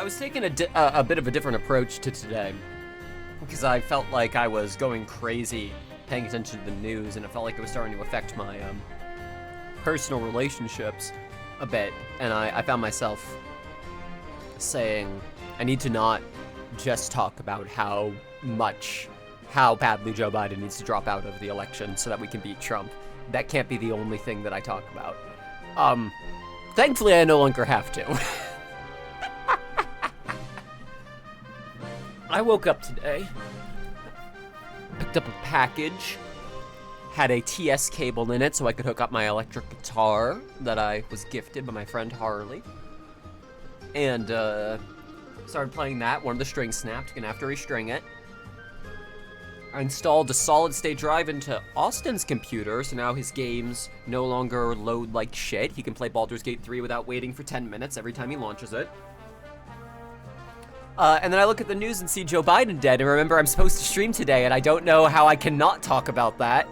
was taking a bit of a different approach to today, because I felt like I was going crazy paying attention to the news, and it felt like it was starting to affect my personal relationships a bit, and I found myself saying, I need to not just talk about how badly Joe Biden needs to drop out of the election so that we can beat Trump. That can't be the only thing that I talk about. Thankfully, I no longer have to. I woke up today, picked up a package, had a TS cable in it so I could hook up my electric guitar that I was gifted by my friend Harley, and started playing that. One of the strings snapped, gonna have to restring it. I installed a solid-state drive into Austin's computer, so now his games no longer load like shit. He can play Baldur's Gate 3 without waiting for 10 minutes every time he launches it. And then I look at the news and see Joe Biden dead, and remember I'm supposed to stream today, and I don't know how I cannot talk about that.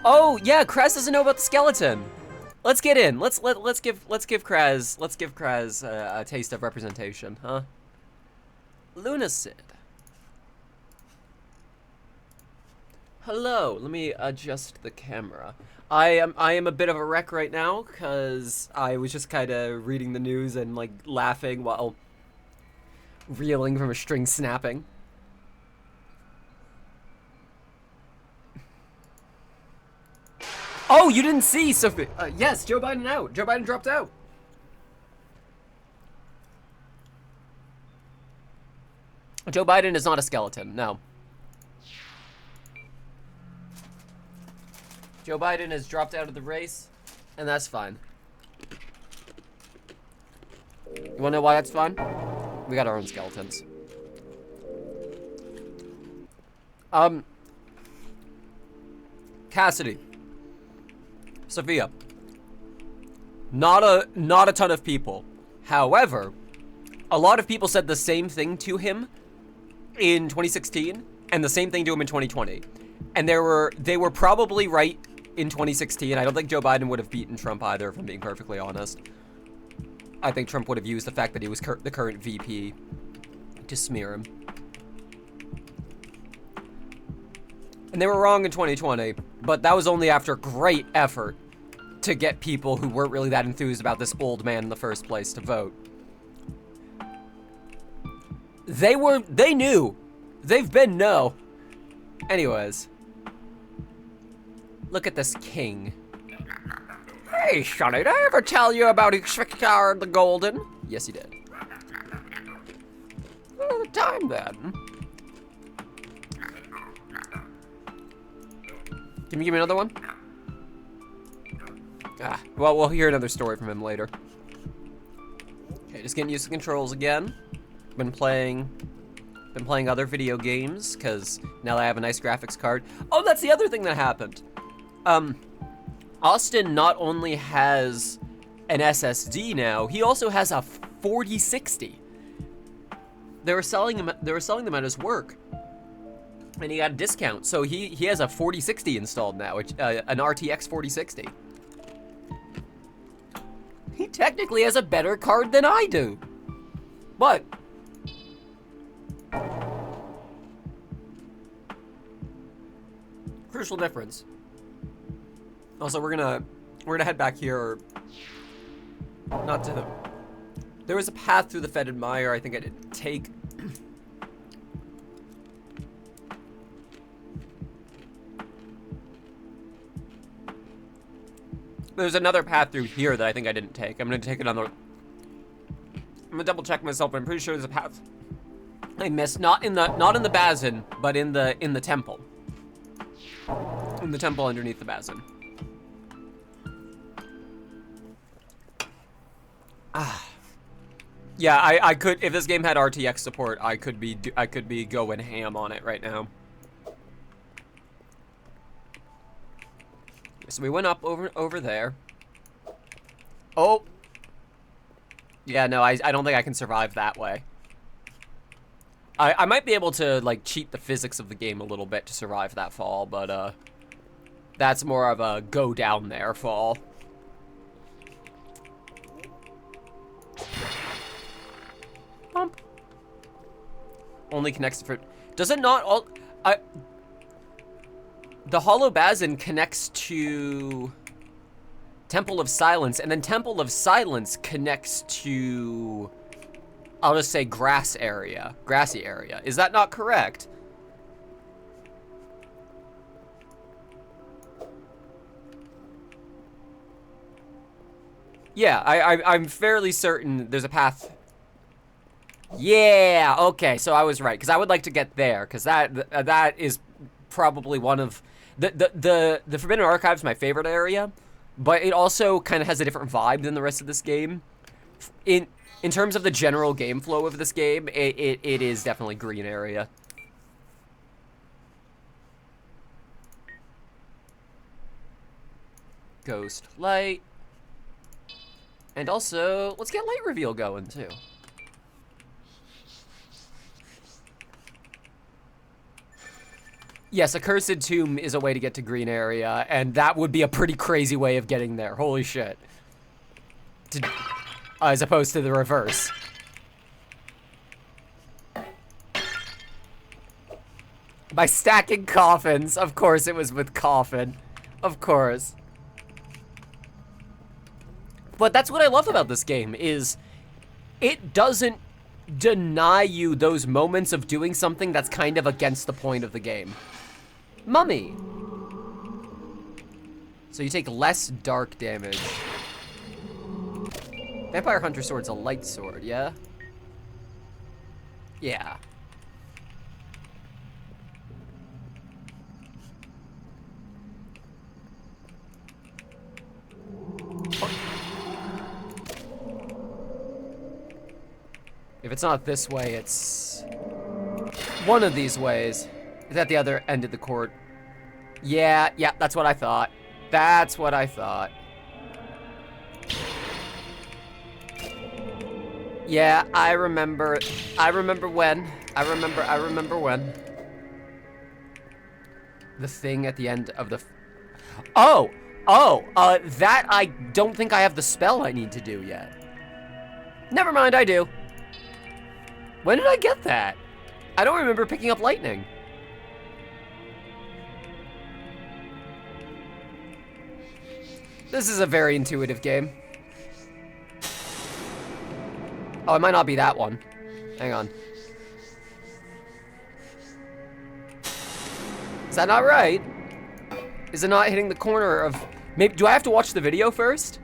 Oh yeah, Kraz doesn't know about the skeleton. Let's get in. Let's give Kraz a taste of representation, huh? Lunacid. Hello. Let me adjust the camera. I am a bit of a wreck right now because I was just kind of reading the news and like laughing while reeling from a string snapping. Oh, you didn't see, Sophie? Yes, Joe Biden out. Joe Biden dropped out. Joe Biden is not a skeleton, no. Joe Biden has dropped out of the race, and that's fine. You wanna know why that's fine? We got our own skeletons. Cassidy. Sophia. Not a ton of people. However, a lot of people said the same thing to him in 2016 and the same thing to him in 2020. And they were probably right in 2016. I don't think Joe Biden would have beaten Trump either, if I'm being perfectly honest. I think Trump would have used the fact that he was the current VP to smear him. And they were wrong in 2020, but that was only after great effort to get people who weren't really that enthused about this old man in the first place to vote. They knew. They've been no. Anyways. Look at this king. Hey, Sonny, did I ever tell you about Ixricar the Golden? Yes, you did. Well, the time then. Can you give me another one? Ah, well, we'll hear another story from him later. Okay, just getting used to controls again. Been playing other video games, because now that I have a nice graphics card. Oh, that's the other thing that happened. Austin not only has an SSD now, he also has a 4060. They were selling them at his work, and he got a discount. So he has a 4060 installed now, which an RTX 4060. He technically has a better card than I do. But crucial difference. Also, we're gonna head back here. Not to. There was a path through the Fed and Mire. I think I didn't take. There's another path through here that I think I didn't take. I'm gonna take it on the. I'm gonna double check myself, but I'm pretty sure there's a path I missed. Not in the basin, but in the temple. In the temple underneath the basin. Yeah, I could, if this game had RTX support, I could be going ham on it right now. So we went up over there. Oh. Yeah, no, I don't think I can survive that way. I might be able to, like, cheat the physics of the game a little bit to survive that fall, but, that's more of a go down there fall. only connects for... Does it not all... The Hollow Bazin connects to Temple of Silence, and then Temple of Silence connects to, I'll just say grassy area. Is that not correct? Yeah, I'm fairly certain there's a path. Yeah, okay, so I was right, because I would like to get there, because that is probably one of... The Forbidden Archive is my favorite area, but it also kind of has a different vibe than the rest of this game. In terms of the general game flow of this game, it is definitely green area. Ghost light. And also, let's get light reveal going, too. Yes, a cursed tomb is a way to get to green area, and that would be a pretty crazy way of getting there. Holy shit. As opposed to the reverse. By stacking coffins. Of course it was with coffin. Of course. But that's what I love about this game, is it doesn't deny you those moments of doing something that's kind of against the point of the game. Mummy! So you take less dark damage. Vampire Hunter Sword's a light sword, yeah? Yeah. If it's not this way, it's one of these ways. Is at the other end of the court. Yeah, that's what I thought. That's what I thought. Yeah, I remember when. The thing at the end of the... that I don't think I have the spell I need to do yet. Never mind, I do. When did I get that? I don't remember picking up lightning. This is a very intuitive game. Oh, it might not be that one. Hang on. Is that not right? Is it not hitting the corner of... Maybe, do I have to watch the video first?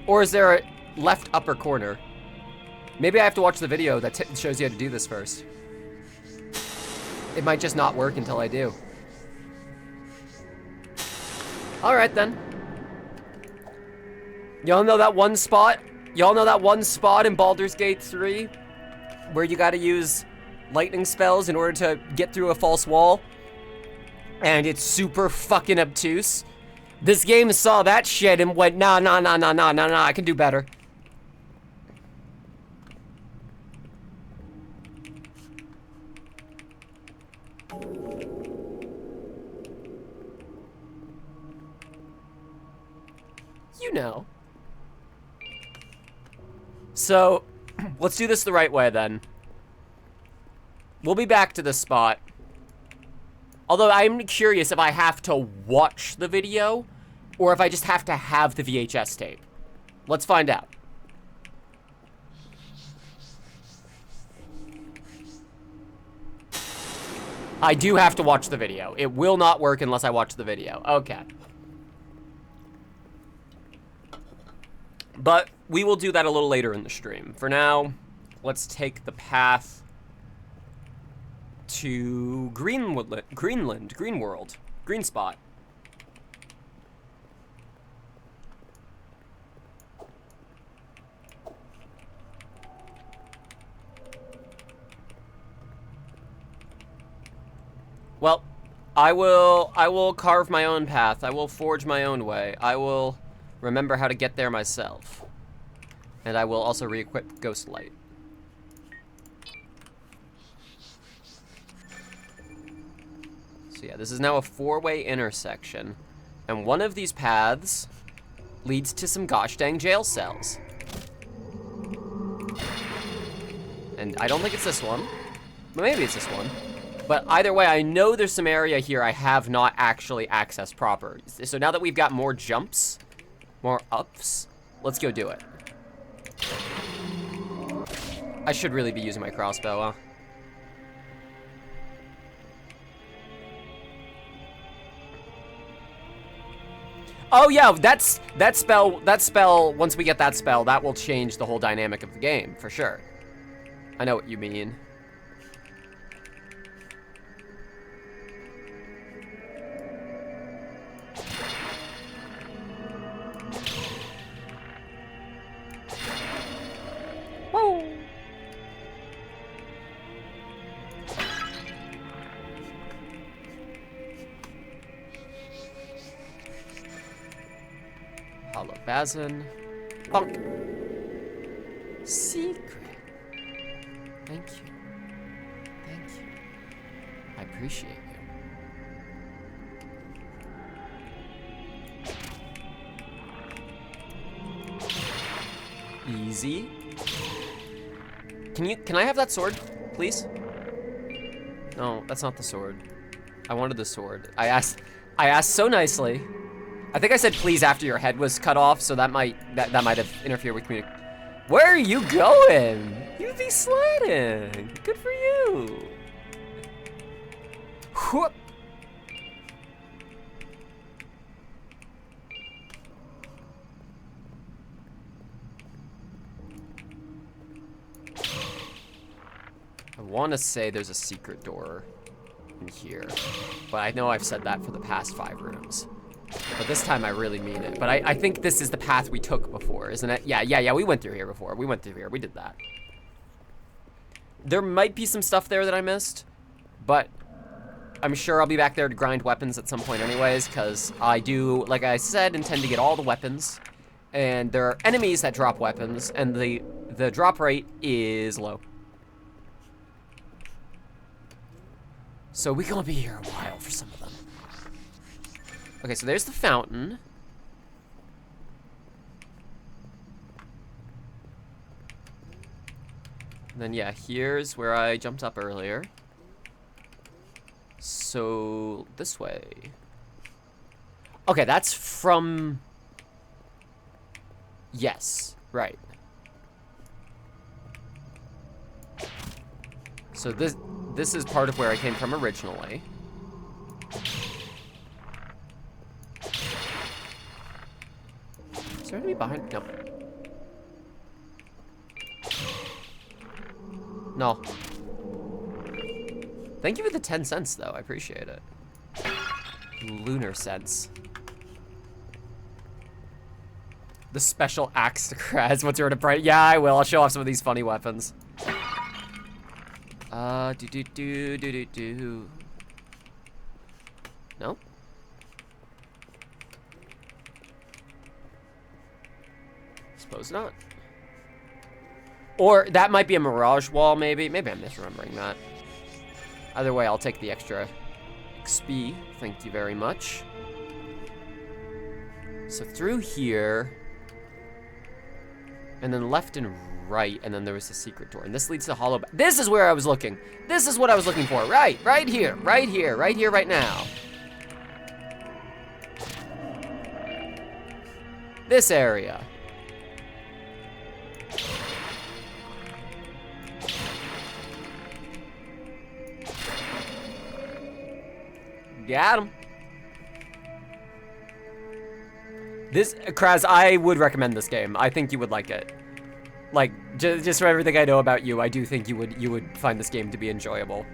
Or is there a left upper corner? Maybe I have to watch the video that shows you how to do this first. It might just not work until I do. Alright then. Y'all know that one spot? Y'all know that one spot in Baldur's Gate 3? Where you gotta use lightning spells in order to get through a false wall? And it's super fucking obtuse. This game saw that shit and went, nah, I can do better. You know. So, let's do this the right way then. We'll be back to this spot. Although I'm curious if I have to watch the video or if I just have to have the VHS tape. Let's find out. I do have to watch the video. It will not work unless I watch the video. Okay. But we will do that a little later in the stream. For now, let's take the path to Greenworld, Green Spot. Well, I will carve my own path. I will forge my own way. I will remember how to get there myself. And I will also re-equip Ghost Light. So yeah, this is now a 4-way intersection. And one of these paths leads to some gosh dang jail cells. And I don't think it's this one. But maybe it's this one. But either way, I know there's some area here I have not actually accessed proper. So now that we've got more jumps, more ups, let's go do it. I should really be using my crossbow, huh? Oh yeah, that spell, once we get that spell, that will change the whole dynamic of the game, for sure. I know what you mean. Whoa. Holobazin. Bonk. Secret. Thank you. Thank you. I appreciate you. Easy. Can I have that sword, please? No, that's not the sword. I wanted the sword. I asked so nicely. I think I said please after your head was cut off, so that might have interfered with me. Where are you going? You be sliding. Good for you. Whoop. I want to say there's a secret door in here, but I know I've said that for the past 5 rooms. But this time I really mean it. But I think this is the path we took before, isn't it? Yeah, we went through here before. We went through here. We did that. There might be some stuff there that I missed, but I'm sure I'll be back there to grind weapons at some point anyways, because I do, like I said, intend to get all the weapons. And there are enemies that drop weapons, and the drop rate is low. So we're gonna be here a while for some of them. Okay, so there's the fountain. And then, yeah, here's where I jumped up earlier. So, this way. Okay, that's from... Yes, right. So this is part of where I came from originally. Is there enemy behind? No. No. Thank you for the 10 cents, though. I appreciate it. Lunar cents. The special axe to Kraz. What's your to Yeah, I will. I'll show off some of these funny weapons. Do. No? Suppose not. Or that might be a mirage wall, maybe. Maybe I'm misremembering that. Either way, I'll take the extra XP. Thank you very much. So through here, and then left and right, and then there was a secret door. And this leads to hollow. This is where I was looking. This is what I was looking for. Right here, right now. This area. Got him. This, Kraz, I would recommend this game. I think you would like it. Like, just from everything I know about you, I do think you would find this game to be enjoyable.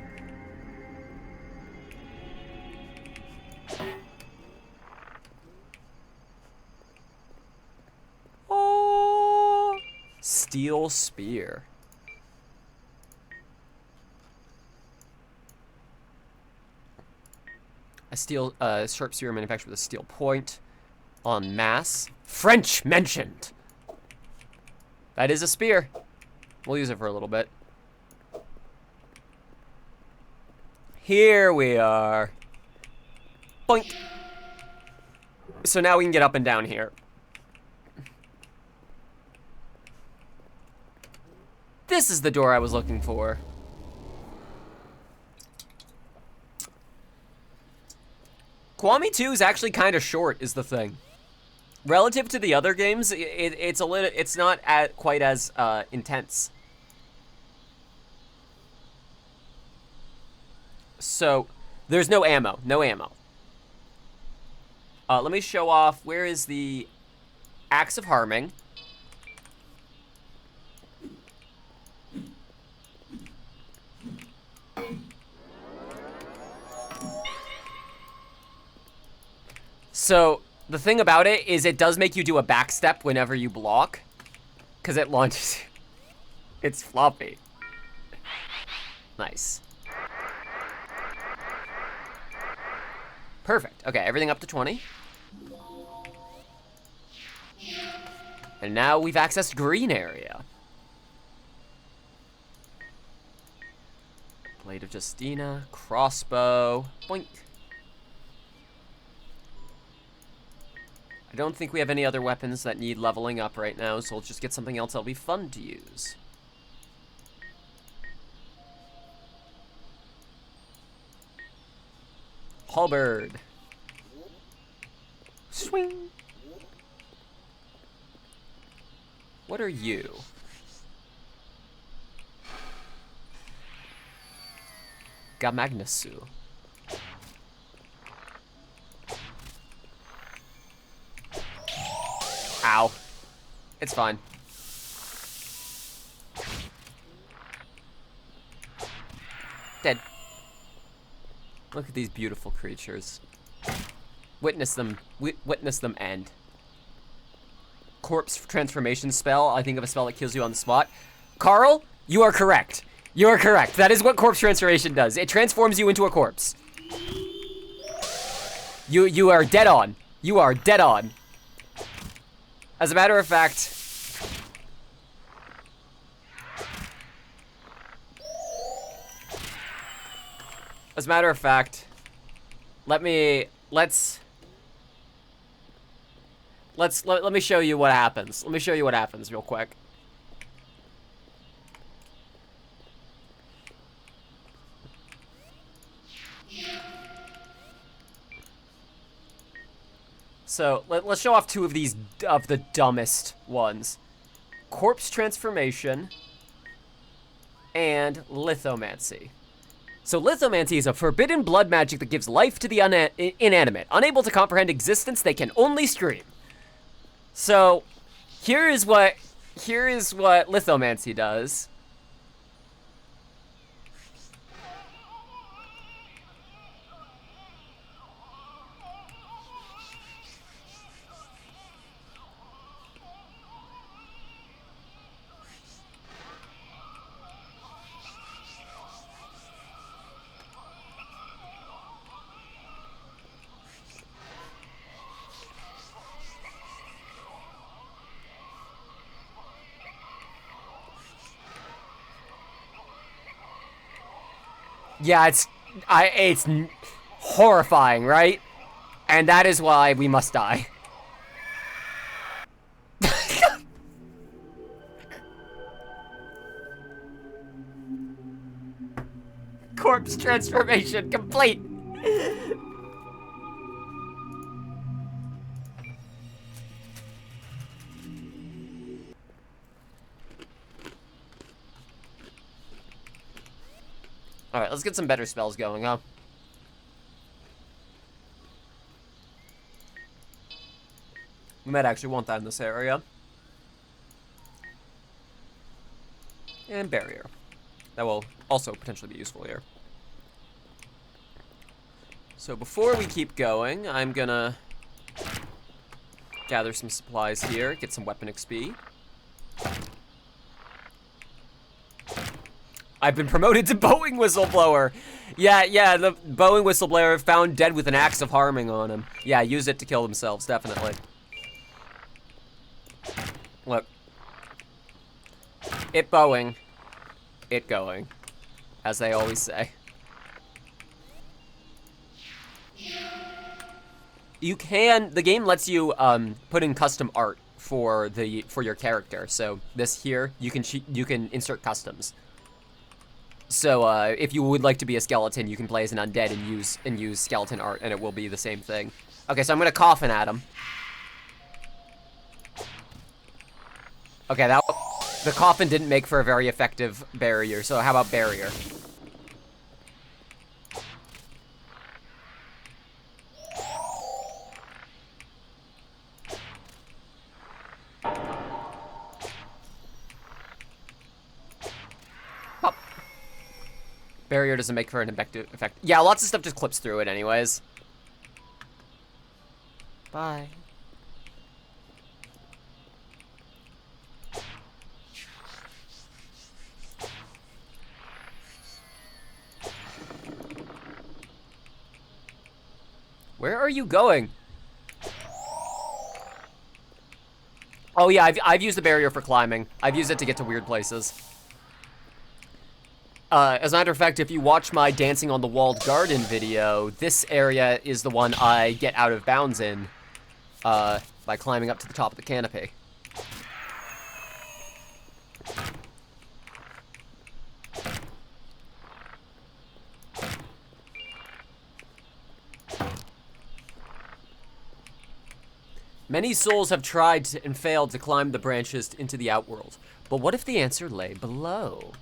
Oh, steel spear. A steel sharp spear manufactured with a steel point on mass. French mentioned. That is a spear. We'll use it for a little bit. Here we are. Boink. So now we can get up and down here. This is the door I was looking for. Kiwami 2 is actually kind of short, is the thing. Relative to the other games, it's not quite as intense. So, there's no ammo. No ammo. Let me show off, where is the Axe of Harming? So, the thing about it is it does make you do a back step whenever you block, because it launches. It's floppy. Nice. Perfect. Okay, everything up to 20. And now we've accessed green area. Blade of Justina, crossbow, boink. I don't think we have any other weapons that need leveling up right now, so we'll just get something else that'll be fun to use. Halberd. Swing. What are you? Gamagnasu. Ow. It's fine. Dead. Look at these beautiful creatures. Witness them. Witness them end. Corpse transformation spell. I think of a spell that kills you on the spot. Carl, you are correct. You are correct. That is what corpse transformation does. It transforms you into a corpse. You are dead on. You are dead on. As a matter of fact, let me show you what happens. Let me show you what happens real quick. So, let's show off two of these, of the dumbest ones. Corpse transformation and lithomancy. So lithomancy is a forbidden blood magic that gives life to the inanimate. Unable to comprehend existence, they can only scream. So, here is what lithomancy does. Yeah, it's horrifying, right? And that is why we must die. Corpse transformation complete. Alright, let's get some better spells going, huh? We might actually want that in this area. And barrier. That will also potentially be useful here. So before we keep going, I'm gonna gather some supplies here, get some weapon XP. I've been promoted to Bowing Whistleblower. Yeah, the Bowing Whistleblower found dead with an axe of harming on him. Yeah, use it to kill themselves, definitely. Look. It bowing. It going. As they always say. You can, the game lets you put in custom art for your character. So this here, you can insert customs. So if you would like to be a skeleton, you can play as an undead and use skeleton art, and it will be the same thing. Okay, so I'm gonna coffin at him. Okay, the coffin didn't make for a very effective barrier. So how about barrier? Barrier doesn't make for an effective effect. Yeah, lots of stuff just clips through it anyways. Bye. Where are you going? Oh yeah, I've used the barrier for climbing. I've used it to get to weird places. As a matter of fact, if you watch my Dancing on the Walled Garden video, this area is the one I get out of bounds in, by climbing up to the top of the canopy. Many souls have tried and failed to climb the branches into the outworld, but what if the answer lay below?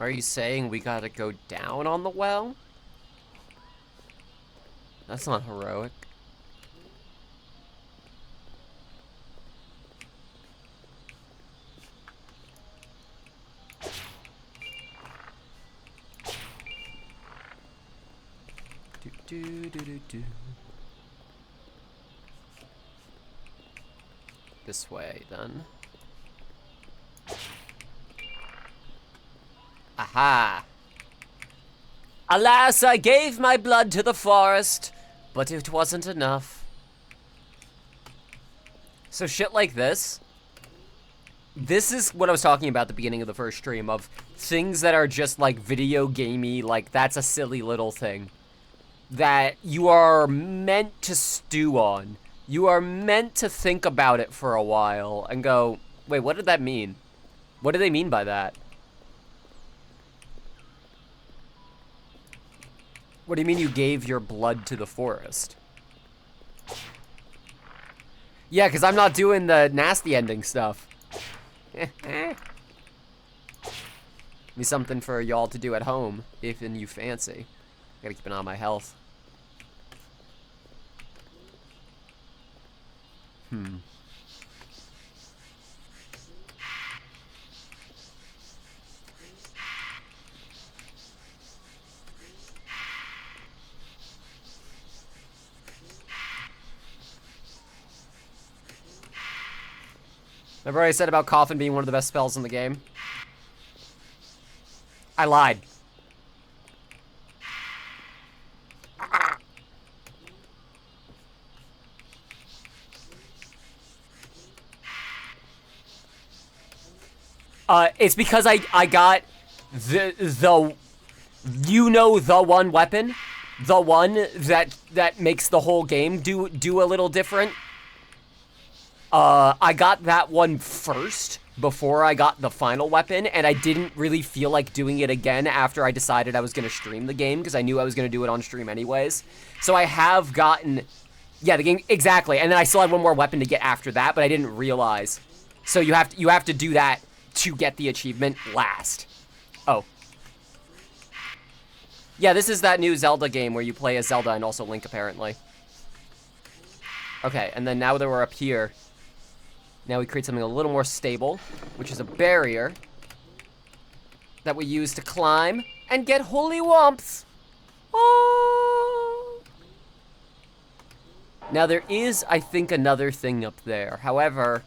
Are you saying we gotta go down on the well? That's not heroic. Do. This way, then. Aha! Alas, I gave my blood to the forest, but it wasn't enough. So shit like this. This is what I was talking about at the beginning of the first stream, of things that are just like video gamey, like that's a silly little thing. That you are meant to stew on. You are meant to think about it for a while and go, wait, what did that mean? What do they mean by that? What do you mean you gave your blood to the forest? Yeah, because I'm not doing the nasty ending stuff. Be something for y'all to do at home, if you fancy. Gotta keep an eye on my health. Remember what I said about Coffin being one of the best spells in the game? I lied. It's because I got the one weapon, the one that makes the whole game do a little different. I got that one first before I got the final weapon, and I didn't really feel like doing it again after I decided I was gonna stream the game, because I knew I was gonna do it on stream anyways. So I have gotten, yeah, the game, exactly, and then I still had one more weapon to get after that, but I didn't realize. So you have to do that to get the achievement last. Oh. Yeah, this is that new Zelda game where you play as Zelda and also Link, apparently. Okay, and then now that we're up here, now we create something a little more stable, which is a barrier that we use to climb and get holy warmth. Oh. Now there is, I think, another thing up there. However,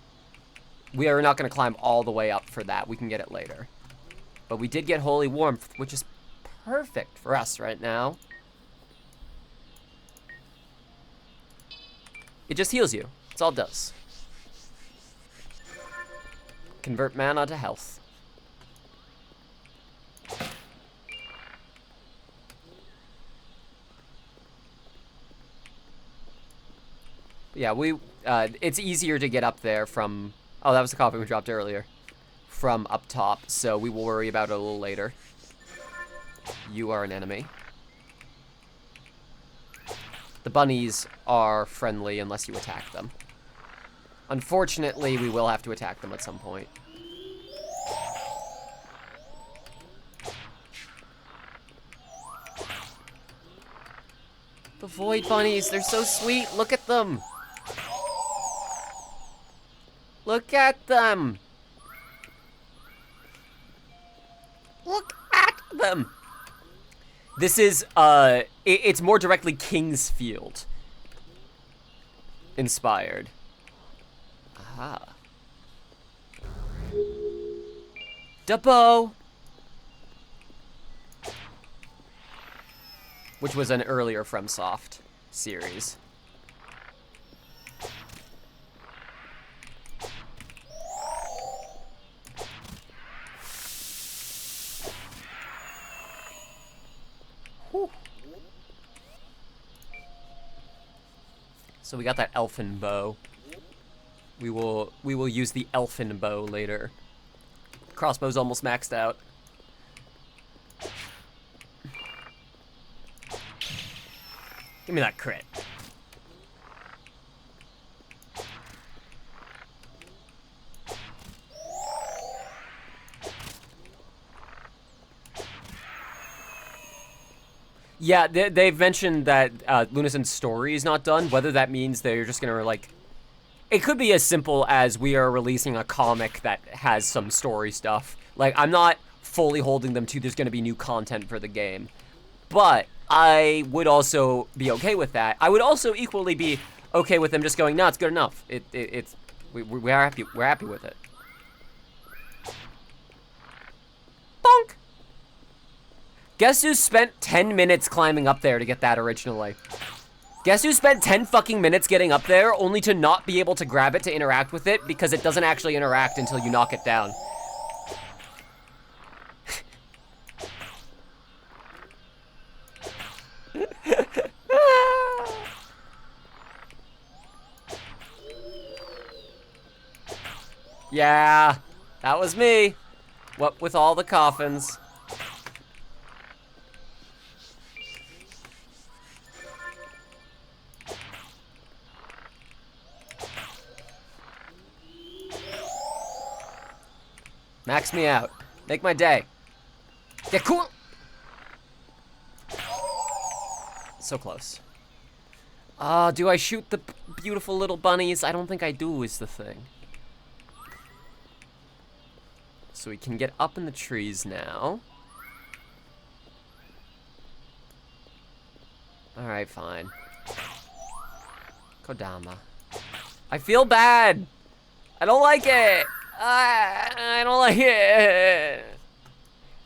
we are not going to climb all the way up for that. We can get it later. But we did get holy warmth, which is perfect for us right now. It just heals you. That's all it does. Convert mana to health. Yeah, it's easier to get up there from... Oh, that was the coffin we dropped earlier. from up top, so we will worry about it a little later. You are an enemy. The bunnies are friendly unless you attack them. Unfortunately, we will have to attack them at some point. The void bunnies, they're so sweet. Look at them. Look at them. Look at them. This is, it's more directly Kingsfield inspired. Aha. Dubbo. Which was an earlier FromSoft series. Whew. So we got that elfin bow. We will use the elfin bow later. Crossbow's almost maxed out. Give me that crit. Yeah, they've mentioned that Lunacid's story is not done. Whether that means they're just gonna, like... It could be as simple as we are releasing a comic that has some story stuff. Like, I'm not fully holding them to there's gonna be new content for the game. But I would also be okay with that. I would also equally be okay with them just going, no, it's good enough. We're happy with it. Bonk! Guess who spent 10 minutes climbing up there to get that originally? Guess who spent 10 fucking minutes getting up there only to not be able to grab it to interact with it because it doesn't actually interact until you knock it down. Yeah, that was me. What with all the coffins. Max me out. Make my day. Get cool. So close. Do I shoot the beautiful little bunnies? I don't think I do is the thing. So we can get up in the trees now. Alright, fine. Kodama. I feel bad! I don't like it! I don't like it!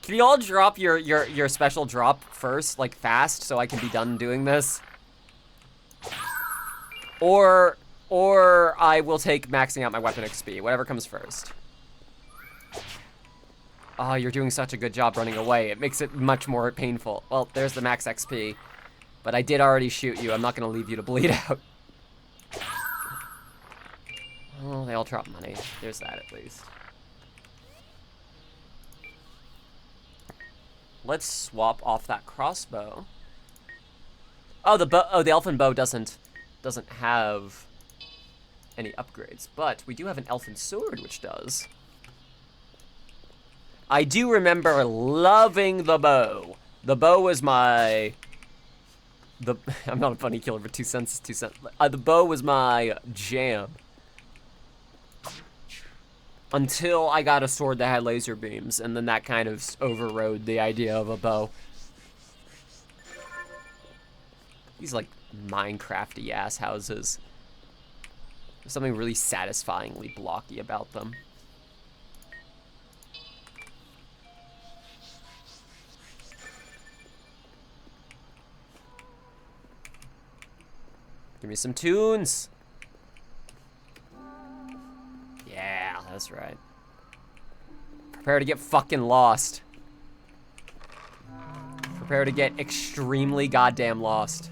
Can you all drop your special drop first, like fast, so I can be done doing this? Or I will take maxing out my weapon XP, whatever comes first. Oh, you're doing such a good job running away. It makes it much more painful. Well, there's the max XP. But I did already shoot you. I'm not gonna leave you to bleed out. Oh, they all drop money. There's that at least. Let's swap off that crossbow. Oh, the elfin bow doesn't have any upgrades, but we do have an elfin sword, which does. I do remember loving the bow. The bow was my... I'm not a bunny killer, but 2 cents is 2 cents. The bow was my jam. Until I got a sword that had laser beams, and then that kind of overrode the idea of a bow. These, like, Minecrafty ass houses. There's something really satisfyingly blocky about them. Give me some tunes. Yeah, that's right. Prepare to get fucking lost. Prepare to get extremely goddamn lost.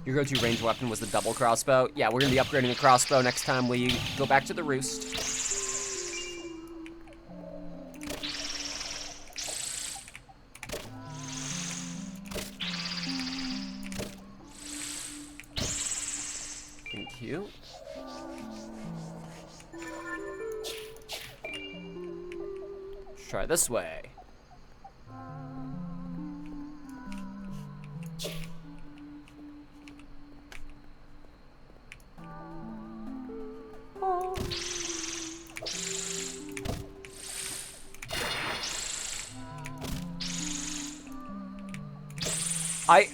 Your go-to range weapon was the double crossbow. Yeah, we're gonna be upgrading the crossbow next time we go back to the roost. Thank you. Let's try this way.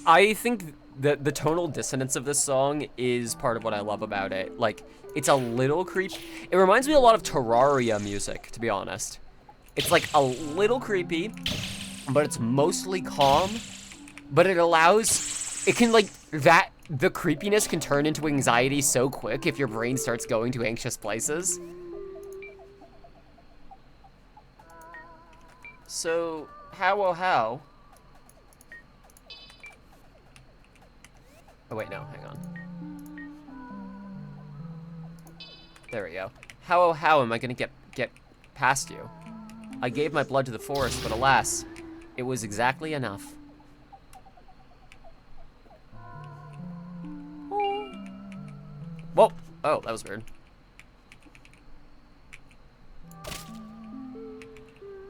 I think that the tonal dissonance of this song is part of what I love about it. Like, it's a little creepy. It reminds me a lot of Terraria music, to be honest. It's like a little creepy, but it's mostly calm. But it allows, it can like, the creepiness can turn into anxiety so quick if your brain starts going to anxious places. So, how? Oh wait, no, hang on. There we go. How am I gonna get past you? I gave my blood to the forest, but alas, it was exactly enough. Whoa! Oh, that was weird.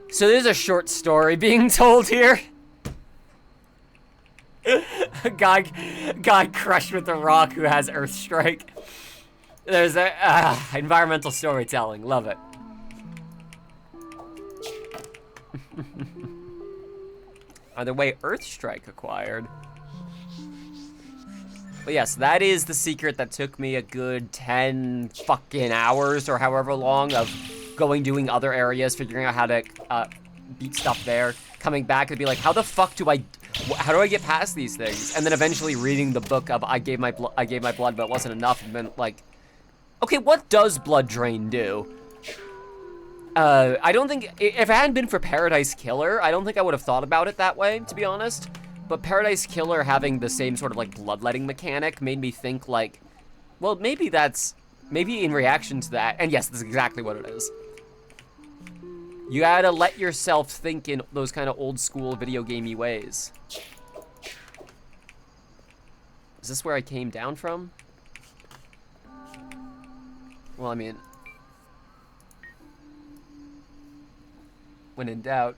So there's a short story being told here. A guy crushed with a rock who has Earth Strike. There's a environmental storytelling. Love it. Either way, Earth Strike acquired. But yes, that is the secret that took me a good 10 fucking hours or however long of doing other areas, figuring out how to beat stuff there, coming back and be like, how the fuck do I get past these things? And then eventually reading the book of I gave my blood, but it wasn't enough, and then like, okay, what does blood drain do? I don't think, if it hadn't been for Paradise Killer, I don't think I would have thought about it that way, to be honest. But Paradise Killer having the same sort of like bloodletting mechanic made me think like, well, maybe in reaction to that, and yes, that's exactly what it is. You gotta let yourself think in those kind of old school video gamey ways. Is this where I came down from? Well, I mean, when in doubt.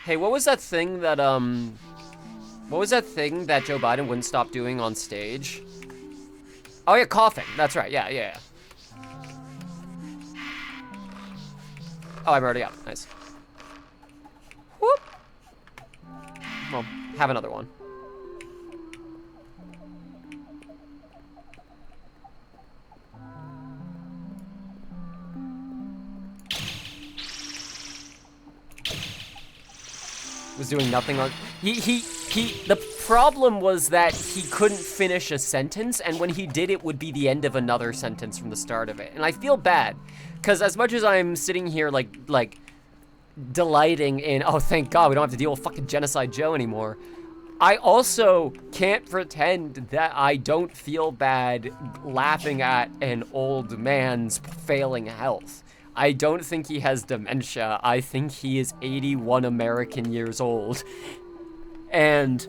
Hey, what was that thing that Joe Biden wouldn't stop doing on stage? Oh yeah, coughing. That's right. Yeah. Oh, I'm already out. Nice. Whoop. Well, have another one. Was doing nothing on... The problem was that he couldn't finish a sentence, and when he did, it would be the end of another sentence from the start of it. And I feel bad, because as much as I'm sitting here, like, delighting in, oh, thank God, we don't have to deal with fucking Genocide Joe anymore, I also can't pretend that I don't feel bad laughing at an old man's failing health. I don't think he has dementia. I think he is 81 American years old. And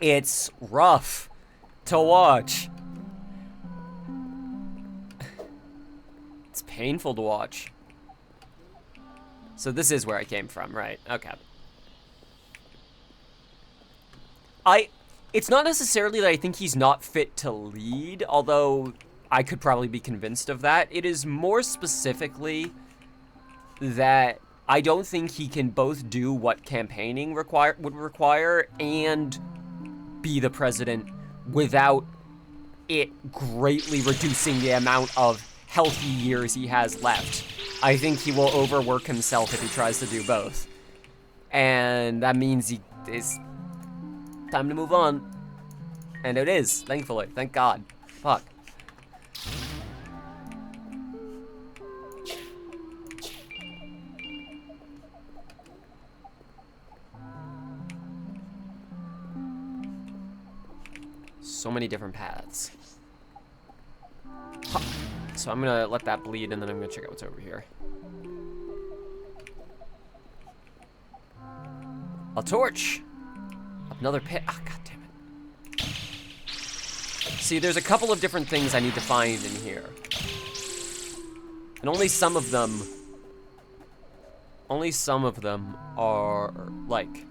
it's rough to watch. It's painful to watch. So this is where I came from, right? Okay. It's not necessarily that I think he's not fit to lead, although I could probably be convinced of that. It is more specifically that I don't think he can both do what campaigning would require and be the president without it greatly reducing the amount of healthy years he has left. I think he will overwork himself if he tries to do both. And that means it's time to move on. And it is, thankfully. Thank God. Fuck. So many different paths. Huh. So I'm gonna let that bleed, and then I'm gonna check out what's over here. A torch! Another pit. Ah, god damn it. See, there's a couple of different things I need to find in here. And only some of them are, like,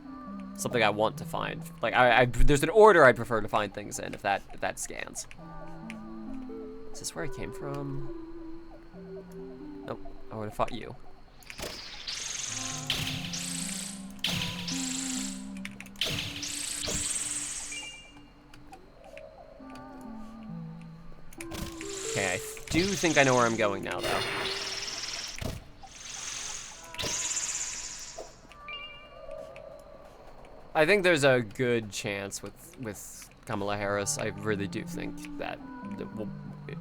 something I want to find. Like, there's an order I'd prefer to find things in, if that scans. Is this where I came from? Nope, I would have fought you. Okay, I do think I know where I'm going now, though. I think there's a good chance with Kamala Harris. I really do think that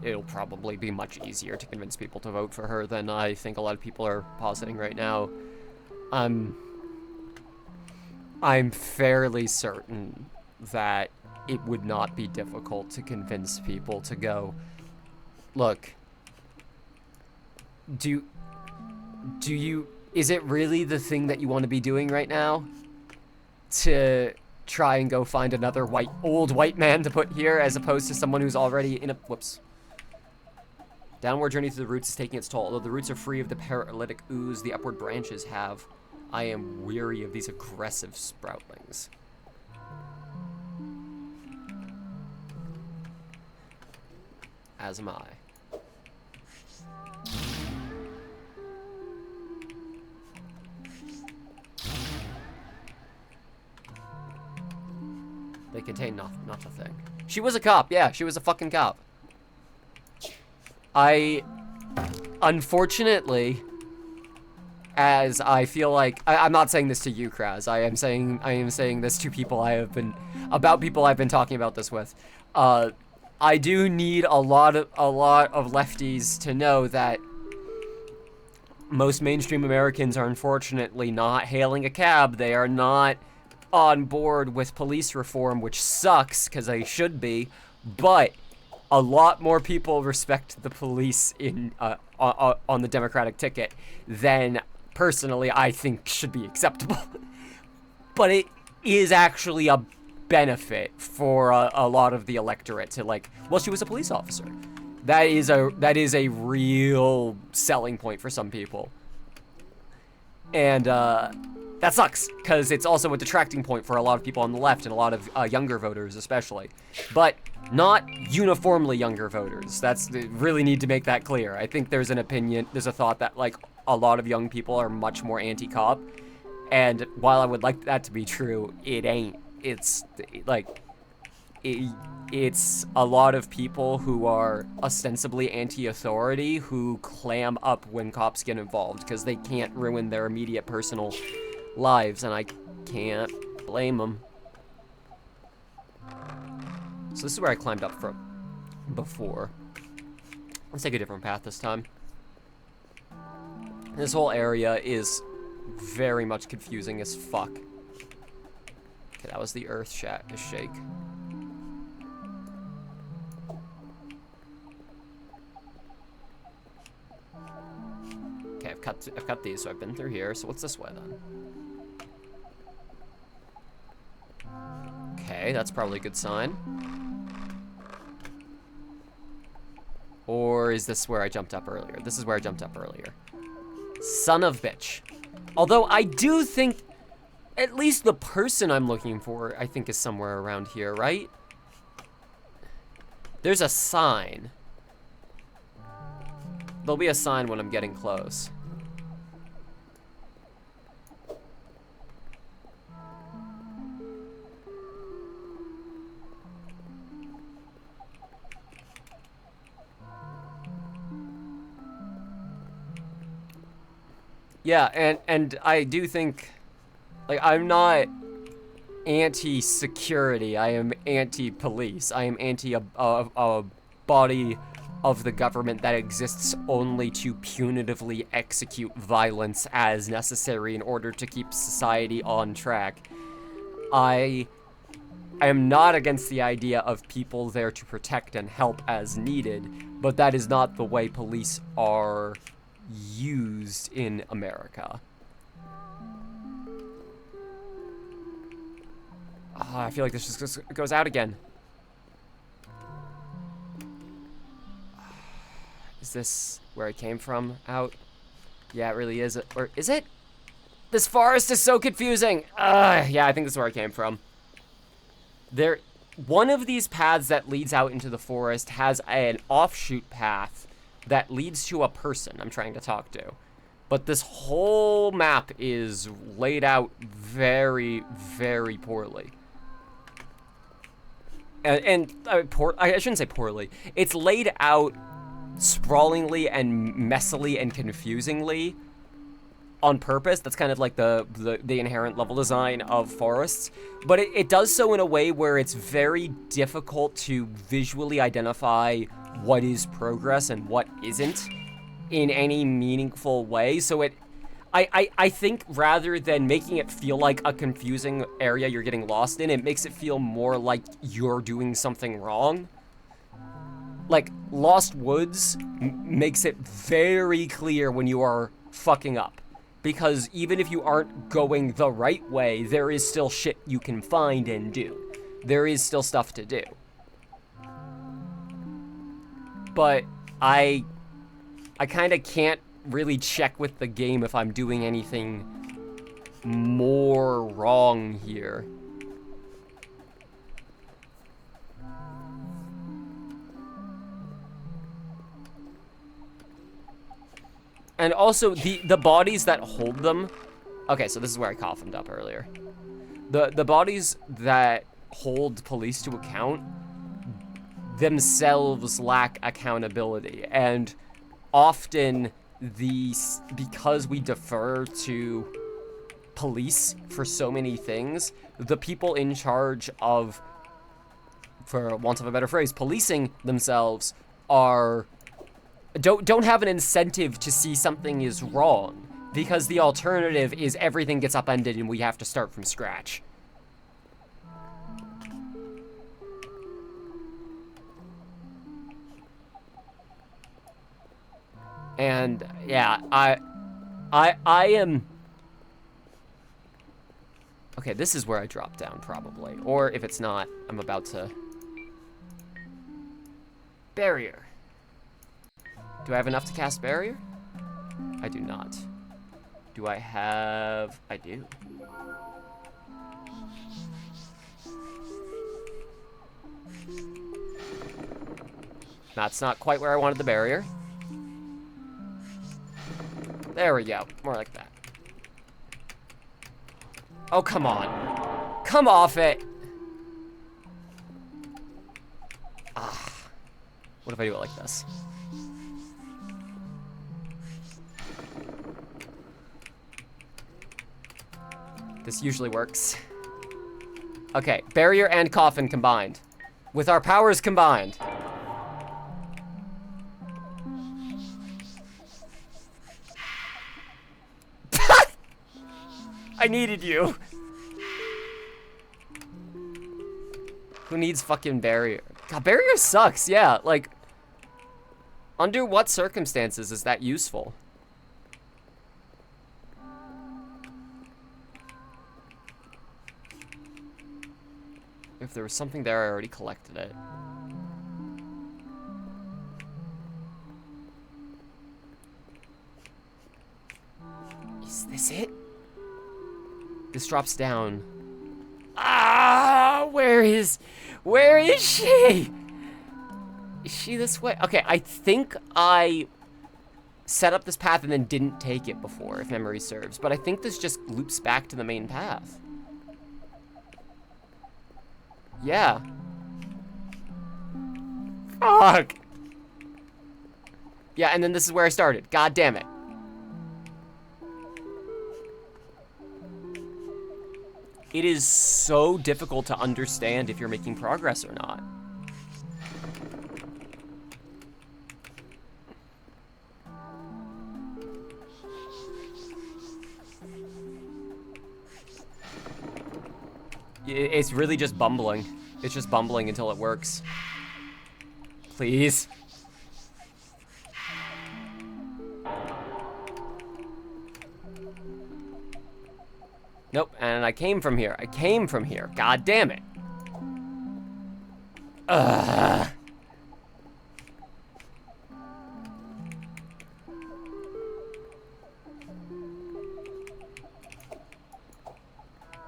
it'll probably be much easier to convince people to vote for her than I think a lot of people are positing right now. I'm fairly certain that it would not be difficult to convince people to go, look, is it really the thing that you want to be doing right now? To try and go find another old white man to put here, as opposed to someone who's already in a, whoops. Downward journey through the roots is taking its toll. Although the roots are free of the paralytic ooze the upward branches have, I am weary of these aggressive sproutlings. As am I. They contain not a thing. She was a cop, yeah, she was a fucking cop. Unfortunately, as I feel like, I'm not saying this to you, Kraz, I am saying this to people people I've been talking about this with. I do need a lot of lefties to know that most mainstream Americans are unfortunately not hailing a cab. They are not on board with police reform, which sucks because they should be, but a lot more people respect the police in on the Democratic ticket than personally I think should be acceptable. But it is actually a benefit for a lot of the electorate to, like, well, she was a police officer. That is a real selling point for some people. And that sucks, because it's also a detracting point for a lot of people on the left and a lot of younger voters especially. But not uniformly younger voters. Really need to make that clear. I think there's a thought that, like, a lot of young people are much more anti-cop. And while I would like that to be true, it ain't. It's, like, it's a lot of people who are ostensibly anti-authority who clam up when cops get involved because they can't ruin their immediate personal lives, and I can't blame them. So this is where I climbed up from before. Let's take a different path this time. This whole area is very much confusing as fuck. Okay, that was the earth shake. Okay, I've cut these, so I've been through here. So what's this way then? Okay, that's probably a good sign. Or is this where I jumped up earlier? This is where I jumped up earlier. Son of bitch. Although I do think at least the person I'm looking for, I think, is somewhere around here, right? There's a sign. There'll be a sign when I'm getting close. Yeah, and I do think, like, I'm not anti-security, I am anti-police. I am anti a body of the government that exists only to punitively execute violence as necessary in order to keep society on track. I I am not against the idea of people there to protect and help as needed, but that is not the way police are used in America. Oh, I feel like this just goes out again. Is this where I came from? Out? Yeah, it really is. Or is it? This forest is so confusing. Yeah, I think this is where I came from. One of these paths that leads out into the forest has an offshoot path that leads to a person I'm trying to talk to. But this whole map is laid out very, very poorly. I shouldn't say poorly. It's laid out sprawlingly and messily and confusingly on purpose. That's kind of like the inherent level design of forests, but it does so in a way where it's very difficult to visually identify what is progress and what isn't in any meaningful way. So I think rather than making it feel like a confusing area you're getting lost in, it makes it feel more like you're doing something wrong. Like, Lost Woods makes it very clear when you are fucking up. Because even if you aren't going the right way, there is still shit you can find and do. There is still stuff to do. But I kind of can't really check with the game if I'm doing anything more wrong here. And also, the bodies that hold them... Okay, so this is where I coffined up earlier. The bodies that hold police to account themselves lack accountability. And often, because we defer to police for so many things, the people in charge of, for want of a better phrase, policing themselves are... don't have an incentive to see something is wrong, because the alternative is everything gets upended and we have to start from scratch. And yeah, I am... Okay, this is where I drop down probably, or if it's not, I'm about to... Barrier. Do I have enough to cast barrier? I do not. Do I have... I do. That's not quite where I wanted the barrier. There we go. More like that. Oh, come on. Come off it. Ah. What if I do it like this? This usually works. Okay, barrier and coffin combined. With our powers combined. I needed you. Who needs fucking barrier? God, barrier sucks, yeah. Like, under what circumstances is that useful? If there was something there, I already collected it. Is this it? This drops down. Ah, where is she? Is she this way? Okay, I think I set up this path and then didn't take it before, if memory serves. But I think this just loops back to the main path. Yeah. Fuck. Yeah, and then this is where I started. God damn it. It is so difficult to understand if you're making progress or not. It's really just bumbling. It's just bumbling until it works. Please. Nope, and I came from here. I came from here. God damn it. Ugh.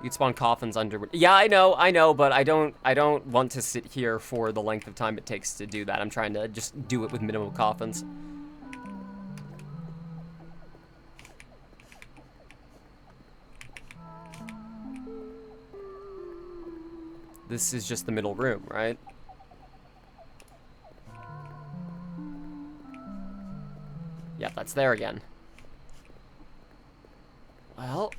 You'd spawn coffins under. Yeah, I know, but I don't want to sit here for the length of time it takes to do that. I'm trying to just do it with minimal coffins. This is just the middle room, right? Yep, that's there again. Well,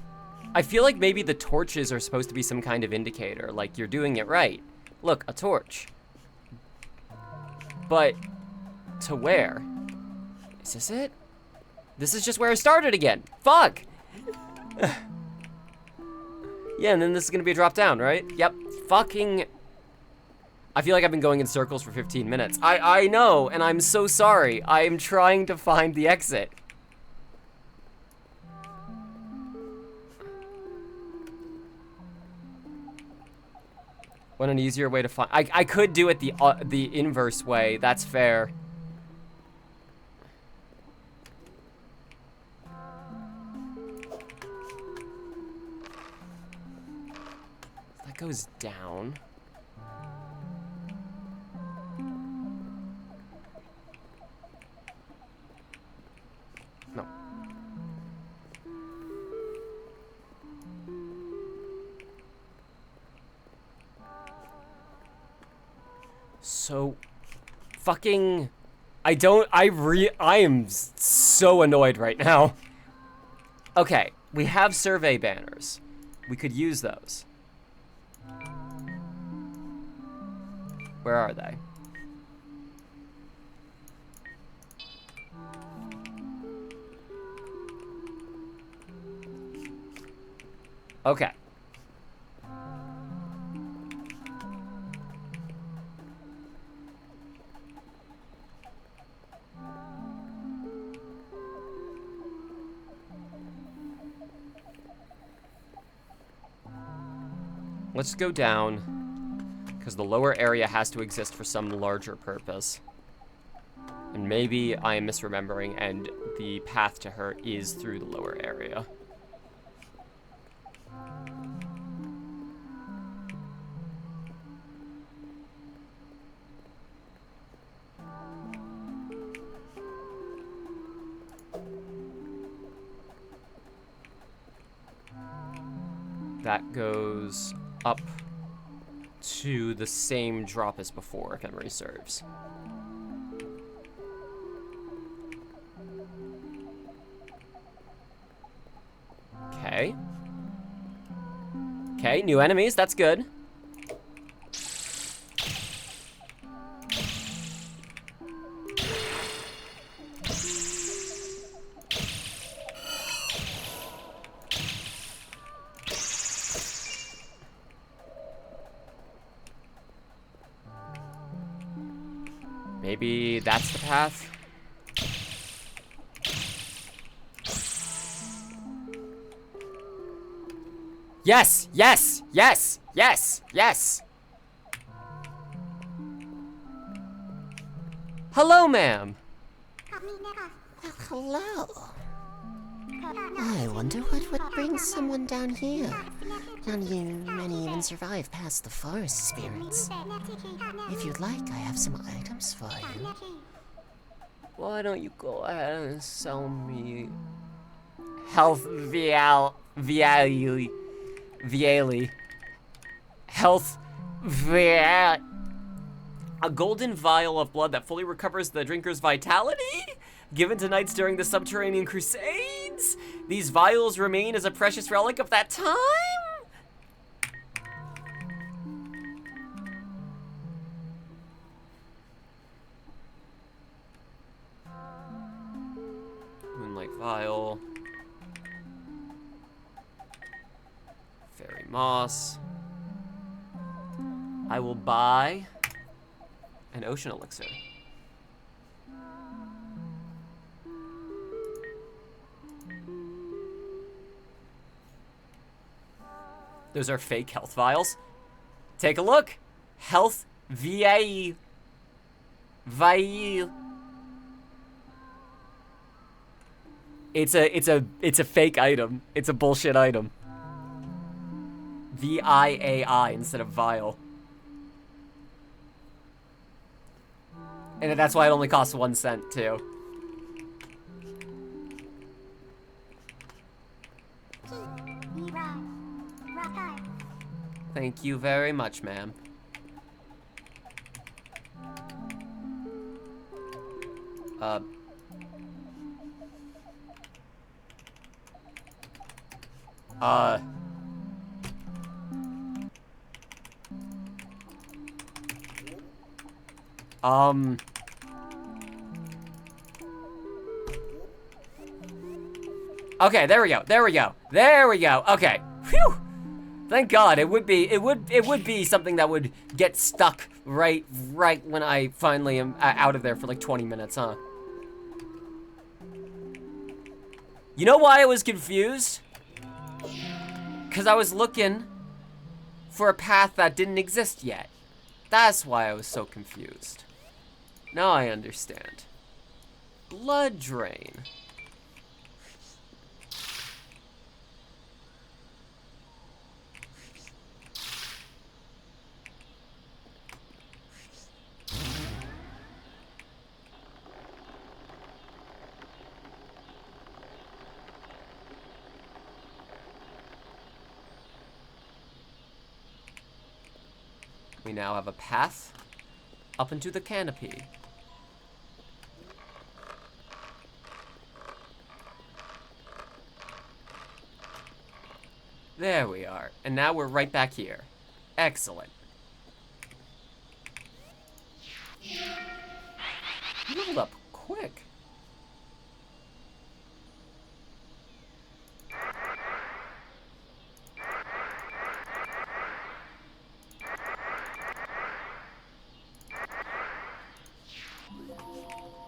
I feel like maybe the torches are supposed to be some kind of indicator, like you're doing it right. Look, a torch. But to where? Is this it? This is just where I started again. Fuck! Yeah, and then this is gonna be a drop down, right? Yep, fucking... I feel like I've been going in circles for 15 minutes. I know, and I'm so sorry. I am trying to find the exit. Want an easier way to find... I could do it the inverse way. That's fair. That goes down. No. So, fucking, I am so annoyed right now. Okay, we have survey banners. We could use those. Where are they? Okay. Let's go down, because the lower area has to exist for some larger purpose. And maybe I am misremembering, and the path to her is through the lower area. That goes up to the same drop as before, if memory serves. Okay. Okay, new enemies, that's good. Maybe that's the path. Yes, yes, yes, yes, yes. Hello, ma'am. Hello. I wonder what would bring someone down here. None of you many even survive past the forest spirits. If you'd like, I have some items for you. Why don't you go ahead and sell me health viali. Health vial. A golden vial of blood that fully recovers the drinker's vitality? Given to knights during the subterranean crusades? These vials remain as a precious relic of that time? Moonlight vial. Fairy moss. I will buy an ocean elixir. Those are fake health vials. Take a look. Health vial. Vial. It's a fake item. It's a bullshit item. V-I-A-I instead of vial. And that's why it only costs 1 cent too. Thank you very much, ma'am. Okay, there we go. There we go. There we go. Okay. Phew. Thank God. It would be something that would get stuck right when I finally am out of there for like 20 minutes, huh? You know why I was confused? Because I was looking for a path that didn't exist yet. That's why I was so confused. Now I understand. Blood drain. We now have a path up into the canopy. There we are. And now we're right back here. Excellent. You leveled up quick.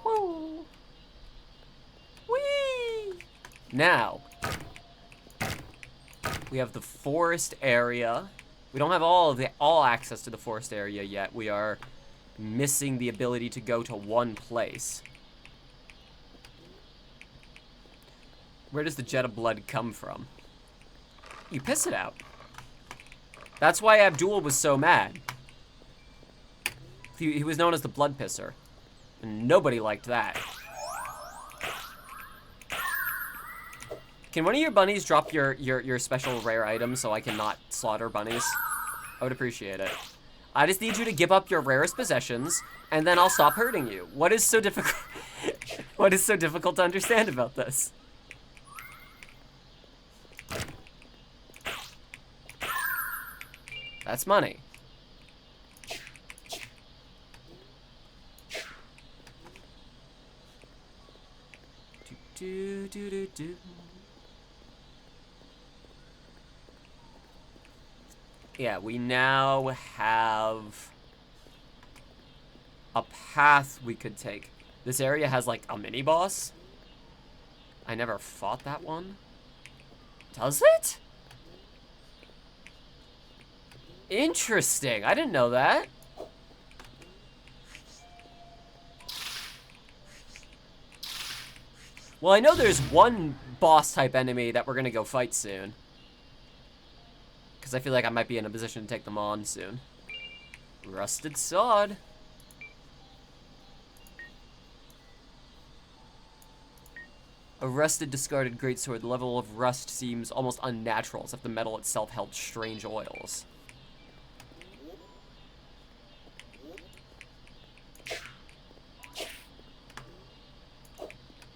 Woo! Whee! Now, we have the forest area. We don't have all access to the forest area yet. We are missing the ability to go to one place. Where does the jet of blood come from? You piss it out. That's why Abdul was so mad. He was known as the blood pisser. And nobody liked that. Can one of your bunnies drop your special rare item so I cannot slaughter bunnies? I would appreciate it. I just need you to give up your rarest possessions, and then I'll stop hurting you. What is so difficult? What is so difficult to understand about this? That's money. Do, do, do, do. Yeah, we now have a path we could take. This area has like a mini boss. I never fought that one. Does it? Interesting. I didn't know that. Well, I know there's one boss type enemy that we're gonna go fight soon. Because I feel like I might be in a position to take them on soon. Rusted Sod. A rusted, discarded greatsword. The level of rust seems almost unnatural, as if the metal itself held strange oils.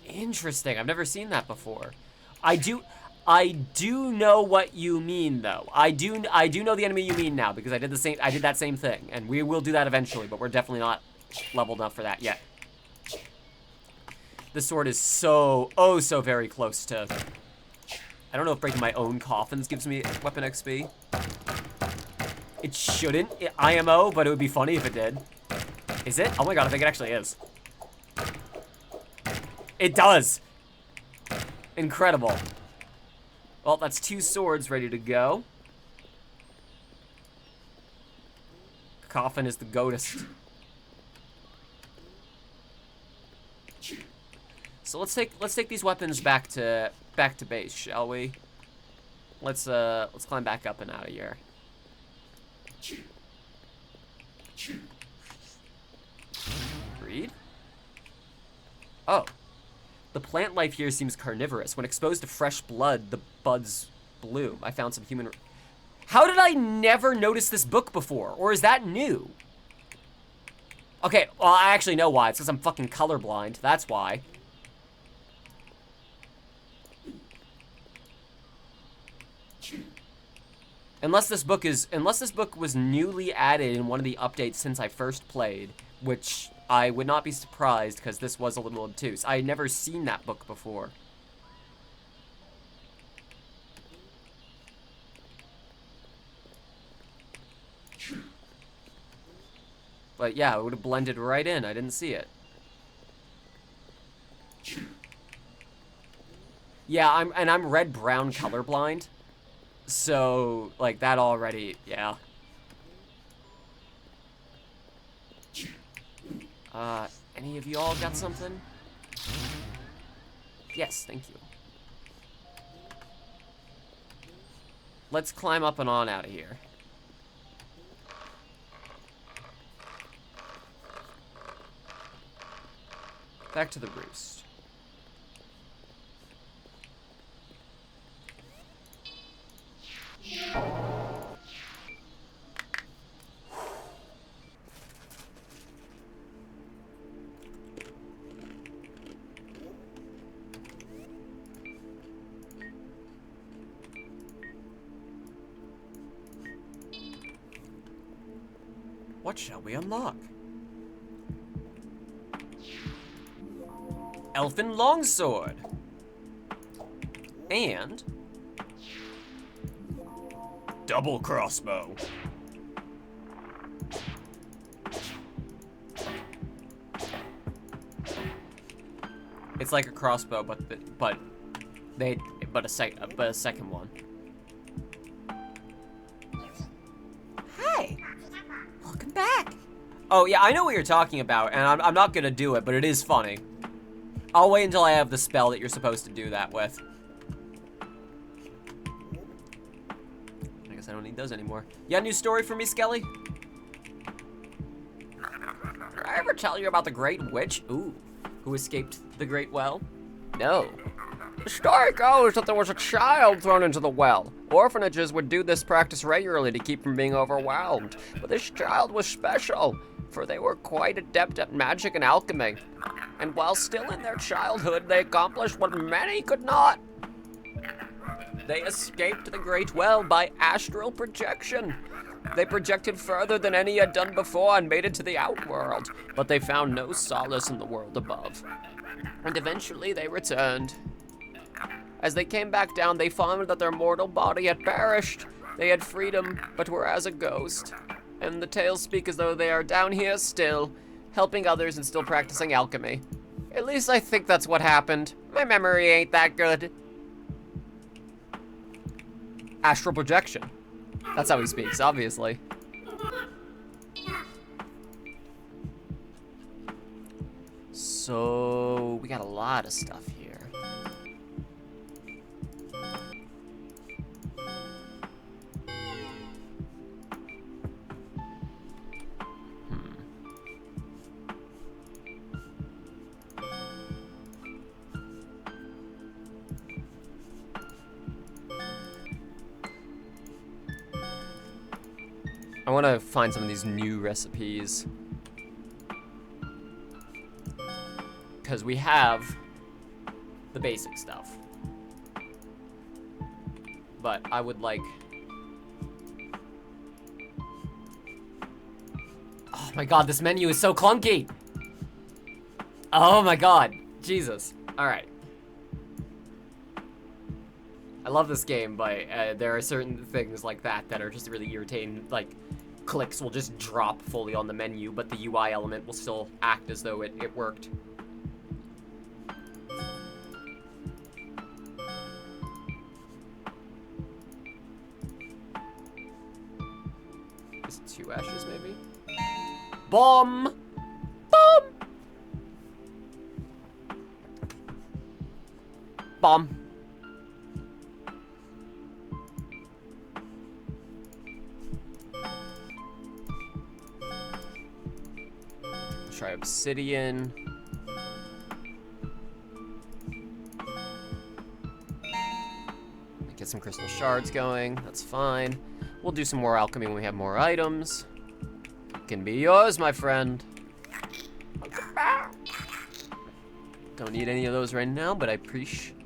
Interesting. I've never seen that before. I do know what you mean, though. I do know the enemy you mean now, because I did that same thing, and we will do that eventually, but we're definitely not leveled up for that yet. This sword is so very close to... I don't know if breaking my own coffins gives me weapon XP. It shouldn't, IMO, but it would be funny if it did. Is it? Oh my god, I think it actually is. It does. Incredible. Well, that's 2 swords ready to go. Coffin is the goatest. So let's take these weapons back to base, shall we? Let's climb back up and out of here. Read? Oh. The plant life here seems carnivorous. When exposed to fresh blood, the buds bloom. I found some human... How did I never notice this book before? Or is that new? Okay, well, I actually know why. It's because I'm fucking colorblind. That's why. Unless this book was newly added in one of the updates since I first played, which I would not be surprised because this was a little obtuse. I had never seen that book before. But yeah, it would have blended right in. I didn't see it. Yeah, I'm red-brown colorblind. So, like, that already, yeah. Any of y'all got something? Yes, thank you. Let's climb up and on out of here. Back to the roost. What shall we unlock? Elfin longsword. And double crossbow. It's like a crossbow, but a second one. Hi, welcome back. Oh yeah, I know what you're talking about, and I'm not gonna do it, but it is funny. I'll wait until I have the spell that you're supposed to do that with. I guess I don't need those anymore. You got a new story for me, Skelly? Did I ever tell you about the Great Witch? Ooh, who escaped the Great Well? No. The story goes that there was a child thrown into the well. Orphanages would do this practice regularly to keep from being overwhelmed. But this child was special, for they were quite adept at magic and alchemy. And while still in their childhood, they accomplished what many could not. They escaped the Great Well by astral projection. They projected further than any had done before and made it to the outworld, but they found no solace in the world above. And eventually they returned. As they came back down, they found that their mortal body had perished. They had freedom, but were as a ghost. And the tales speak as though they are down here still, helping others and still practicing alchemy. At least I think that's what happened. My memory ain't that good. Astral projection. That's how he speaks, obviously. So, we got a lot of stuff here. I want to find some of these new recipes. Because we have the basic stuff. But I would like... Oh my god, this menu is so clunky! Oh my god, Jesus. Alright. I love this game, but there are certain things like that that are just really irritating. Like, clicks will just drop fully on the menu, but the UI element will still act as though it worked. Is it 2 ashes, maybe? Bomb! Bomb! Bomb. Try obsidian. Get some crystal shards going. That's fine. We'll do some more alchemy when we have more items. Can be yours, my friend. Don't need any of those right now, but I appreciate.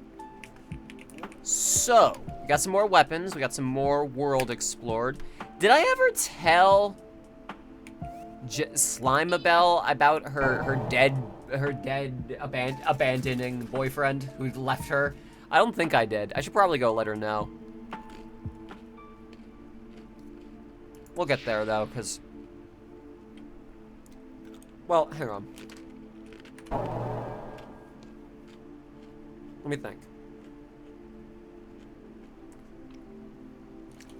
So, we got some more weapons. We got some more world explored. Did I ever tell Slimabelle about her dead abandoning boyfriend who left her? I don't think I did. I should probably go let her know. We'll get there though, because, well, hang on. Let me think.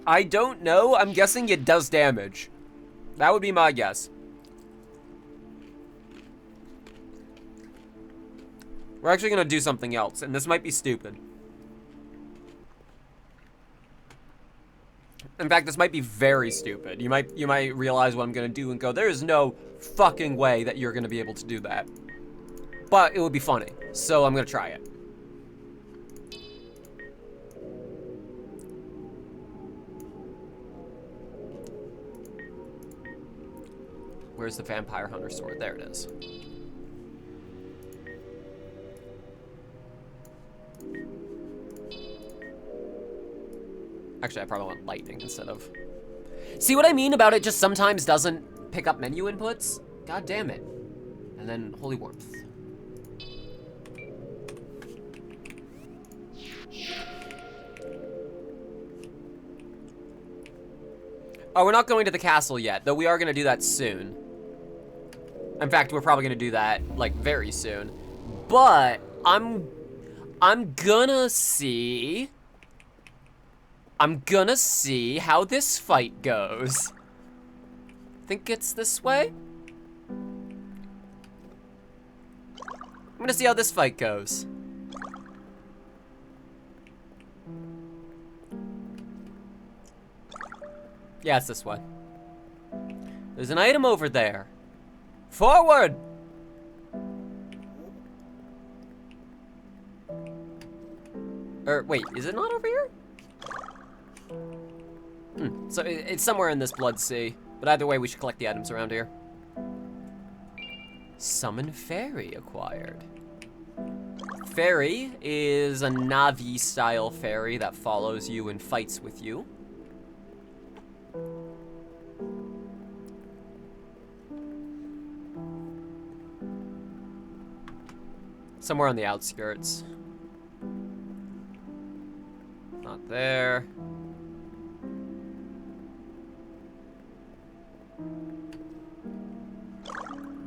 I don't know. I'm guessing it does damage. That would be my guess. We're actually gonna do something else, and this might be stupid. In fact, this might be very stupid. You might realize what I'm gonna do and go, there is no fucking way that you're gonna be able to do that. But it would be funny, so I'm gonna try it. Where's the vampire hunter sword? There it is. Actually, I probably want lightning instead of... See what I mean about it just sometimes doesn't pick up menu inputs? God damn it. And then holy warmth. Oh, we're not going to the castle yet, though we are going to do that soon. In fact, we're probably going to do that, like, very soon. But I'm gonna see how this fight goes. Think it's this way? I'm gonna see how this fight goes. Yeah, it's this way. There's an item over there. Forward! Wait, is it not over here? So it's somewhere in this blood sea. But either way, we should collect the items around here. Summon Fairy acquired. Fairy is a Navi-style fairy that follows you and fights with you. Somewhere on the outskirts. Not there.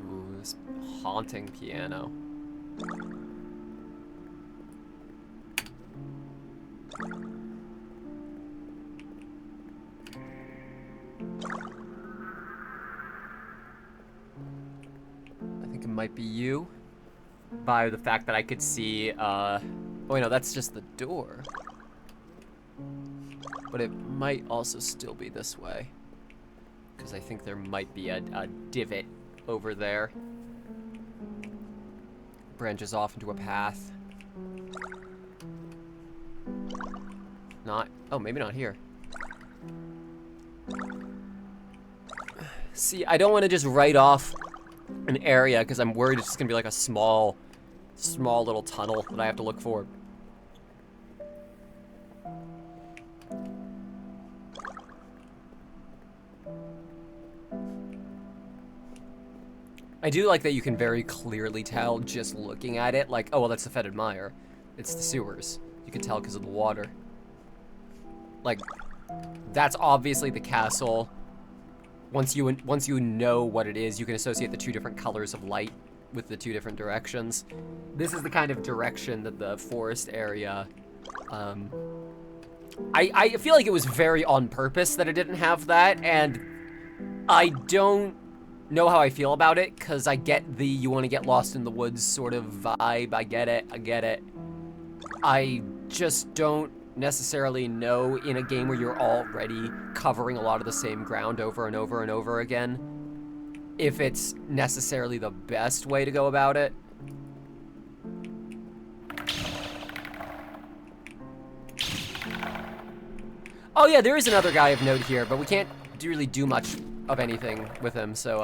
Ooh, this haunting piano. I think it might be you. By the fact that I could see, oh wait, no, that's just the door. But it might also still be this way. Because I think there might be a divot over there. Branches off into a path. Not, oh, maybe not here. See, I don't want to just write off an area because I'm worried it's just gonna be like a small little tunnel that I have to look for. I do like that you can very clearly tell just looking at it, like, oh, well, that's the fetid mire. It's the sewers. You can tell because of the water. Like, that's obviously the castle. Once you know what it is, you can associate the two different colors of light with the two different directions. This is the kind of direction that the forest area, I feel like it was very on purpose that it didn't have that, and I don't know how I feel about it, because I get the you want to get lost in the woods sort of vibe. I get it. I just don't necessarily know in a game where you're already covering a lot of the same ground over and over and over again if it's necessarily the best way to go about it. Oh yeah, there is another guy of note here, but we can't really do much of anything with him, so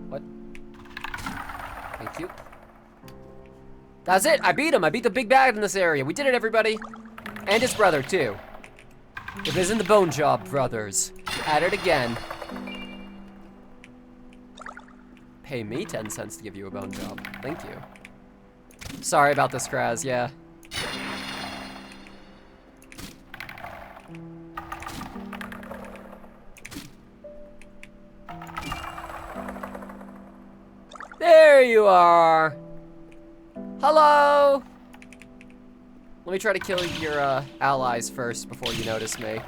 what? Thank you. That's it! I beat him! I beat the big bad in this area! We did it, everybody! And his brother, too. It isn't the Bone Job brothers. At it again. Pay me 10 cents to give you a bone job. Thank you. Sorry about this, Kraz, yeah. There you are! Hello! Let me try to kill your allies first before you notice me.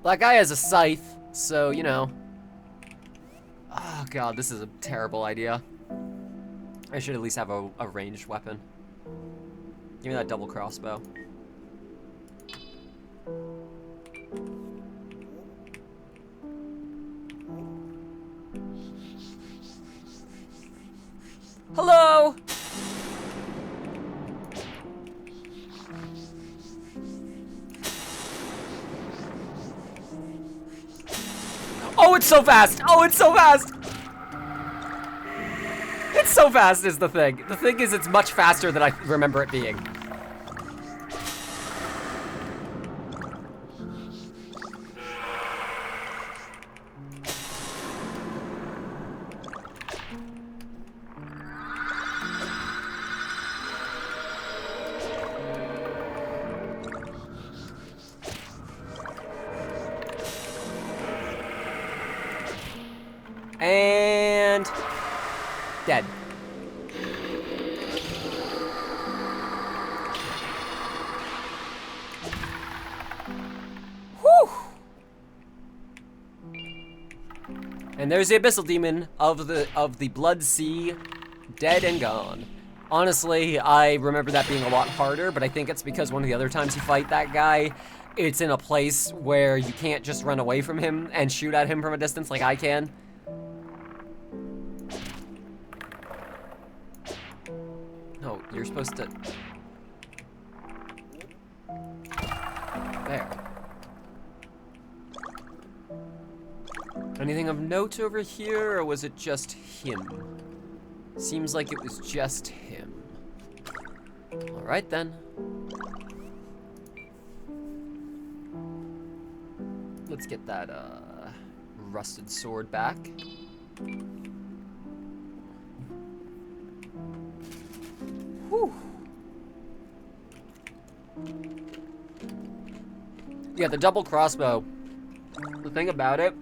That guy has a scythe, so, you know. Oh god, this is a terrible idea. I should at least have a ranged weapon. Give me that double crossbow. Hello! Oh, it's so fast! Oh, it's so fast! It's so fast is the thing. The thing is, it's much faster than I remember it being. And dead. Whew. And there's the Abyssal Demon of the Blood Sea, dead and gone. Honestly, I remember that being a lot harder, but I think it's because one of the other times you fight that guy, it's in a place where you can't just run away from him and shoot at him from a distance like I can. No, you're supposed to... There. Anything of note over here, or was it just him? Seems like it was just him. Alright then. Let's get that, rusted sword back. Whew. Yeah, the double crossbow. The thing about it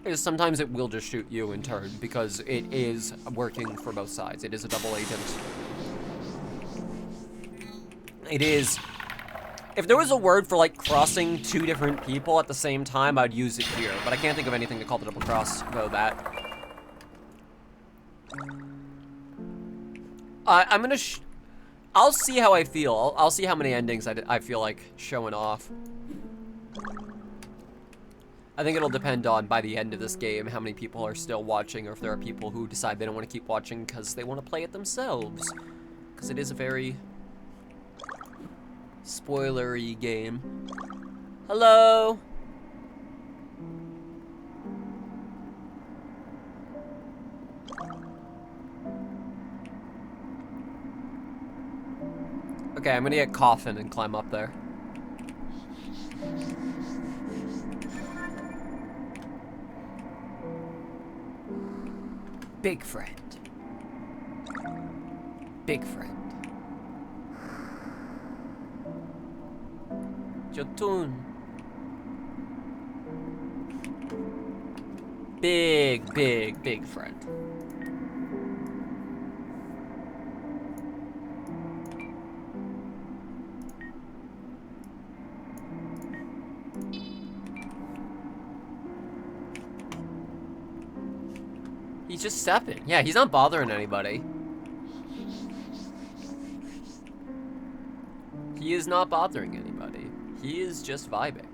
is sometimes it will just shoot you in turn because it is working for both sides. It is a double agent. It is... If there was a word for, like, crossing two different people at the same time, I'd use it here. But I can't think of anything to call the double crossbow that. I'm gonna I'll see how I feel. I'll see how many endings I feel like showing off. I think it'll depend on, by the end of this game, how many people are still watching, or if there are people who decide they don't want to keep watching because they want to play it themselves. Because it is a very spoilery game. Hello? Okay, I'm gonna get Coffin and climb up there. Big friend. Big friend. Jotun. Big, big, big friend. He's just stepping. Yeah, he's not bothering anybody. He is not bothering anybody. He is just vibing.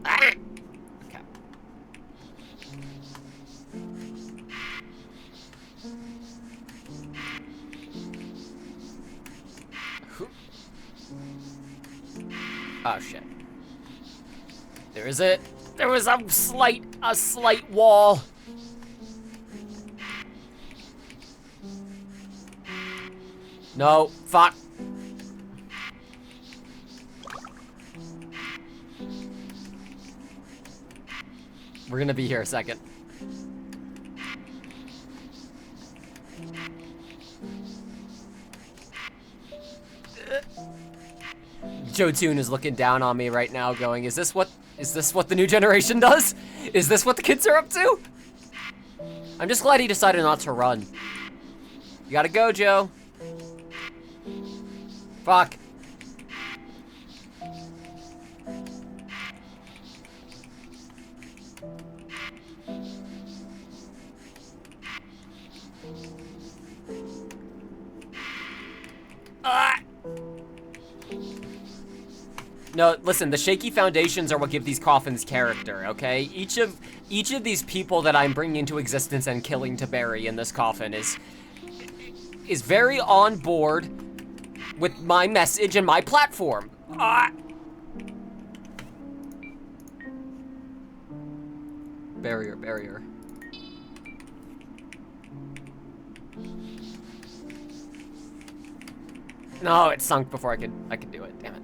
Ah! Okay. Oh shit. There was a slight wall. No, fuck. We're gonna be here a second. Jotun is looking down on me right now going, is this what the new generation does? Is this what the kids are up to? I'm just glad he decided not to run. You gotta go, Joe. Fuck. Ah! No, listen, the shaky foundations are what give these coffins character, okay? Each of these people that I'm bringing into existence and killing to bury in this coffin is very on board with my message and my platform. Ah! Barrier. No, it sunk before I could do it. Damn it.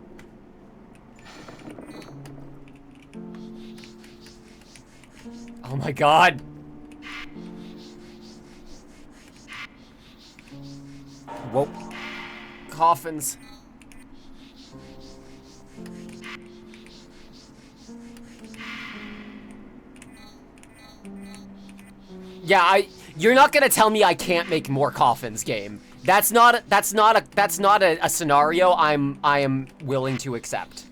Oh my god. Whoa. Coffins. Yeah, you're not gonna tell me I can't make more coffins, game. That's not a scenario I am willing to accept.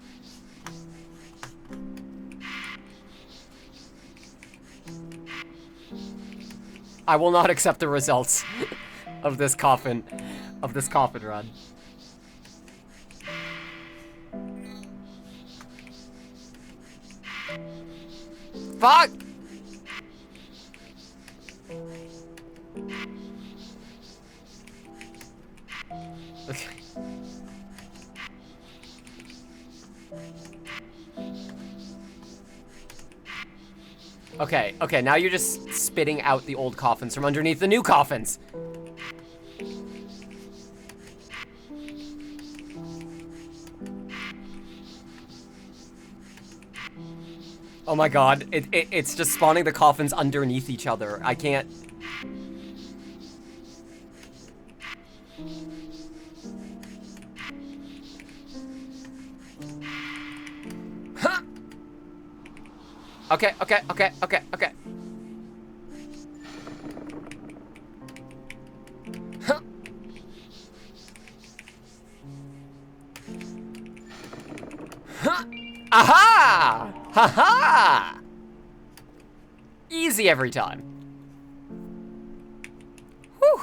I will not accept the results of this coffin run. Fuck! Okay, now you're just spitting out the old coffins from underneath the new coffins. Oh my god, it's just spawning the coffins underneath each other. I can't... Huh! Okay. Huh. Huh. Aha! Ha-ha! Easy every time. Whew.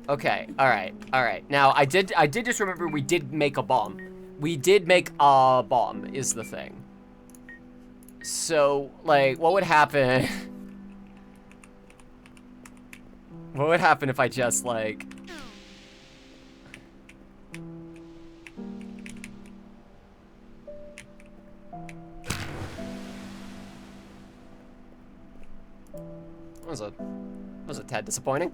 Okay, alright. Now, I did just remember we did make a bomb. We did make a bomb, is the thing. So, like, what would happen? What would happen if I just, like... That was a tad disappointing.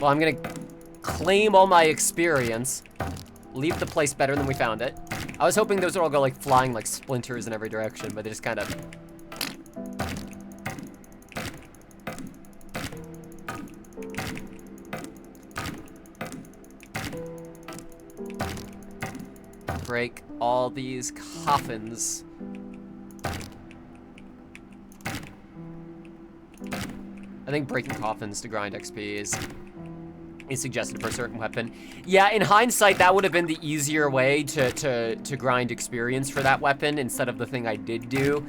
Well, I'm gonna claim all my experience. Leave the place better than we found it. I was hoping those would all go like flying like splinters in every direction, but they just kind of... Break all these coffins. I think breaking coffins to grind XP is suggested for a certain weapon. Yeah, in hindsight, that would have been the easier way to grind experience for that weapon instead of the thing I did do,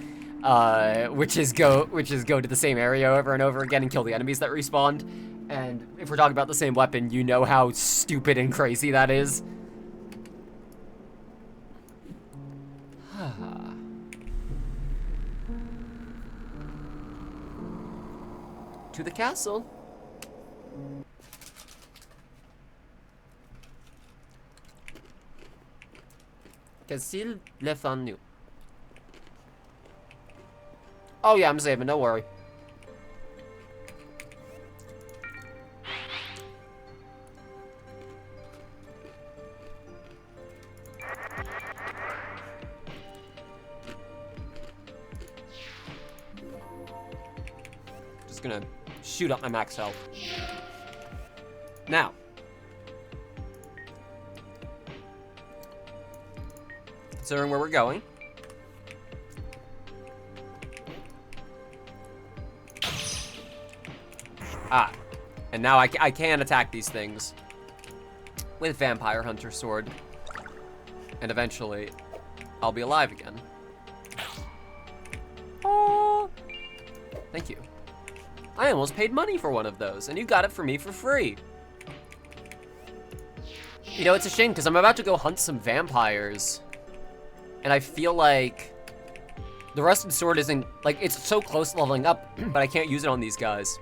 which is go to the same area over and over again and kill the enemies that respawned. And if we're talking about the same weapon, you know how stupid and crazy that is. To the castle. Qu'est-ce le fan new? Oh yeah, I'm saving, don't worry. Just gonna shoot up my max health. Now. Considering where we're going. Ah. And now I can attack these things with Vampire Hunter Sword. And eventually, I'll be alive again. Oh. Thank you. I almost paid money for one of those, and you got it for me for free. You know, it's a shame, because I'm about to go hunt some vampires. And I feel like the Rusted Sword isn't, like, it's so close to leveling up, but I can't use it on these guys.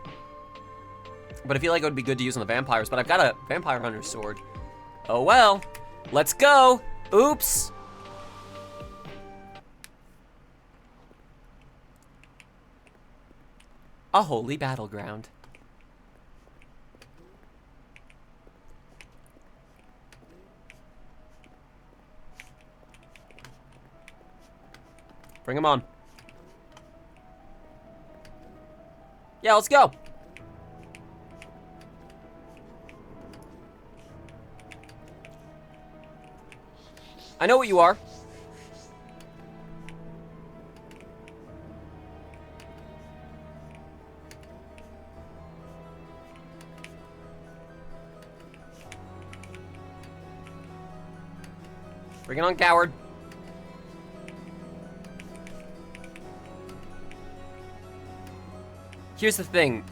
But I feel like it would be good to use on the vampires, but I've got a Vampire Hunter Sword. Oh well, let's go. Oops. A holy battleground. Bring him on. Yeah, let's go. I know what you are. Bring it on, coward. Here's the thing.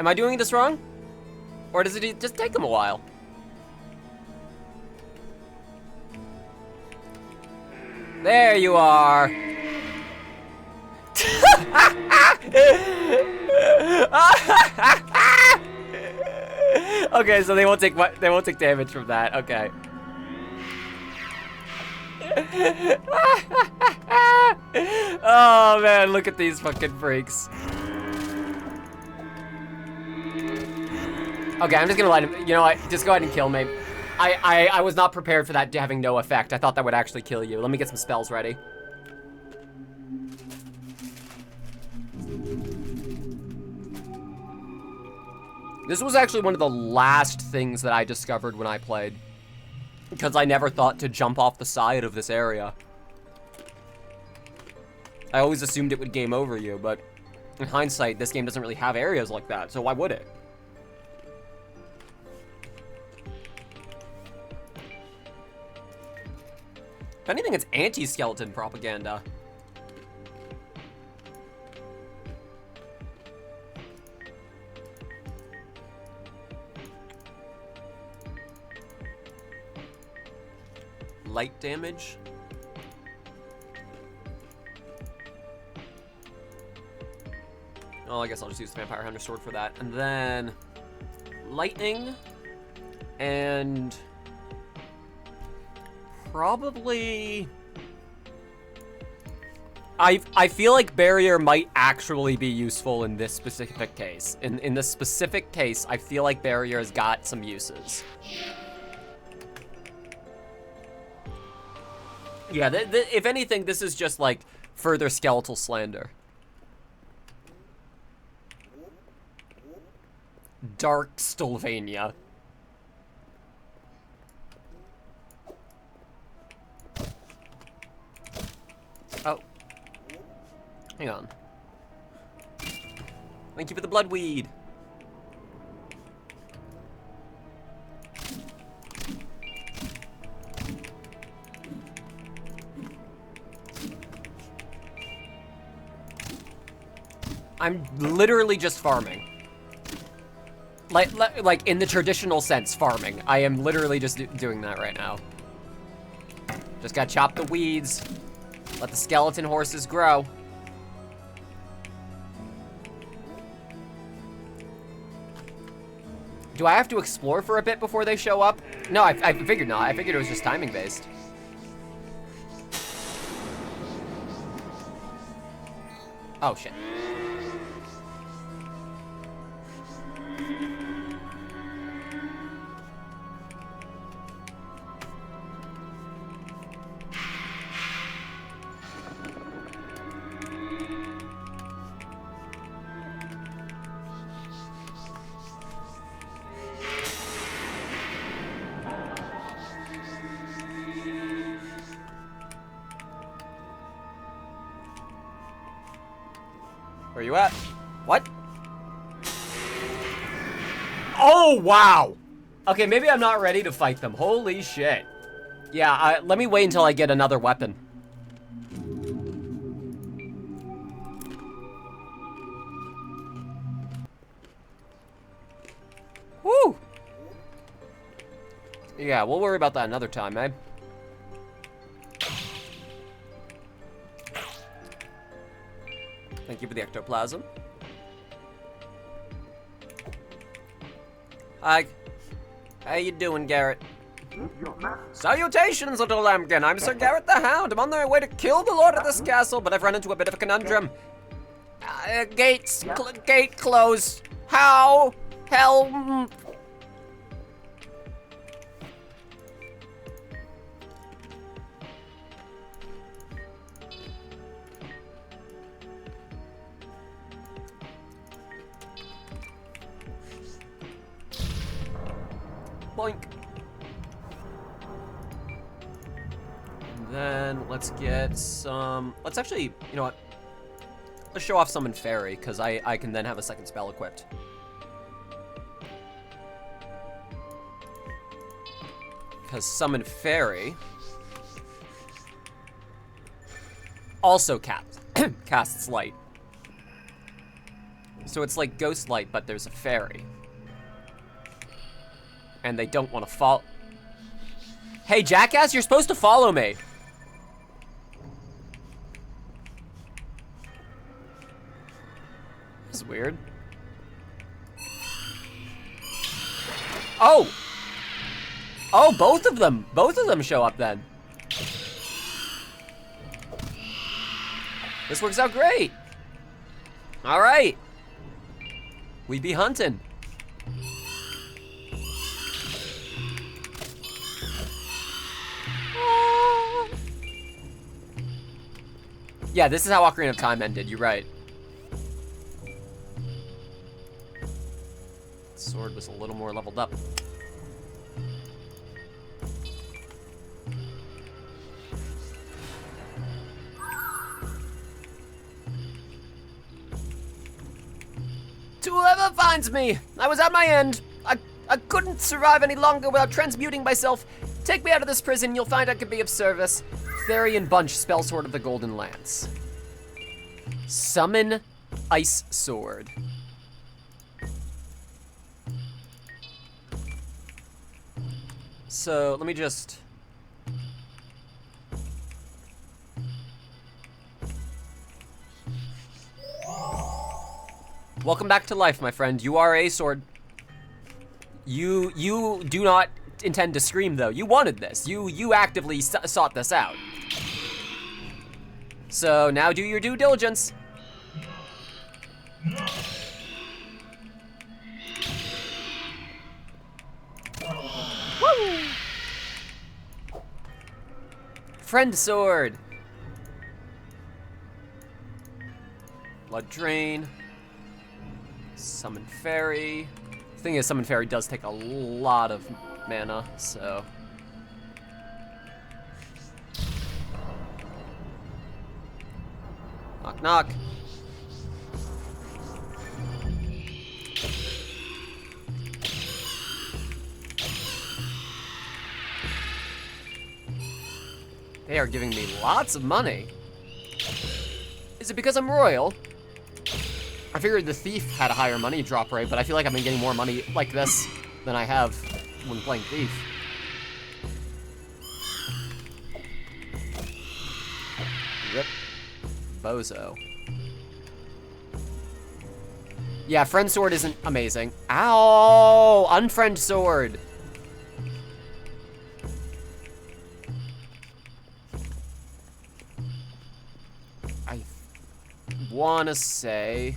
Am I doing this wrong? Or does it just take him a while? There you are. Okay, so they won't take damage from that. Okay. Oh man, look at these fucking freaks. Okay, I'm just gonna let him, you know what, just go ahead and kill me. I was not prepared for that having no effect. I thought that would actually kill you. Let me get some spells ready. This was actually one of the last things that I discovered when I played, because I never thought to jump off the side of this area. I always assumed it would game over you, but in hindsight, this game doesn't really have areas like that, so why would it? If anything, it's anti-skeleton propaganda. Light damage. Oh, I guess I'll just use the Vampire Hunter Sword for that. And then lightning and probably I feel like barrier might actually be useful in this specific case. In this specific case, I feel like barrier has got some uses. Yeah, if anything, this is just like further skeletal slander. Dark Stilvania. Oh. Hang on. Thank you for the bloodweed. I'm literally just farming. Like in the traditional sense, farming. I am literally just doing that right now. Just gotta chop the weeds. Let the skeleton horses grow. Do I have to explore for a bit before they show up? No, I figured not. I figured it was just timing based. Oh, shit. Where you at? What? Oh, wow. Okay, maybe I'm not ready to fight them. Holy shit. Yeah, let me wait until I get another weapon. Woo! Yeah, we'll worry about that another time, eh? Thank you for the ectoplasm. Hi. How you doing, Garrett? Salutations, little lambkin. I'm Sir Garrett the Hound. I'm on my way to kill the lord of this castle, but I've run into a bit of a conundrum. Gate closed. How? Hell... Boink. And then let's get some... Let's actually, you know what? Let's show off Summon Fairy, because I can then have a second spell equipped. Because Summon Fairy also casts light. So it's like Ghost Light, but there's a fairy. And they don't want to follow. Hey, jackass, you're supposed to follow me. This is weird. Oh! Oh, both of them. Both of them show up then. This works out great. All right. We be hunting. Yeah, this is how Ocarina of Time ended, you're right. Sword was a little more leveled up. To whoever finds me, I was at my end. I couldn't survive any longer without transmuting myself. Take me out of this prison, you'll find I could be of service. Therian Bunch, Spell Sword of the Golden Lance. Summon Ice Sword. So, let me just... Welcome back to life, my friend. You are a sword. You do not intend to scream, though. You wanted this. You actively sought this out. So now do your due diligence. Woo! Friend sword. Blood drain. Summon fairy. Thing is, summon fairy does take a lot of mana, so. Knock, knock. They are giving me lots of money. Is it because I'm royal? I figured the thief had a higher money drop rate, but I feel like I've been getting more money like this than I have when playing thief. Rip. Bozo. Yeah, friend sword isn't amazing. Ow! Unfriend sword. I wanna say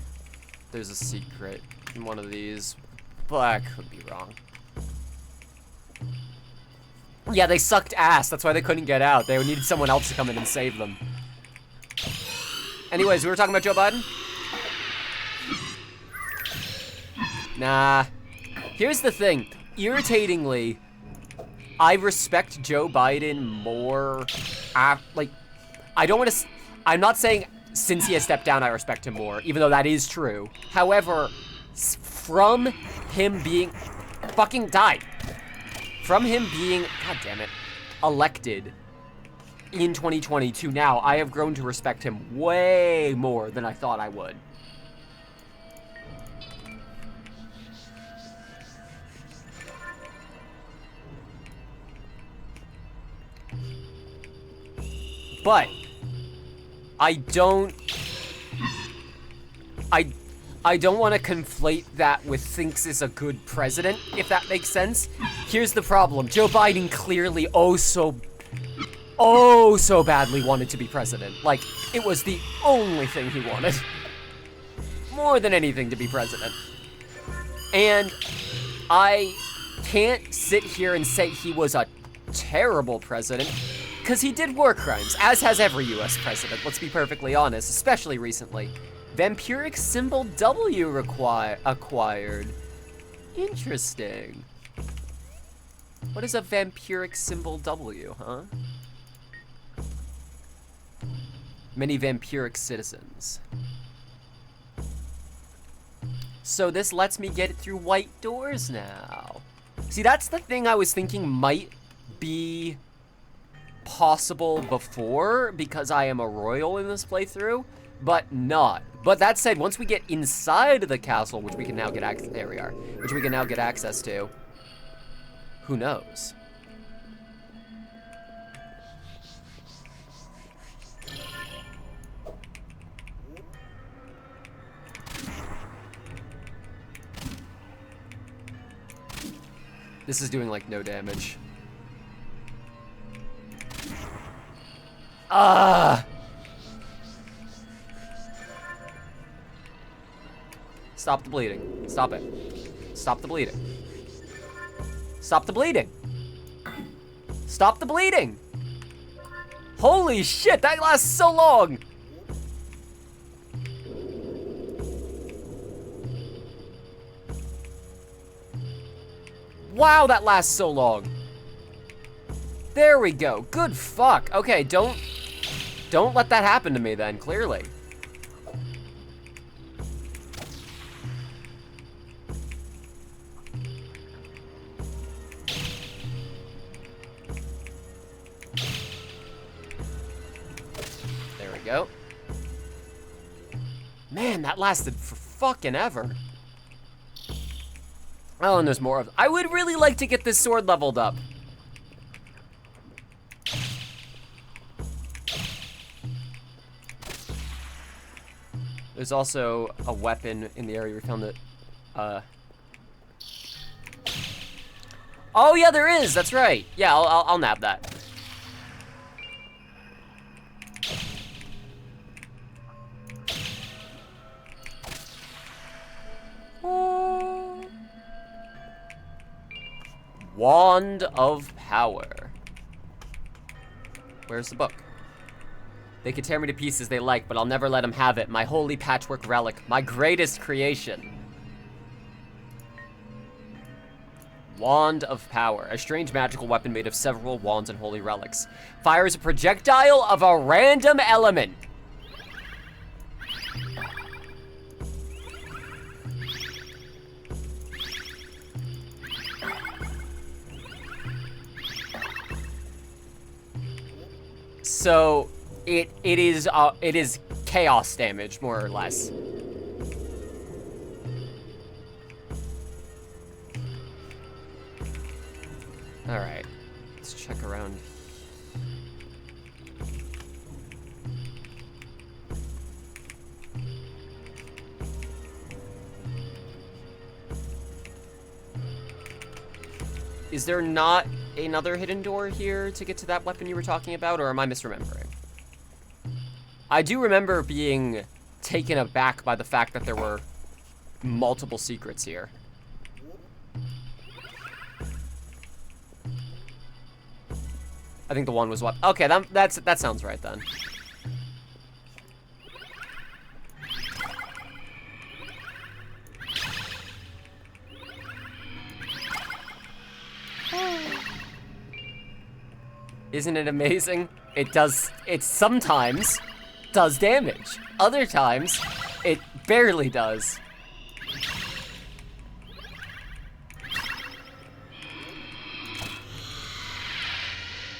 there's a secret in one of these, but I could be wrong. Yeah, they sucked ass. That's why they couldn't get out. They needed someone else to come in and save them. Anyways, we were talking about Joe Biden? Nah. Here's the thing. Irritatingly, I respect Joe Biden more. Like, I don't want to. I'm not saying since he has stepped down, I respect him more, even though that is true. However, from him being fucking died, from him being, god damn it, elected in 2020 to now, I have grown to respect him way more than I thought I would. But I don't want to conflate that with thinks is a good president, if that makes sense. Here's the problem. Joe Biden clearly so badly wanted to be president. Like, it was the only thing he wanted. More than anything to be president. And I can't sit here and say he was a terrible president, because he did war crimes, as has every US president, let's be perfectly honest, especially recently. Vampiric symbol W acquired. Interesting. What is a vampiric symbol W, huh? Many vampiric citizens. So this lets me get it through white doors now. See, that's the thing I was thinking might be possible before, because I am a royal in this playthrough, but not. But that said, once we get inside the castle, which we can now get access, there we are, which we can now get access to, who knows? This is doing like no damage. Stop the bleeding. Stop it. Stop the bleeding. Stop the bleeding. Stop the bleeding. Holy shit, that lasts so long. Wow, that lasts so long. There we go. Good fuck. Okay, don't let that happen to me then, clearly. There we go. Man, that lasted for fucking ever. Oh, and there's more of them. I would really like to get this sword leveled up. There's also a weapon in the area we found that, oh yeah, there is, that's right. Yeah, I'll nab that. Wand of Power. Where's the book? They can tear me to pieces they like, but I'll never let them have it. My holy patchwork relic. My greatest creation. Wand of Power. A strange magical weapon made of several wands and holy relics. Fires a projectile of a random element. So it is chaos damage, more or less. All right, let's check around. Is there not another hidden door here to get to that weapon you were talking about, or am I misremembering? I do remember being taken aback by the fact that there were multiple secrets here. I think the one was what? Okay, that sounds right then. Isn't it amazing? It sometimes does damage. Other times, it barely does.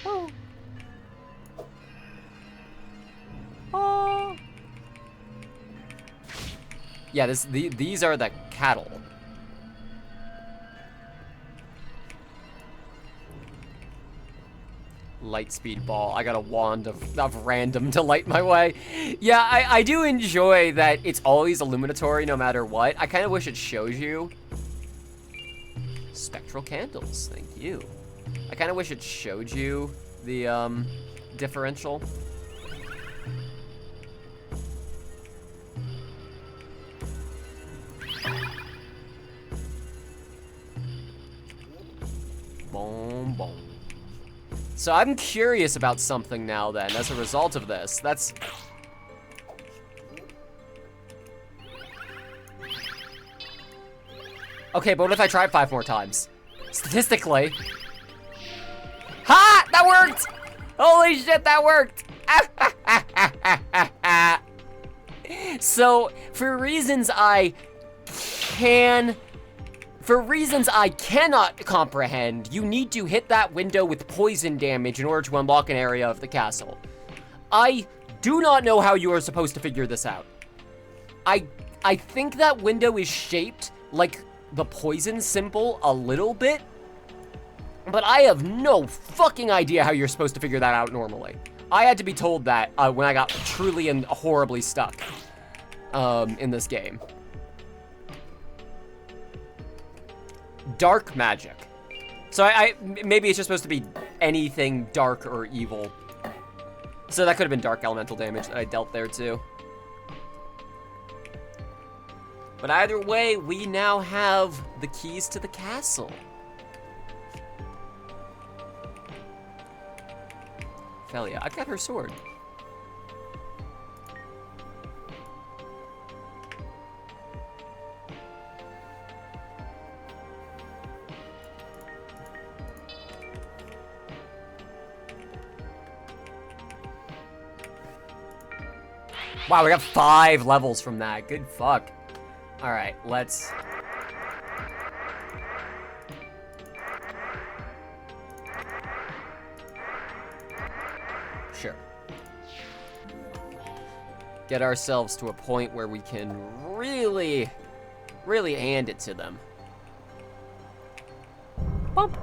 Oh. Oh. Yeah, these are the cattle. Lightspeed ball. I got a wand of random to light my way. Yeah, I do enjoy that it's always illuminatory no matter what. I kind of wish it shows you. Spectral candles, thank you. I kind of wish it showed you the differential. Boom, boom. So I'm curious about something now then, as a result of this. That's... Okay, but what if I try it 5 more times? Statistically... Ha! That worked! Holy shit, that worked! So, for reasons I cannot comprehend, you need to hit that window with poison damage in order to unlock an area of the castle. I do not know how you are supposed to figure this out. I think that window is shaped like the poison symbol a little bit, but I have no fucking idea how you're supposed to figure that out normally. I had to be told that when I got truly and horribly stuck in this game. Dark magic. So maybe it's just supposed to be anything dark or evil. So that could have been dark elemental damage that I dealt there too. But either way, we now have the keys to the castle. Felia, I've got her sword. Wow, we got 5 levels from that. Good fuck. All right, let's... Sure. Get ourselves to a point where we can really hand it to them. Bump.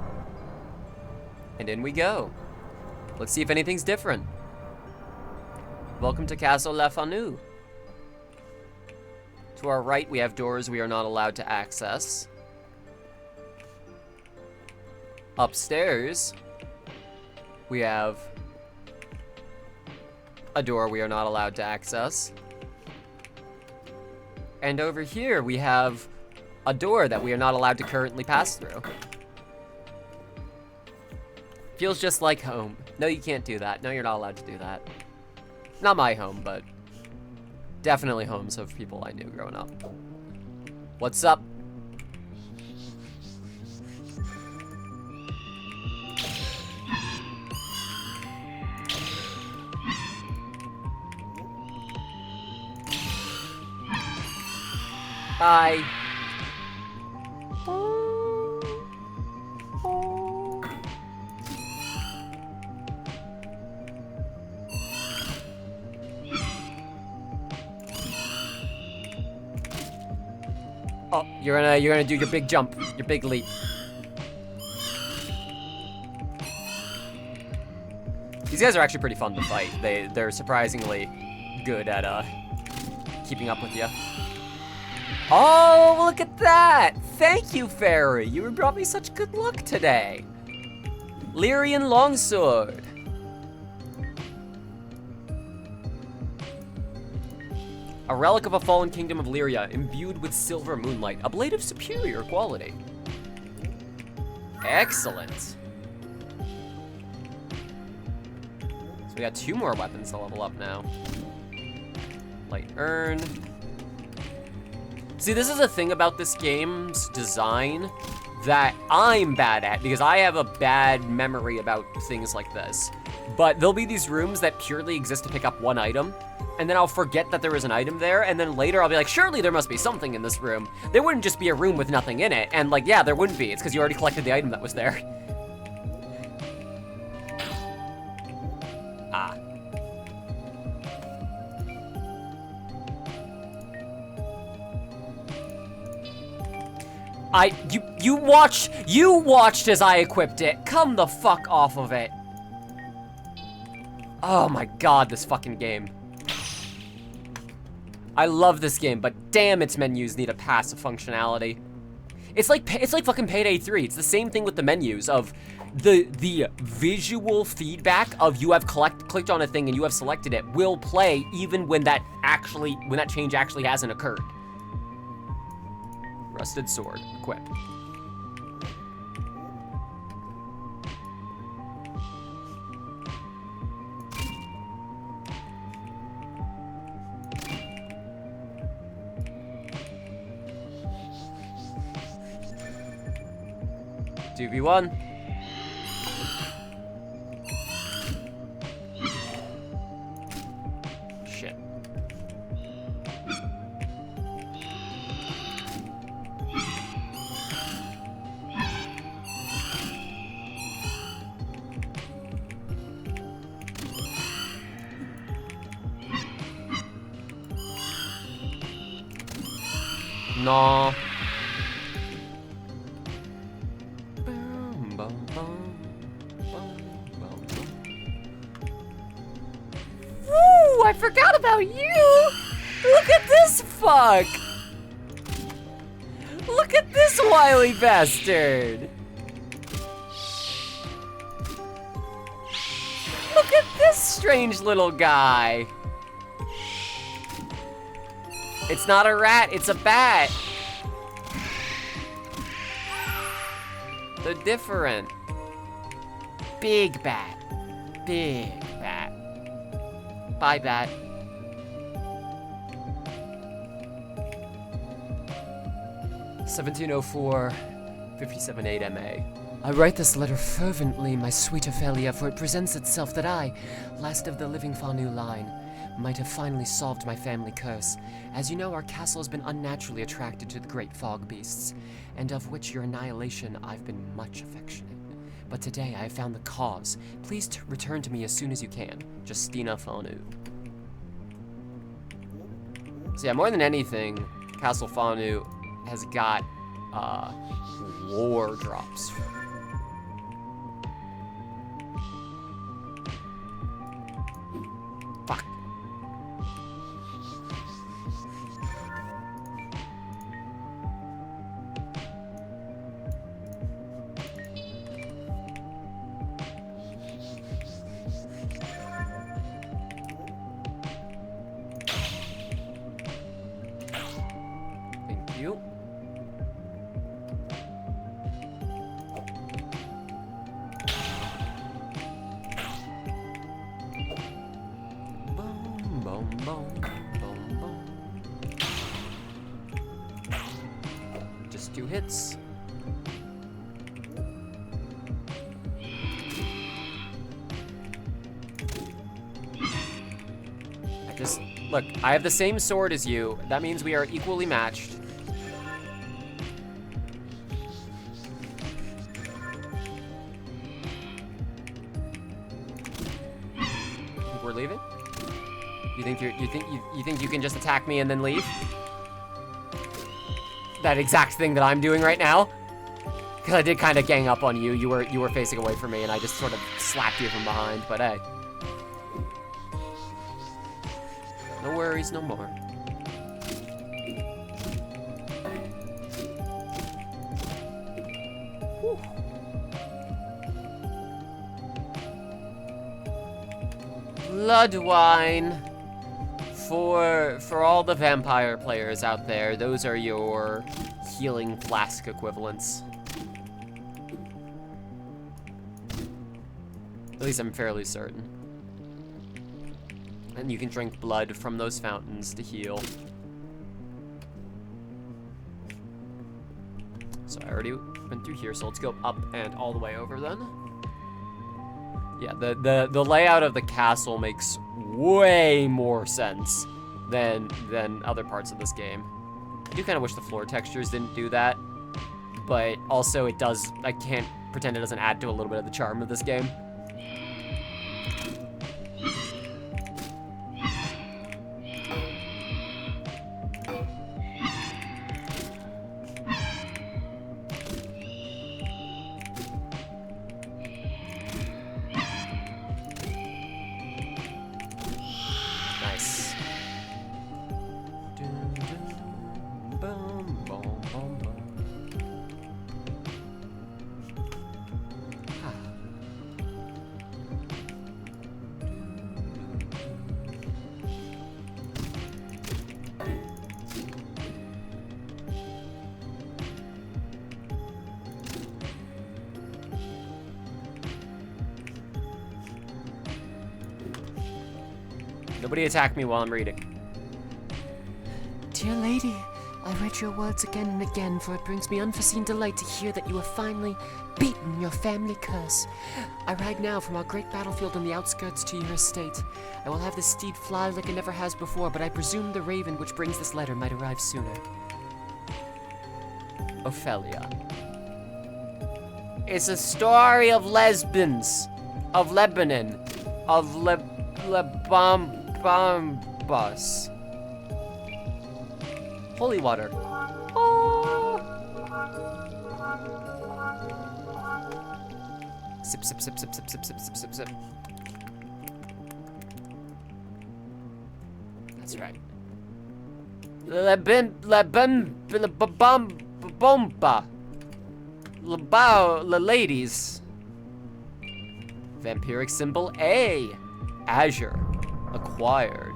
And in we go. Let's see if anything's different. Welcome to Castle La Fanu. To our right, we have doors we are not allowed to access. Upstairs, we have a door we are not allowed to access. And over here, we have a door that we are not allowed to currently pass through. Feels just like home. No, you can't do that. No, you're not allowed to do that. Not my home, but definitely homes of people I knew growing up. What's up? Bye. Oh, you're gonna do your big jump, your big leap. These guys are actually pretty fun to fight. They're surprisingly good at keeping up with you. Oh, look at that! Thank you, Fairy. You brought me such good luck today. Lyrian Longsword. A relic of a fallen kingdom of Lyria, imbued with silver moonlight. A blade of superior quality. Excellent. So we got 2 more weapons to level up now. Light urn. See, this is a thing about this game's design that I'm bad at, because I have a bad memory about things like this. But there'll be these rooms that purely exist to pick up 1 item, and then I'll forget that there is an item there, and then later I'll be like, surely there must be something in this room. There wouldn't just be a room with nothing in it, and like, yeah, there wouldn't be. It's because you already collected the item that was there. Ah. You watched as I equipped it. Come the fuck off of it. Oh my god, this fucking game. I love this game, but damn, its menus need a passive functionality. It's like fucking Payday 3. It's the same thing with the menus of the visual feedback of you have clicked on a thing and you have selected it will play even when that change actually hasn't occurred. Rusted sword, equip. Two v one. Shit. No. Woo! I forgot about you! Look at this fuck! Look at this wily bastard! Look at this strange little guy! It's not a rat, it's a bat! They're different. Big bat. Big bat. Bye, bat. (1704) 57.8 MA. I write this letter fervently, my sweet Ophelia, for it presents itself that I, last of the living Fanu line, might have finally solved my family curse. As you know, our castle has been unnaturally attracted to the great fog beasts, and of which your annihilation I've been much affectionate. But today I have found the cause. Please return to me as soon as you can. Justina Fanu. So yeah, more than anything, Castle Fanu has got lore drops. Fuck. Thank you. Just 2 hits. Look, I have the same sword as you. That means we are equally matched. Think we're leaving? You think you can just attack me and then leave? That exact thing that I'm doing right now? Because I did kind of gang up on you. You were facing away from me, and I just sort of slapped you from behind. But hey. No worries, no more. Whew. Blood wine. For all the vampire players out there, those are your healing flask equivalents. At least I'm fairly certain. And you can drink blood from those fountains to heal. So I already went through here, so let's go up and all the way over then. Yeah, the layout of the castle makes way more sense than other parts of this game. I do kind of wish the floor textures didn't do that, but also it does. I can't pretend it doesn't add to a little bit of the charm of this game. Nobody attack me while I'm reading. Dear lady, I read your words again and again, for it brings me unforeseen delight to hear that you have finally beaten your family curse. I ride now from our great battlefield on the outskirts to your estate. I will have this steed fly like it never has before, but I presume the raven which brings this letter might arrive sooner. Ophelia. It's a story of lesbians, of Lebanon, of Lebambas. Holy water. Oh. Sip, sip, sip, sip, sip, sip, sip, sip, sip, sip. That's right. Ladies. Vampiric symbol A. Azure. Acquired.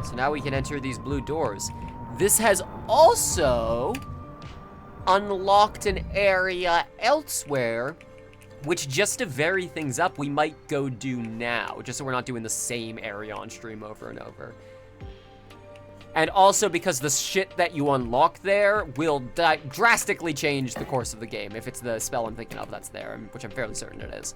So now we can enter these blue doors. This has also unlocked an area elsewhere, which, just to vary things up, we might go do now, just so we're not doing the same area on stream over and over. And also because the shit that you unlock there will drastically change the course of the game, if it's the spell I'm thinking of that's there, which I'm fairly certain it is.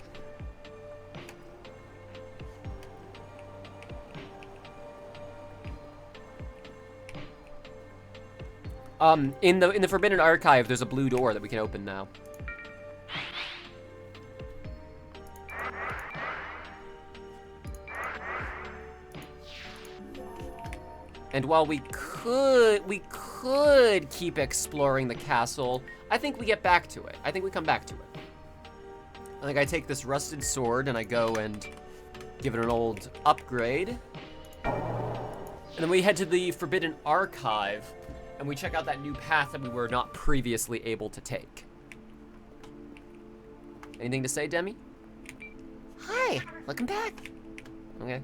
In the Forbidden Archive, there's a blue door that we can open now. And while we could keep exploring the castle, I think we get back to it. I think we come back to it. I think I take this rusted sword and I go and give it an old upgrade. And then we head to the Forbidden Archive and we check out that new path that we were not previously able to take. Anything to say, Demi? Hi, welcome back. Okay.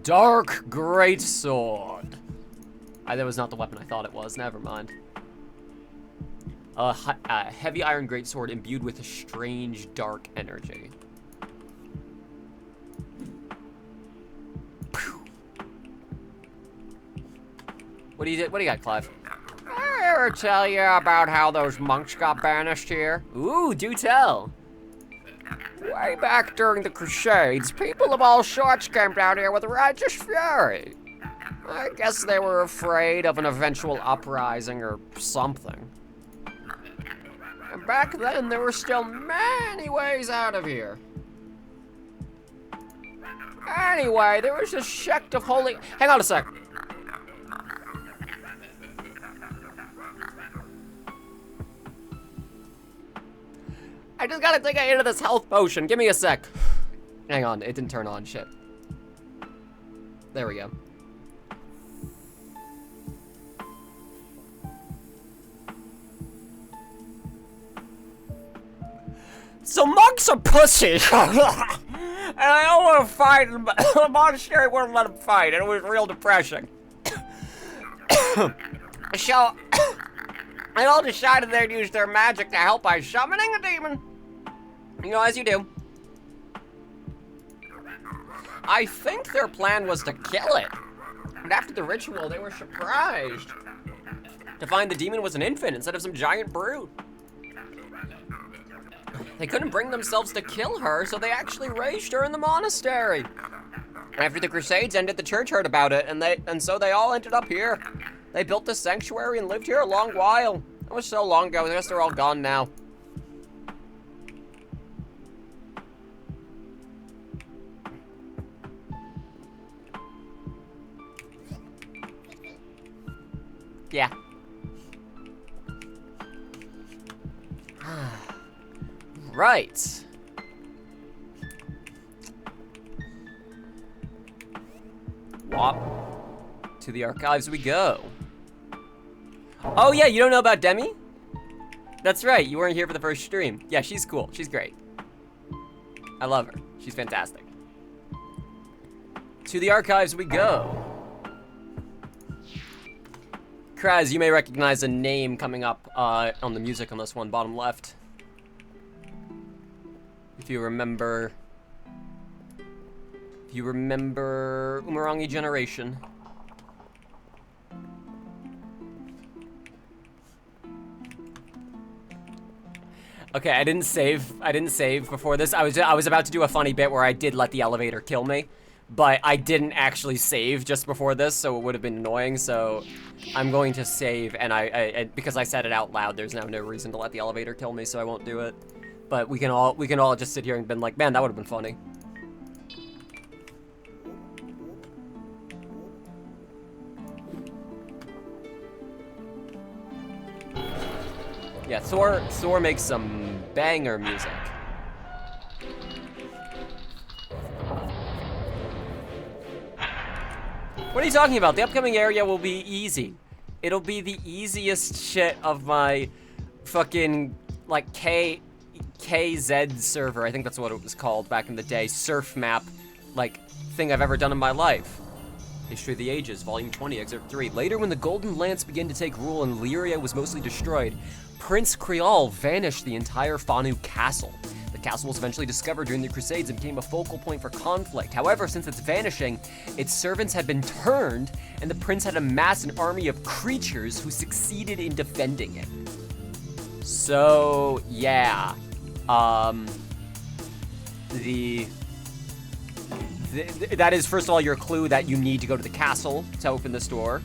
Dark Greatsword. That was not the weapon I thought it was. Never mind. A heavy iron greatsword imbued with a strange dark energy. What do you got, Clive? I ever tell you about how those monks got banished here? Ooh, do tell. Way back during the Crusades, people of all sorts came down here with righteous fury. I guess they were afraid of an eventual uprising or something. And back then, there were still many ways out of here. Anyway, there was this sect of holy... Hang on a sec. I just gotta take a hit of this health potion. Give me a sec. Hang on, it didn't turn on. Shit. There we go. So monks are pussies. And I don't want to fight them, but the monastery wouldn't let them fight, and it was real depressing. So, they all decided they'd use their magic to help by summoning a demon. You know, as you do. I think their plan was to kill it. And after the ritual, they were surprised to find the demon was an infant instead of some giant brute. They couldn't bring themselves to kill her, so they actually raised her in the monastery. After the Crusades ended, the church heard about it, and so they all ended up here. They built this sanctuary and lived here a long while. It was so long ago, I guess they're all gone now. Yeah. Right. Wop. To the archives we go. Oh yeah, you don't know about Demi? That's right, you weren't here for the first stream. Yeah, she's cool. She's great. I love her. She's fantastic. To the archives we go. Kraz, you may recognize a name coming up on the music on this one, bottom left. If you remember Umurangi Generation. Okay, I didn't save before this. I was about to do a funny bit where I did let the elevator kill me, but I didn't actually save just before this, so it would have been annoying. So I'm going to save, and I because I said it out loud, there's now no reason to let the elevator kill me, so I won't do it. But we can all just sit here and been like, man, that would have been funny. Yeah, Thor makes some banger music. What are you talking about? The upcoming area will be easy. It'll be the easiest shit of my fucking, like, KZ server. I think that's what it was called back in the day. Surf map, like, thing I've ever done in my life. History of the Ages, Volume 20, Excerpt 3. Later, when the Golden Lance began to take rule and Lyria was mostly destroyed, Prince Creole vanished the entire Fanu castle. The castle was eventually discovered during the Crusades and became a focal point for conflict. However, since its vanishing, its servants had been turned, and the prince had amassed an army of creatures who succeeded in defending it. So, yeah. That is, first of all, your clue that you need to go to the castle to open this door.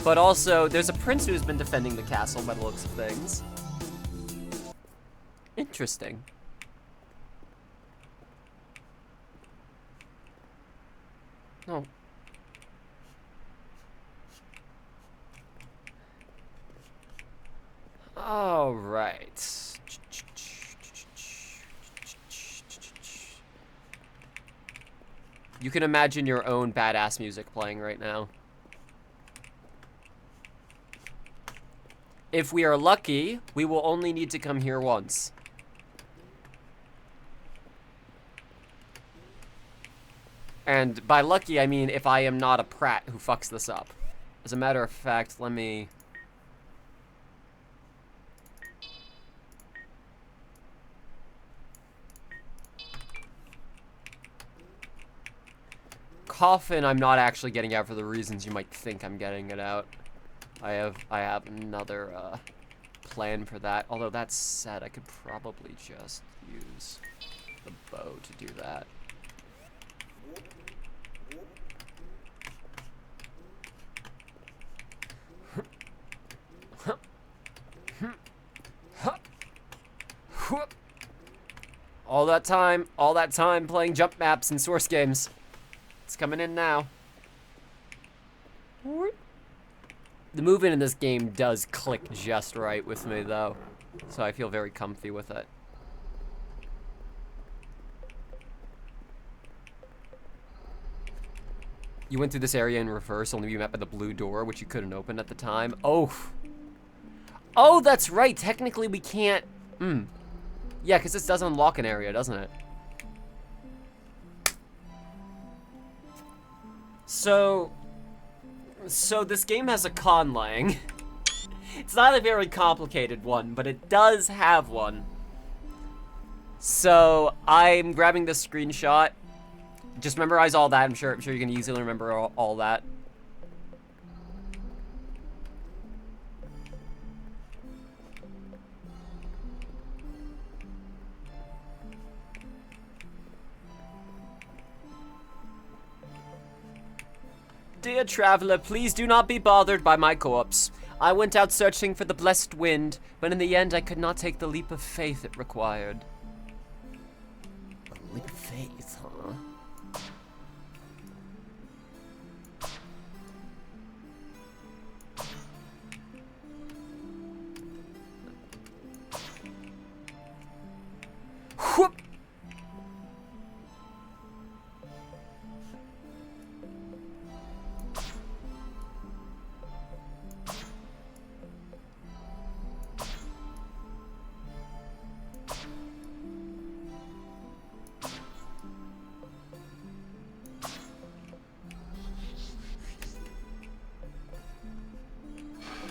But also, there's a prince who's been defending the castle by the looks of things. Interesting. Oh. All right. You can imagine your own badass music playing right now. If we are lucky, we will only need to come here once. And by lucky, I mean if I am not a prat who fucks this up. As a matter of fact, let me... Coffin, I'm not actually getting out for the reasons you might think I'm getting it out. I have another plan for that. Although that said, I could probably just use the bow to do that. All that time playing jump maps and source games. It's coming in now. The movement in this game does click just right with me, though, so I feel very comfy with it. You went through this area in reverse, only you met by the blue door, which you couldn't open at the time. Oh. Oh, that's right. Technically, we can't. Yeah, because this does unlock an area, doesn't it? So this game has a conlang. It's not a very complicated one, but it does have one. So I'm grabbing this screenshot. Just memorize all that. I'm sure you can easily remember all that. Dear traveler, please do not be bothered by my corpse. I went out searching for the blessed wind, but in the end I could not take the leap of faith it required. A leap of faith, huh? Whoop!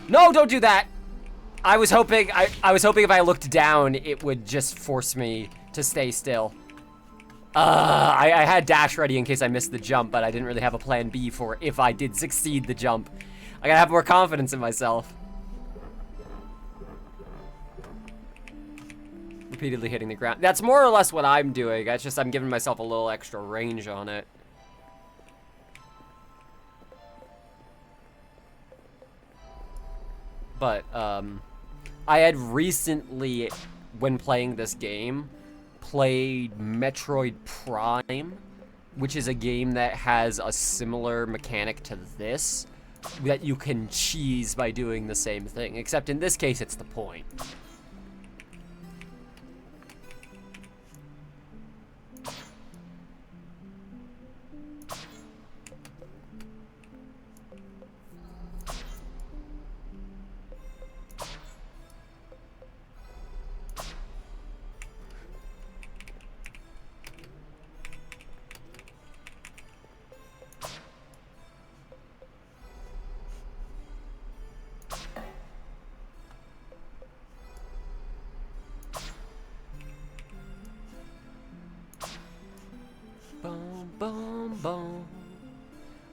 No, don't do that! I was hoping if I looked down, it would just force me to stay still. I had dash ready in case I missed the jump, but I didn't really have a plan B for if I did succeed the jump. I gotta have more confidence in myself. Repeatedly hitting the ground. That's more or less what I'm doing. It's just I'm giving myself a little extra range on it. But, I had recently, when playing this game, played Metroid Prime, which is a game that has a similar mechanic to this, that you can cheese by doing the same thing, except in this case, it's the point.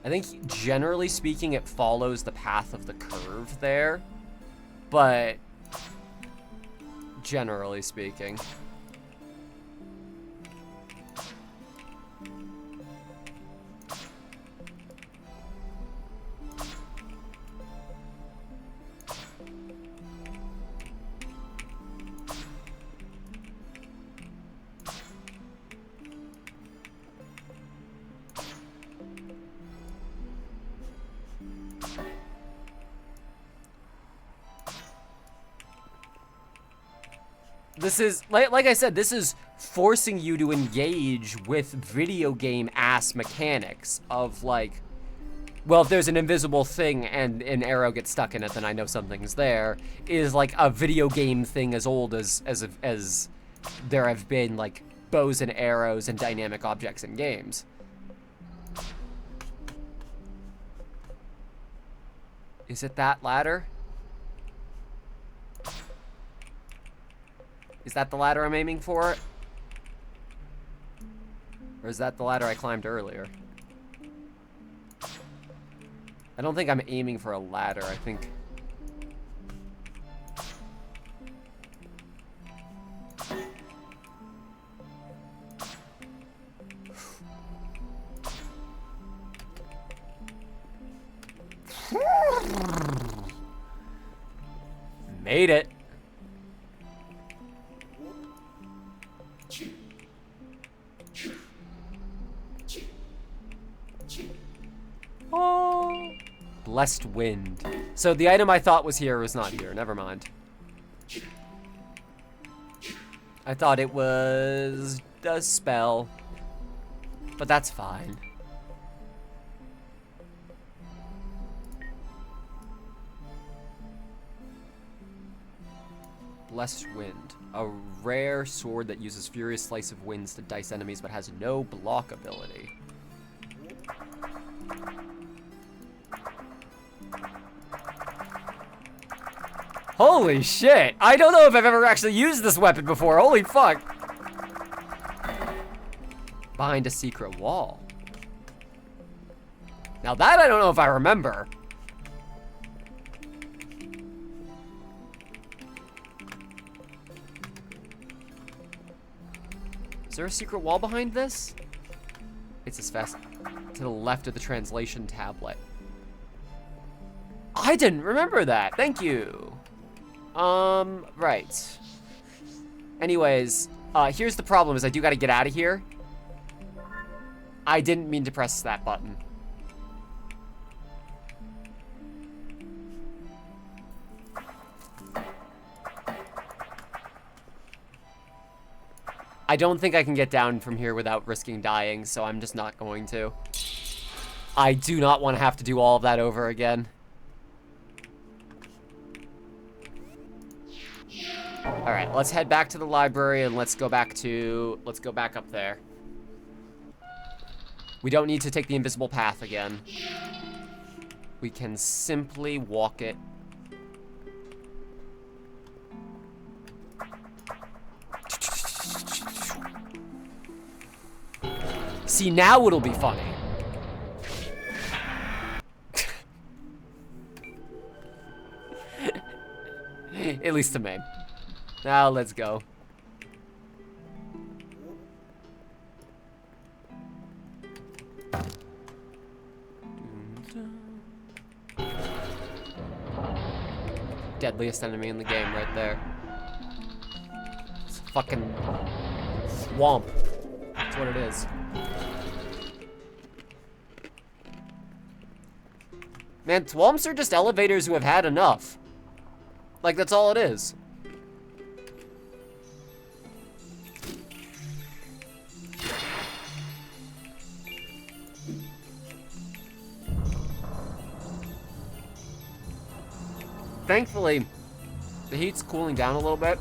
I think, generally speaking, it follows the path of the curve there, but generally speaking. This is, like I said, this is forcing you to engage with video game-ass mechanics of, like, well, if there's an invisible thing and an arrow gets stuck in it, then I know something's there, is, like, a video game thing as old as there have been, like, bows and arrows and dynamic objects in games. Is it that ladder? Is that the ladder I'm aiming for? Or is that the ladder I climbed earlier? I don't think I'm aiming for a ladder. I think Ate it. Oh. Blessed wind. So the item I thought was here was not here. Never mind. I thought it was a spell, but that's fine. Blessed Wind. A rare sword that uses Furious Slice of Winds to dice enemies but has no block ability. Holy shit! I don't know if I've ever actually used this weapon before. Holy fuck! Behind a secret wall. Now that I don't know if I remember. Is there a secret wall behind this? It's as fast to the left of the translation tablet. I didn't remember that. Thank you. Right. Anyways, here's the problem is I do gotta get out of here. I didn't mean to press that button. I don't think I can get down from here without risking dying, so I'm just not going to. I do not want to have to do all of that over again. All right, let's head back to the library and let's go back up there. We don't need to take the invisible path again. We can simply walk it. See, now it'll be funny. At least to me. Now let's go. Deadliest enemy in the game right there. It's a fucking swamp. That's what it is. Man, swamps are just elevators who have had enough. Like, that's all it is. Thankfully, the heat's cooling down a little bit.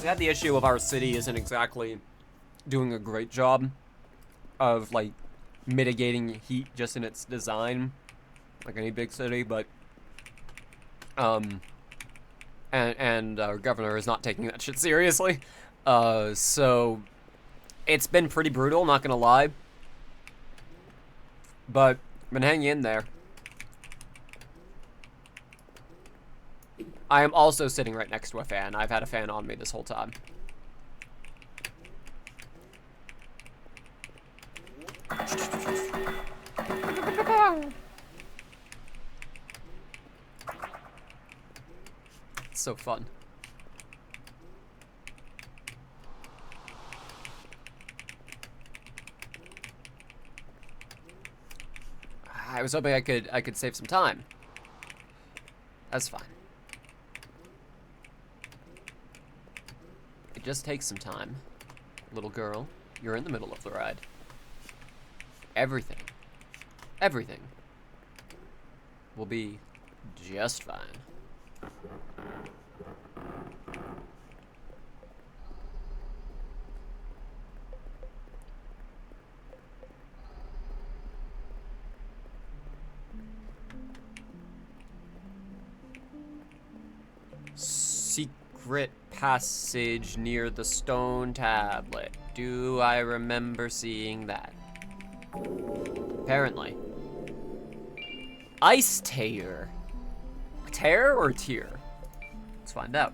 We had the issue of our city isn't exactly doing a great job of, like, mitigating heat just in its design, like any big city, but, and our governor is not taking that shit seriously. So, it's been pretty brutal, not gonna lie. But, been hanging in there. I am also sitting right next to a fan. I've had a fan on me this whole time. It's so fun. I was hoping I could save some time. That's fine. It just takes some time. Little girl, you're in the middle of the ride. Everything will be just fine. Secret passage near the stone tablet. Do I remember seeing that? Apparently. Ice tear. Tear or tear? Let's find out.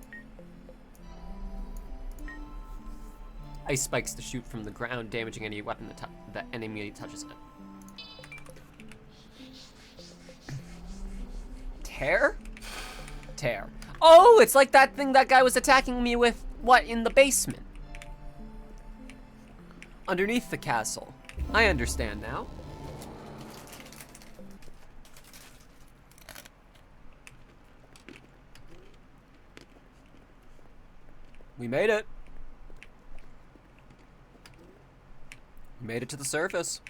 Ice spikes to shoot from the ground, damaging any weapon that enemy touches it. Tear? tear. Oh, it's like that thing that guy was attacking me with, what, in the basement? Underneath the castle. I understand now. We made it. We made it to the surface.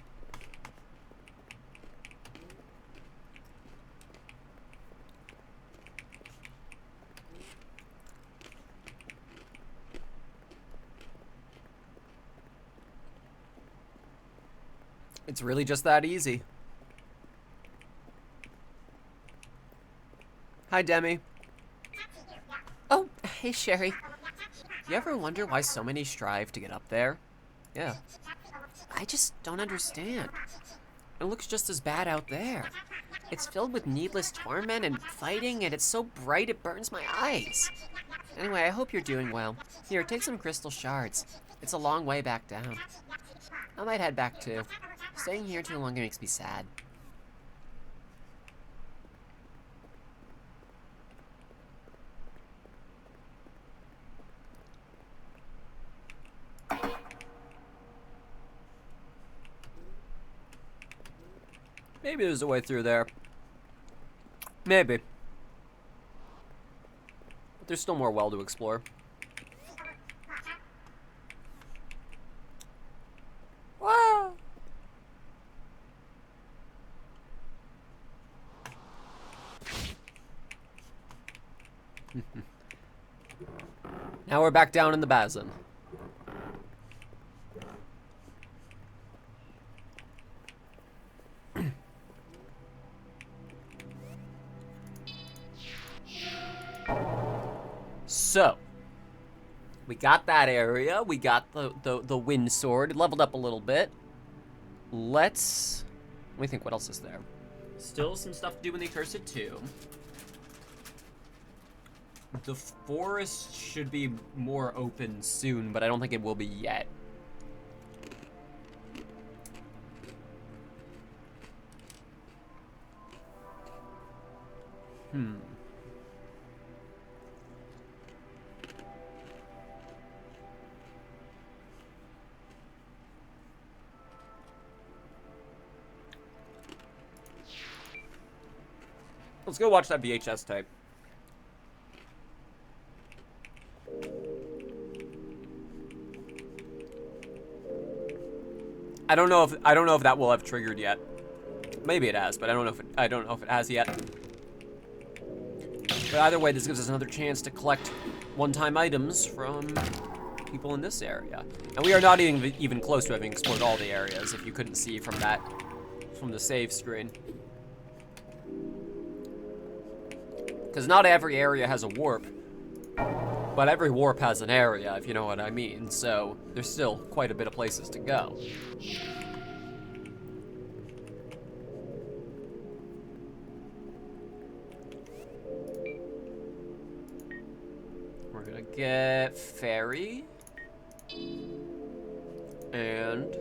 It's really just that easy. Hi, Demi. Oh, hey, Sheri. You ever wonder why so many strive to get up there? Yeah. I just don't understand. It looks just as bad out there. It's filled with needless torment and fighting, and it's so bright it burns my eyes. Anyway, I hope you're doing well. Here, take some crystal shards. It's a long way back down. I might head back too. Staying here too long makes me sad. Maybe there's a way through there. Maybe. But there's still more well to explore. Wow. Now we're back down in the basin. So, we got that area. We got the wind sword. It leveled up a little bit. Let me think, what else is there? Still some stuff to do in the Accursed Tomb. The forest should be more open soon, but I don't think it will be yet. Let's go watch that VHS tape. I don't know if that will have triggered yet. Maybe it has, but I don't know if it has yet. But either way, this gives us another chance to collect one-time items from people in this area. And we are not even close to having explored all the areas, if you couldn't see from the save screen. Because not every area has a warp, but every warp has an area, if you know what I mean. So there's still quite a bit of places to go. We're gonna get Fairy and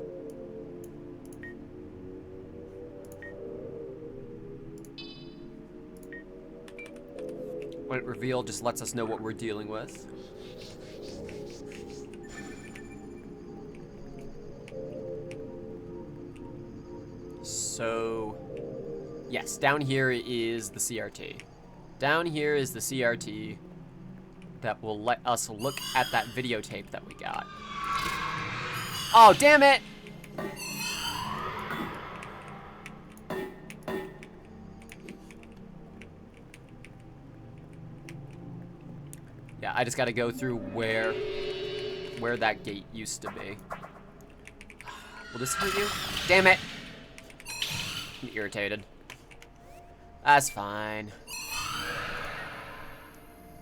when it revealed, just lets us know what we're dealing with. So, yes, down here is the CRT. Down here is the CRT that will let us look at that videotape that we got. Oh, damn it! Yeah, I just gotta go through where that gate used to be. Will this hurt you? Damn it! I'm irritated. That's fine.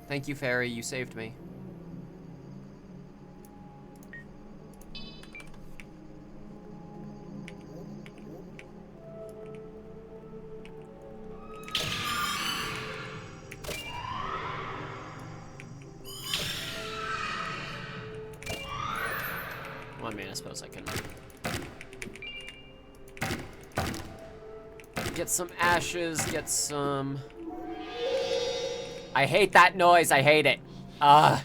Thank you, Fairy. You saved me. Well, I mean, I suppose I can get some ashes, get some I hate that noise. I hate it. And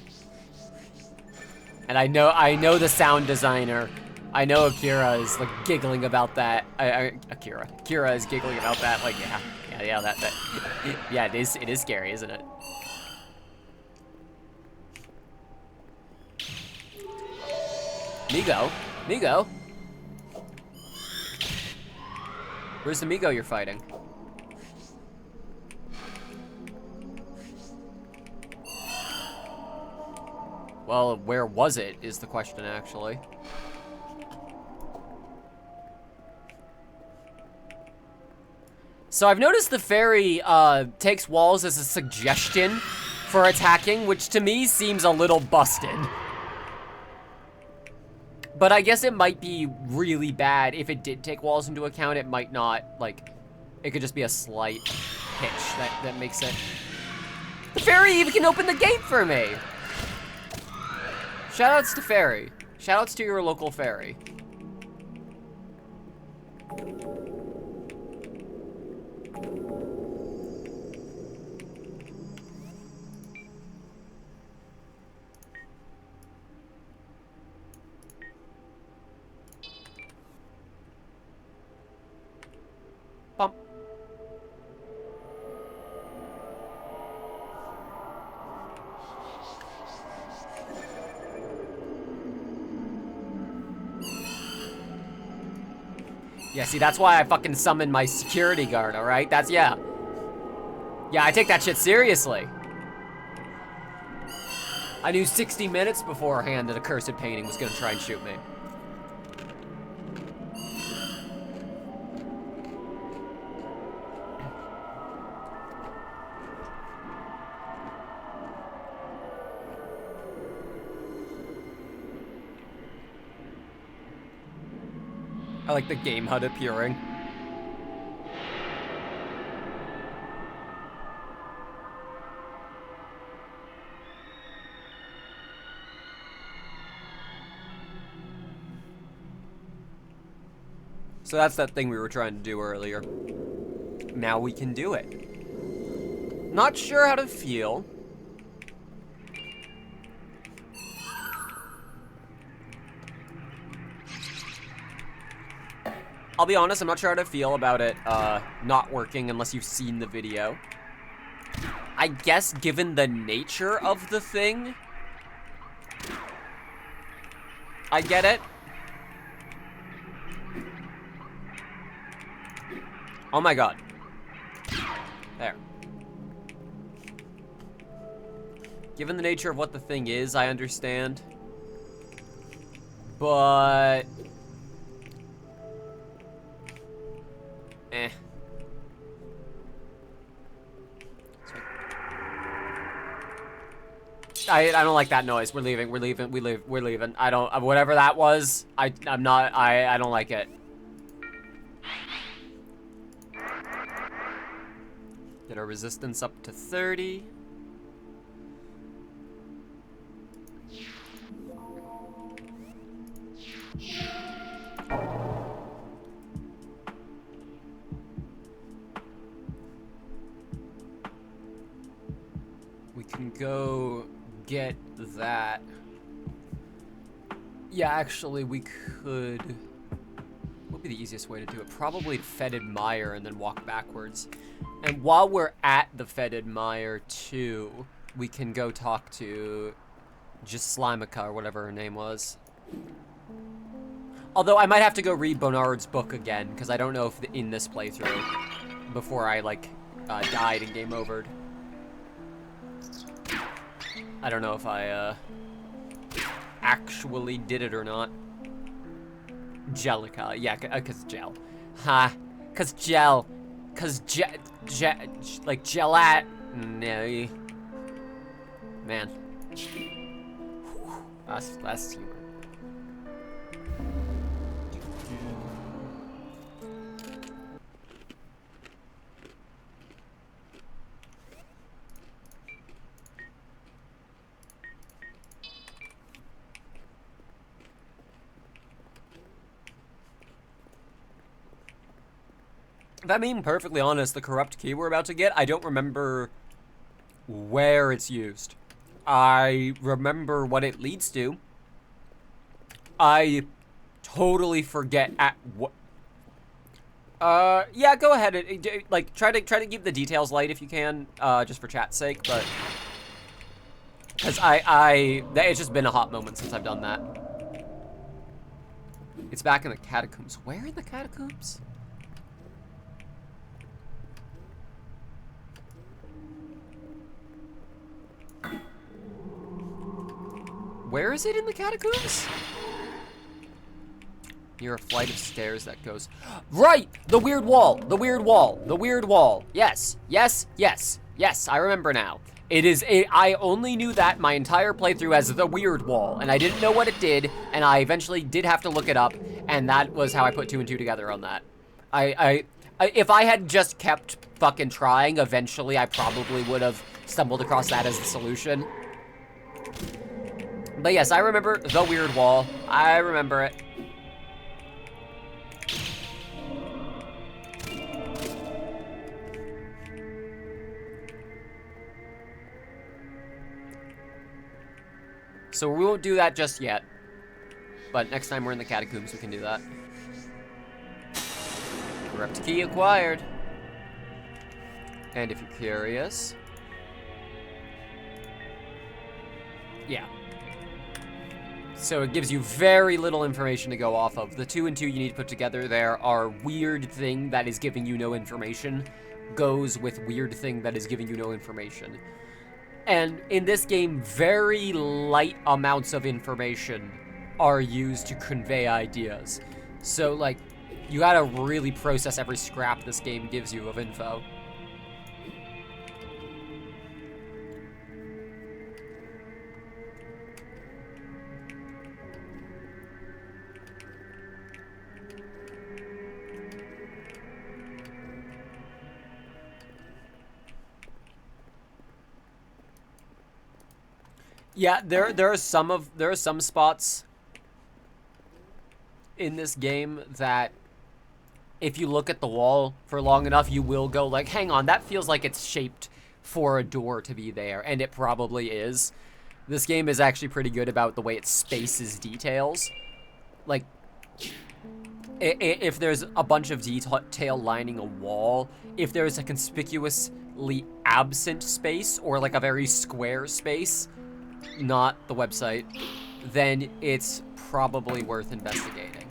I know the sound designer. I know Akira is like giggling about that. Akira is giggling about that. Like, yeah, yeah, it is scary, isn't it? Migo. Where's the Migo you're fighting? Well, where was it is the question, actually. So I've noticed the fairy takes walls as a suggestion for attacking, which to me seems a little busted. But I guess it might be really bad if it did take walls into account. It might not, like, it could just be a slight hitch that makes it. The fairy even can open the gate for me. Shoutouts to fairy. Shoutouts to your local fairy. Bump. Yeah, see, that's why I fucking summoned my security guard, alright? Yeah, I take that shit seriously. I knew 60 minutes beforehand that a cursed painting was gonna try and shoot me. I like the game HUD appearing. So that's that thing we were trying to do earlier. Now we can do it. Not sure how to feel. I'll be honest, I'm not sure how to feel about it not working unless you've seen the video. I guess given the nature of the thing, I get it. Oh my god. There. Given the nature of what the thing is, I understand. But... I don't like that noise. We're leaving. We're leaving. I don't, whatever that was, I don't like it. Get our resistance up to 30. We can go get that. Yeah, actually, we could... What would be the easiest way to do it? Probably Fetid Mire and then walk backwards. And while we're at the Fetid Mire, too, we can go talk to just Slimica, or whatever her name was. Although, I might have to go read Bonard's book again, because I don't know if in this playthrough, before I, like, died and game overed. I don't know if I, actually did it or not. Jellica, yeah, cause gel. Ha, cause gel. Cause like gelat. No. Man. That's humor. If I'm being perfectly honest, the corrupt key we're about to get, I don't remember where it's used. I remember what it leads to. I totally forget at what. Yeah, go ahead. Like, try to keep the details light if you can, just for chat's sake. But because it's just been a hot moment since I've done that. It's back in the catacombs. Where in the catacombs? Where is it in the catacombs? Near a flight of stairs that goes... Right! The weird wall! The weird wall! The weird wall! Yes! Yes! Yes! Yes! I remember now. I only knew that my entire playthrough as the weird wall, and I didn't know what it did, and I eventually did have to look it up, and that was how I put 2 and 2 together on that. If I had just kept fucking trying, eventually I probably would have stumbled across that as the solution. But yes, I remember the weird wall. I remember it. So we won't do that just yet. But next time we're in the catacombs, we can do that. Corrupt key acquired. And if you're curious... Yeah. So it gives you very little information to go off of. The 2 and 2 you need to put together there are weird thing that is giving you no information goes with weird thing that is giving you no information. And in this game, very light amounts of information are used to convey ideas. So, like, you gotta really process every scrap this game gives you of info. Yeah, there are some spots in this game that if you look at the wall for long enough, you will go like, hang on, that feels like it's shaped for a door to be there, and it probably is. This game is actually pretty good about the way it spaces details. Like, if there's a bunch of detail lining a wall, if there's a conspicuously absent space or like a very square space, not the website, then it's probably worth investigating.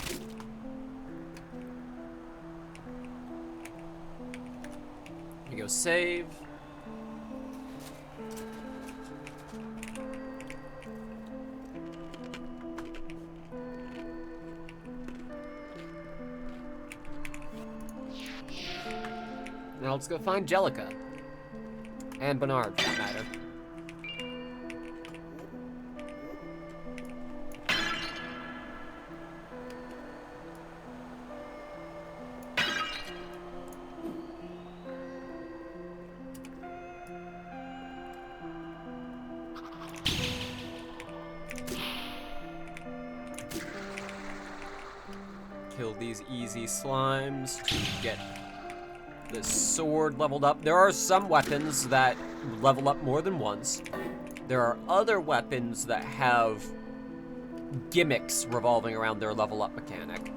You go save. Now let's go find Jellica. And Bernard, for that matter. Kill these easy slimes to get the sword leveled up. There are some weapons that level up more than once. There are other weapons that have gimmicks revolving around their level up mechanic.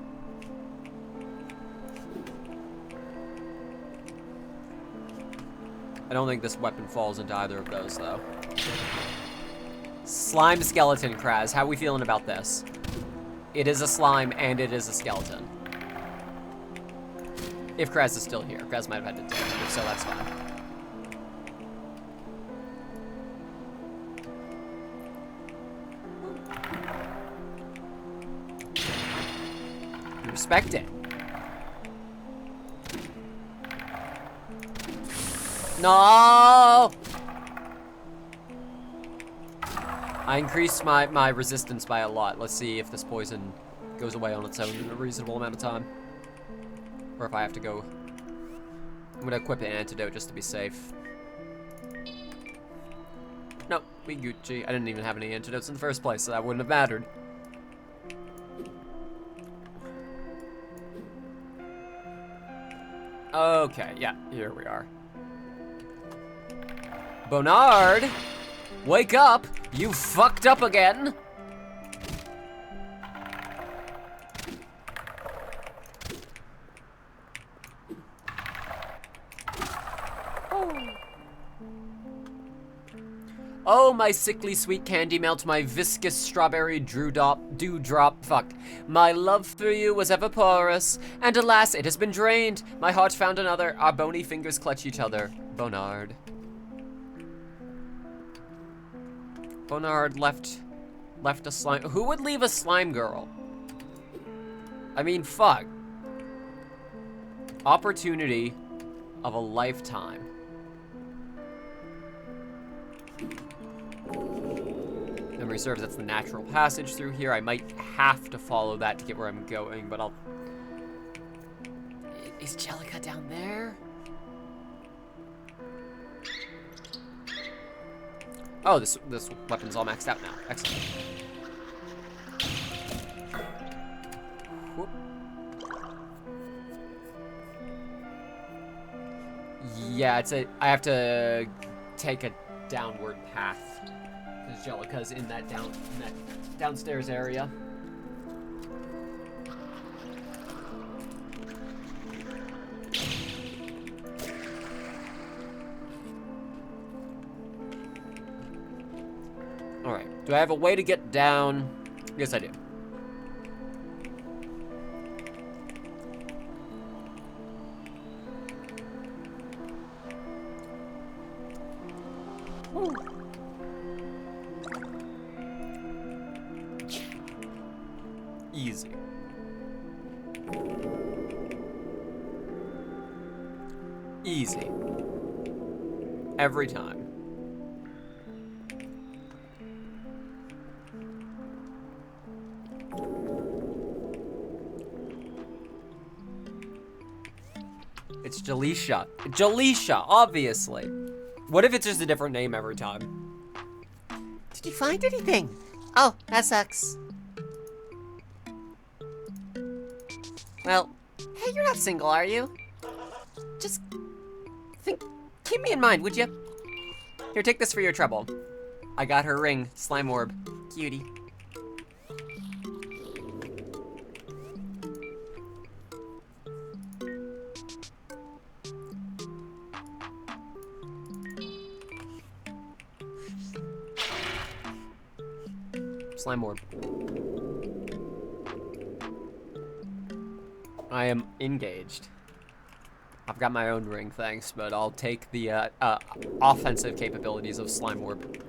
I don't think this weapon falls into either of those, though. Slime skeleton, Kraz. How are we feeling about this? It is a slime, and it is a skeleton. If Kraz is still here. Kraz might have had to take it, so that's fine. Respect it. No! I increased my resistance by a lot. Let's see if this poison goes away on its own in a reasonable amount of time. Or if I have to go... I'm gonna equip an antidote just to be safe. Nope, we Gucci. I didn't even have any antidotes in the first place, so that wouldn't have mattered. Okay, yeah, here we are. Bernard, wake up! You fucked up again! Oh, my sickly sweet candy melt, my viscous strawberry dewdrop, fuck. My love for you was ever porous, and alas, it has been drained. My heart found another, our bony fingers clutch each other. Bernard. Bernard left a slime. Who would leave a slime girl? I mean, fuck. Opportunity of a lifetime. Memory serves, that's the natural passage through here. I might have to follow that to get where I'm going, but I'll... Is Jellica down there? Oh, this weapon's all maxed out now. Excellent. Whoop. Yeah, I have to take a downward path. Because Jellica's in that downstairs area. Alright, do I have a way to get down? Yes, I do. Woo. Easy. Easy. Every time. It's Jaleisha. Jaleisha, obviously. What if it's just a different name every time? Did you find anything? Oh, that sucks. Well, hey, you're not single, are you? Just keep me in mind, would you? Here, take this for your trouble. I got her ring, slime orb. Cutie. Slime orb. I am engaged. I've got my own ring, thanks, but I'll take the offensive capabilities of slime orb.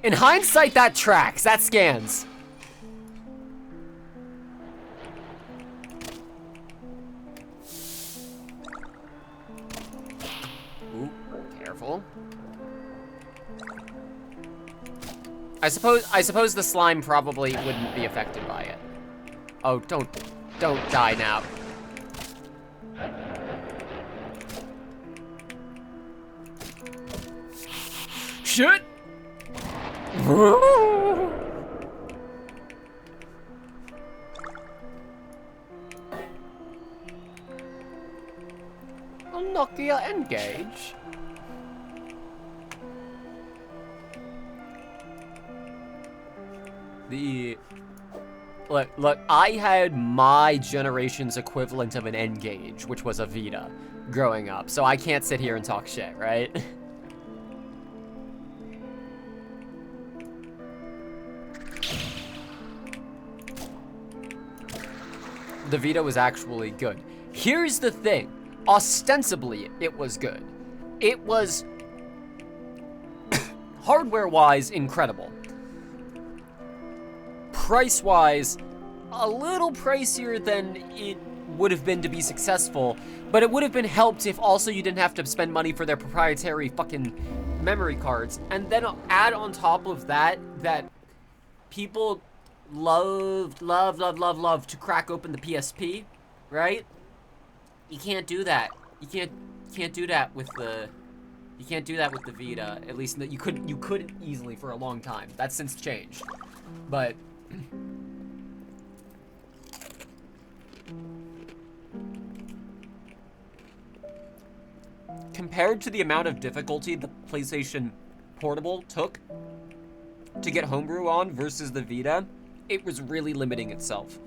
In hindsight, that tracks. That scans. Ooh, careful. I suppose the slime probably wouldn't be affected by it. Oh, don't die now. Shit! Nokia engage. Look, I had my generation's equivalent of an N-Gage, which was a Vita, growing up, so I can't sit here and talk shit, right? The Vita was actually good. Here's the thing. Ostensibly, it was good. It was, hardware-wise, incredible. Price-wise, a little pricier than it would have been to be successful, but it would have been helped if also you didn't have to spend money for their proprietary fucking memory cards. And then add on top of that, that people love to crack open the PSP, right? You can't do that. You can't do that with the Vita. At least you couldn't easily for a long time. That's since changed. But Compared to the amount of difficulty the PlayStation Portable took to get homebrew on versus the Vita, it was really limiting itself.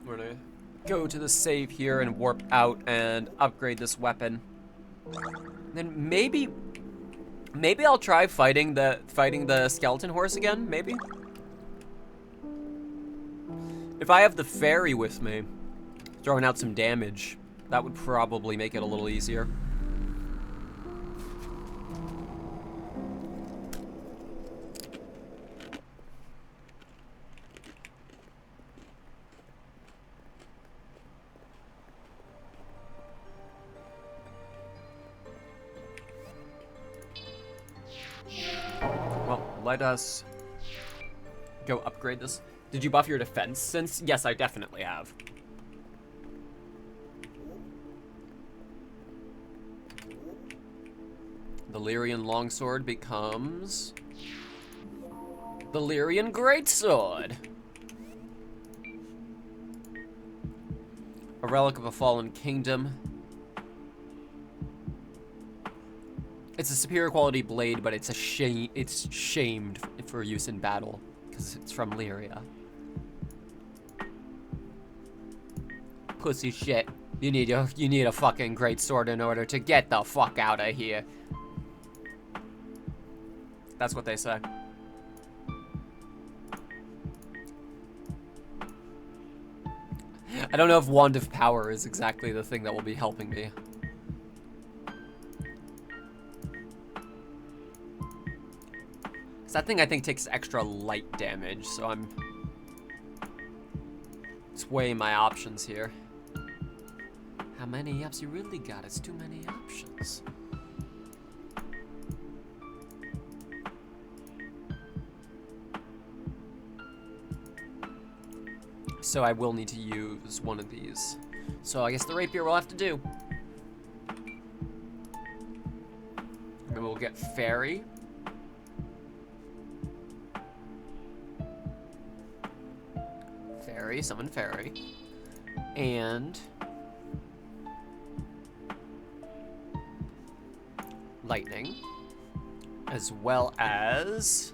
We're gonna go to the save here and warp out and upgrade this weapon. Then maybe I'll try fighting the skeleton horse again, maybe? If I have the fairy with me, throwing out some damage, that would probably make it a little easier. Well, let us go upgrade this. Did you buff your defense since? Yes, I definitely have. The Lyrian longsword becomes the Lyrian greatsword. A relic of a fallen kingdom. It's a superior quality blade, but it's shamed for use in battle because it's from Lyria. Pussy shit. You need a fucking great sword in order to get the fuck out of here. That's what they say. I don't know if Wand of Power is exactly the thing that will be helping me. That thing I think takes extra light damage, so I'm just weighing my options here. How many apps you really got? It's too many options. So I will need to use one of these. So I guess the rapier will have to do. Then we'll get fairy. Fairy, summon fairy. And lightning. As well as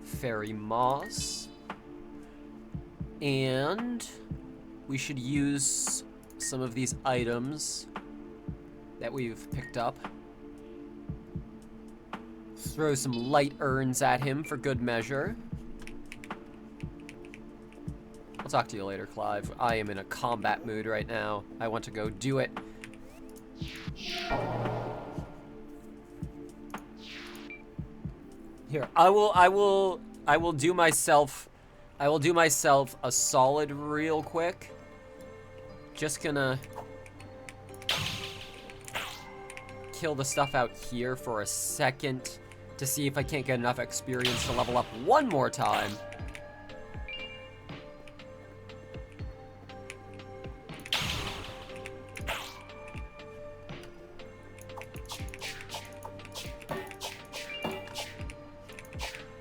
fairy moss. And we should use some of these items that we've picked up. Throw some light urns at him for good measure. I'll talk to you later, Clive. I am in a combat mood right now. I want to go do it. Here, I will do myself a solid real quick. Just gonna kill the stuff out here for a second to see if I can't get enough experience to level up one more time.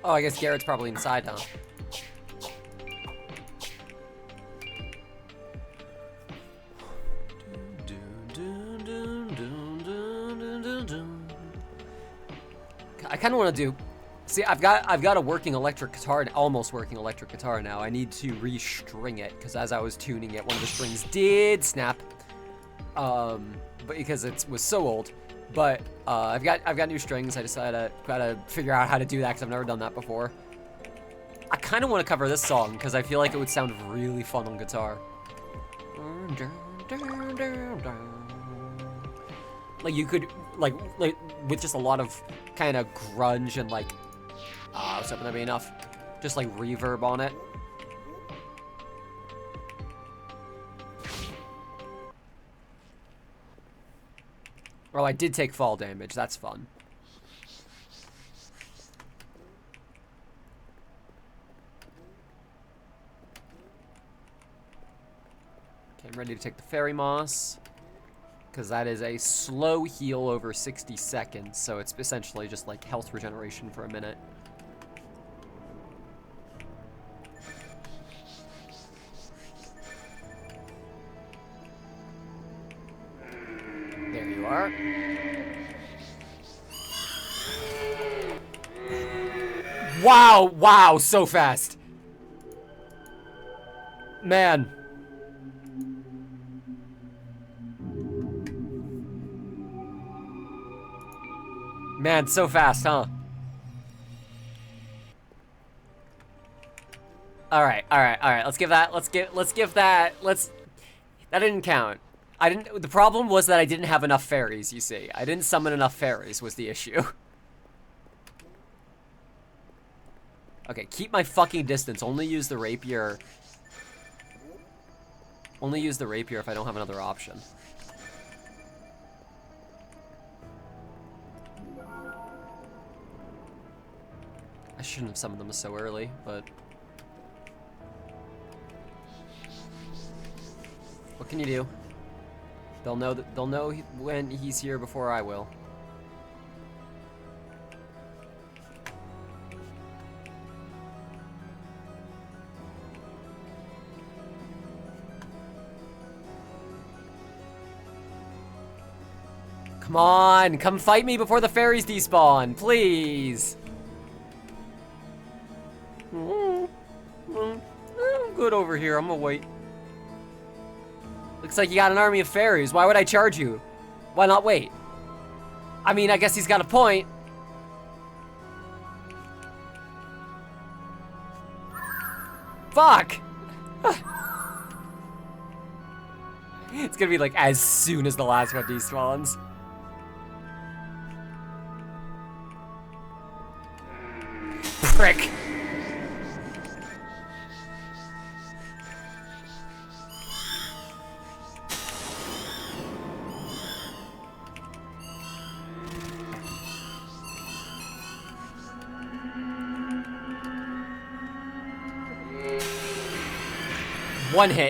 Oh, I guess Garrett's probably inside, huh? I kind of want to do. See, I've got a working electric guitar, almost working electric guitar now. I need to restring it because as I was tuning it, one of the strings did snap. But because it was so old. But I've got new strings. I decided gotta figure out how to do that because I've never done that before. I kind of want to cover this song because I feel like it would sound really fun on guitar. Like you could like with just a lot of kind of grunge and like I was hoping that'd be enough. Just like reverb on it. Oh, I did take fall damage. That's fun. Okay, I'm ready to take the fairy moss, because that is a slow heal over 60 seconds, so it's essentially just like health regeneration for a minute. There you are. Wow, wow, so fast. Man. Man, so fast, huh? All right. Let's give that. That didn't count. The problem was that I didn't have enough fairies, you see. I didn't summon enough fairies was the issue. Okay, keep my fucking distance. Only use the rapier. Only use the rapier if I don't have another option. I shouldn't have summoned them so early, but... What can you do? They'll know when he's here before I will. Come on, come fight me before the fairies despawn, please. I'm good over here, I'm gonna wait. Looks like you got an army of fairies. Why would I charge you? Why not wait? I mean, I guess he's got a point. Fuck! It's gonna be like as soon as the last one despawns. Prick!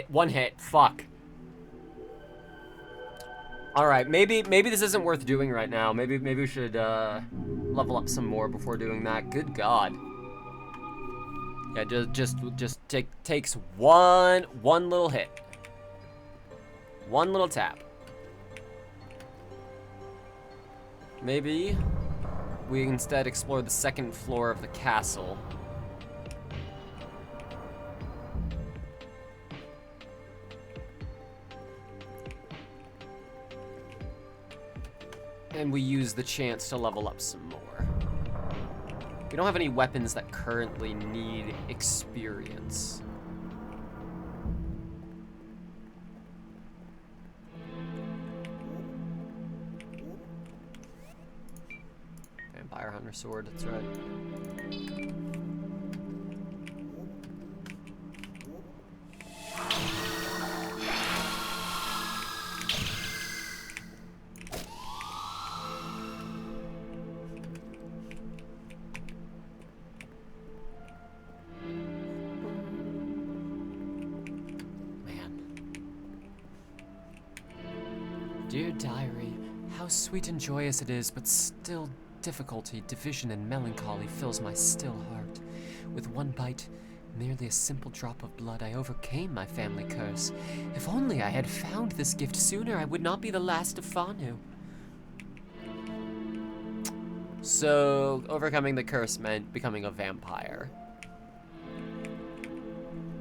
One hit, fuck. Alright, maybe this isn't worth doing right now. Maybe we should level up some more before doing that. Good God. Yeah, just takes one little hit. One little tap. Maybe we instead explore the second floor of the castle. And we use the chance to level up some more. We don't have any weapons that currently need experience. Vampire Hunter Sword, that's right. Dear diary, how sweet and joyous it is, but still difficulty, division, and melancholy fills my still heart. With one bite, merely a simple drop of blood, I overcame my family curse. If only I had found this gift sooner, I would not be the last of Fanu. So, overcoming the curse meant becoming a vampire.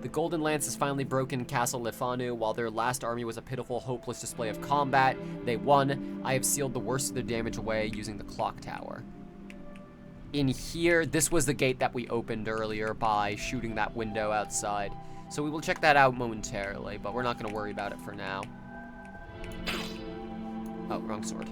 The Golden Lance has finally broken Castle Lefanu. While their last army was a pitiful, hopeless display of combat, they won. I have sealed the worst of their damage away using the clock tower. In here, this was the gate that we opened earlier by shooting that window outside. So we will check that out momentarily, but we're not going to worry about it for now. Oh, wrong sword.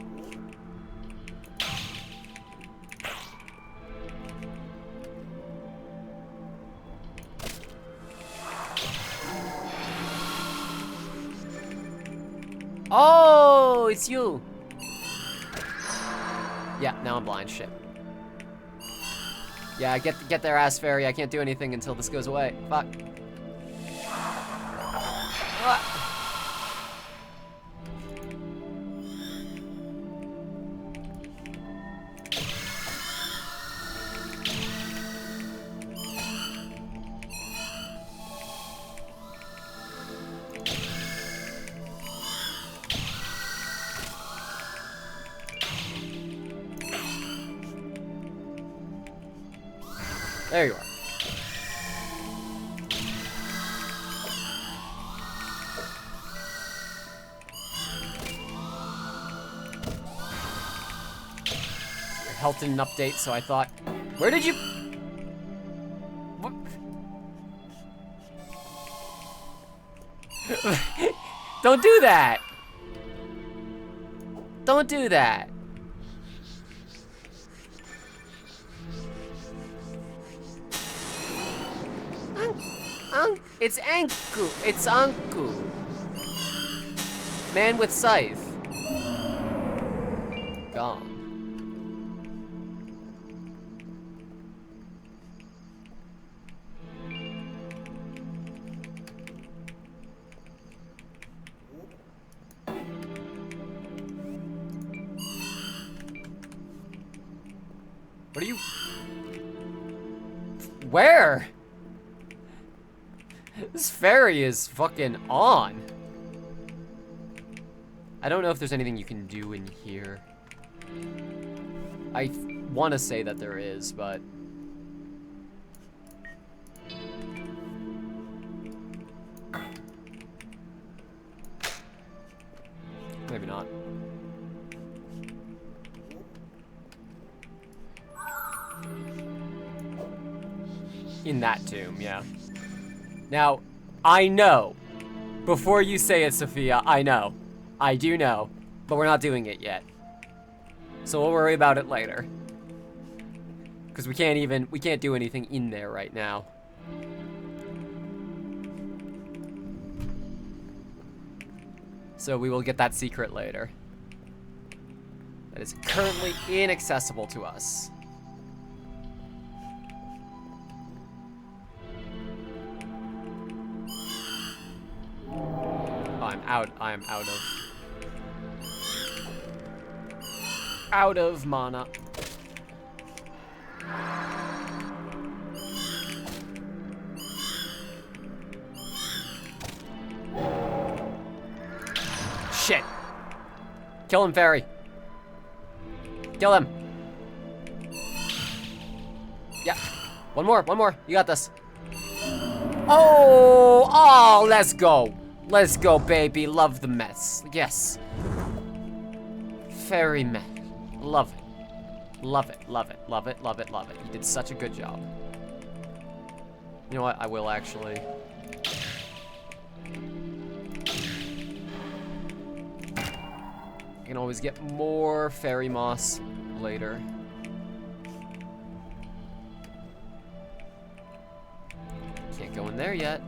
Oh, it's you. Yeah, now I'm blind. Shit. Yeah, get their ass, fairy. I can't do anything until this goes away. Fuck. There you are. Your health didn't update, so I thought, where did you... What? Don't do that! Don't do that! It's Anku. It's Anku. Man with scythe. Gone. What are you... Where? This ferry is fucking on. I don't know if there's anything you can do in here. I want to say that there is, but... maybe not. In that tomb, yeah. Now, I know. Before you say it, Sophia, I know. I do know. But we're not doing it yet. So we'll worry about it later. Because we can't do anything in there right now. So we will get that secret later. That is currently inaccessible to us. I am out of mana. Shit. Kill him, fairy. Kill him. Yeah. One more. You got this. Oh, let's go. Let's go, baby. Love the mess. Yes. Fairy mess. Love it. Love it. Love it. Love it. Love it. Love it. You did such a good job. You know what? I will actually. I can always get more fairy moss later. Can't go in there yet.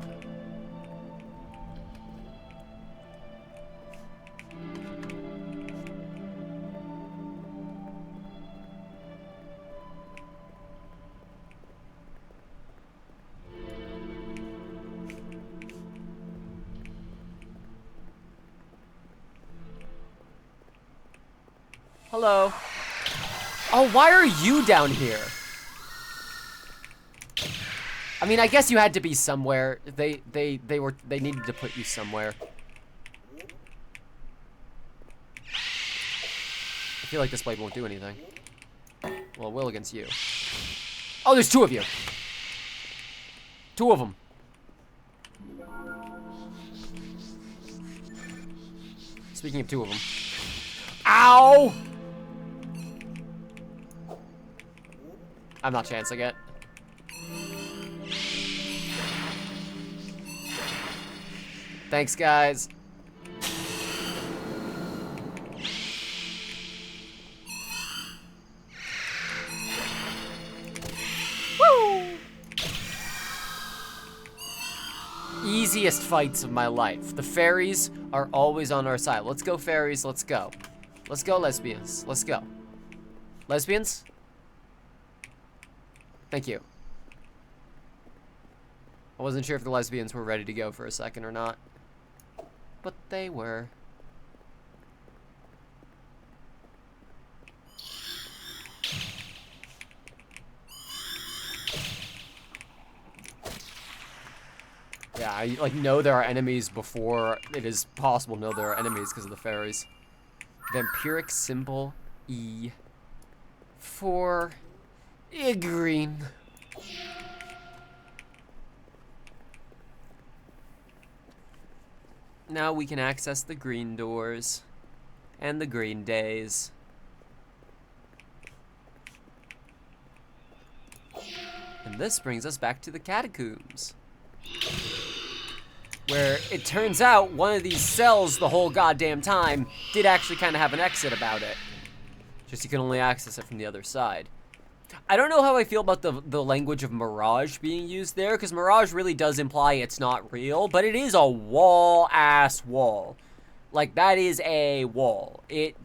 Hello. Oh, why are you down here? I mean, I guess you had to be somewhere. They needed to put you somewhere. I feel like this blade won't do anything. Well, it will against you. Oh, there's two of you. Two of them. Speaking of two of them. Ow! I'm not chancing it. Thanks, guys. Woo! Easiest fights of my life. The fairies are always on our side. Let's go, fairies. Let's go. Let's go, lesbians. Let's go. Lesbians? Thank you. I wasn't sure if the lesbians were ready to go for a second or not. But they were. Yeah, I like know there are enemies before it is possible to know there are enemies because of the fairies. Vampiric symbol E for green. now we can access the green doors and the green days. And this brings us back to the catacombs, where it turns out one of these cells the whole goddamn time did actually kind of have an exit about it. Just you can only access it from the other side. I don't know how I feel about the language of Mirage being used there, because Mirage really does imply it's not real, but it is a wall-ass wall. Like, that is a wall. It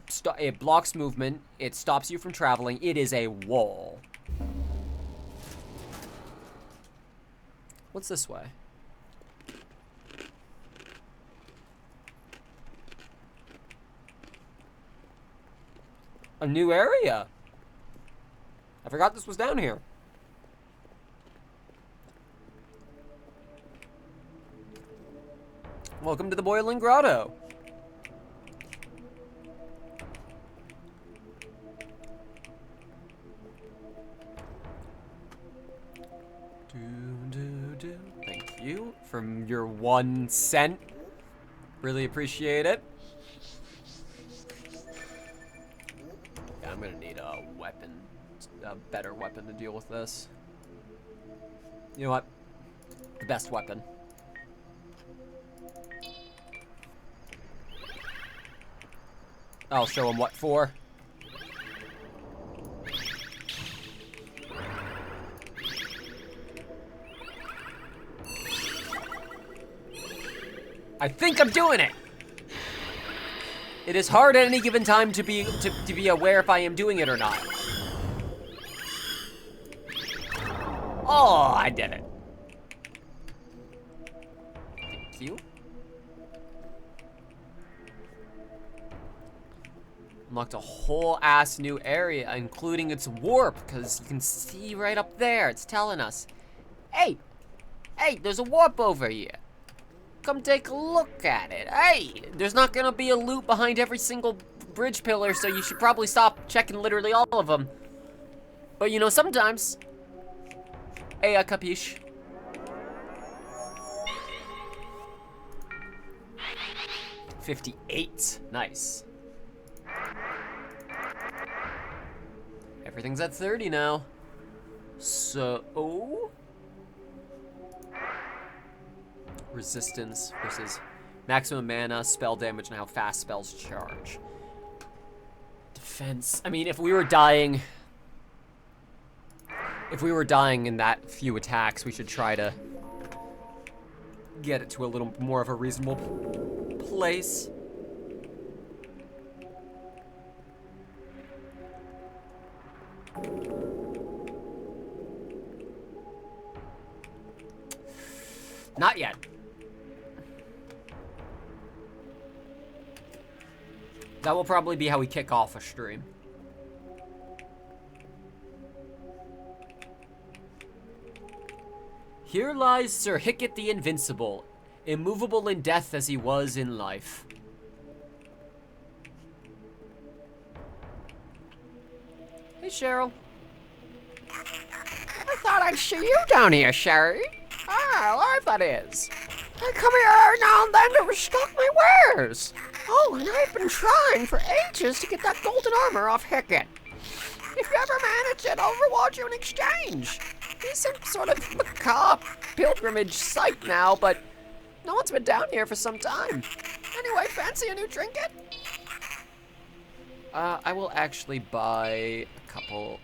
blocks movement, it stops you from traveling, it is a wall. What's this way? A new area. I forgot this was down here. Welcome to the Boiling Grotto. Thank you for your 1 cent. Really appreciate it. Yeah, I'm gonna need a weapon, a better weapon to deal with this. You know what? The best weapon. I'll show him what for. I think I'm doing it. It is hard at any given time to be aware if I am doing it or not. Oh, I did it. Thank you. Unlocked a whole ass new area, including its warp, because you can see right up there, it's telling us, hey, there's a warp over here. Come take a look at it. Hey, there's not gonna be a loop behind every single bridge pillar, so you should probably stop checking literally all of them. But you know, sometimes. Hey, capiche. $58, nice. Everything's at 30 now. So, resistance versus maximum mana, spell damage, and how fast spells charge. Defense. I mean, if we were dying in that few attacks, we should try to get it to a little more of a reasonable place. Not yet. That will probably be how we kick off a stream. Here lies Sir Hicket the Invincible, immovable in death as he was in life. Hey, Cheryl. I thought I'd see you down here, Sheri. Ah, life that is. I come here every now and then to restock my wares. Oh, and I've been trying for ages to get that golden armor off Hicket. If you ever manage it, I'll reward you in exchange. He's some sort of macabre pilgrimage site now, but no one's been down here for some time. Anyway, fancy a new trinket? I will actually buy a couple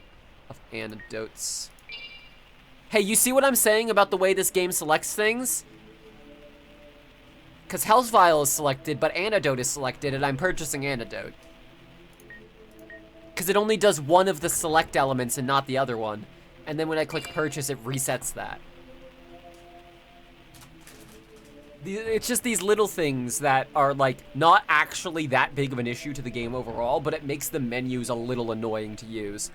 of antidotes. Hey, you see what I'm saying about the way this game selects things? Because Health Vial is selected, but Antidote is selected, and I'm purchasing Antidote. Because it only does one of the select elements and not the other one. And then when I click Purchase, it resets that. It's just these little things that are, like, not actually that big of an issue to the game overall, but it makes the menus a little annoying to use.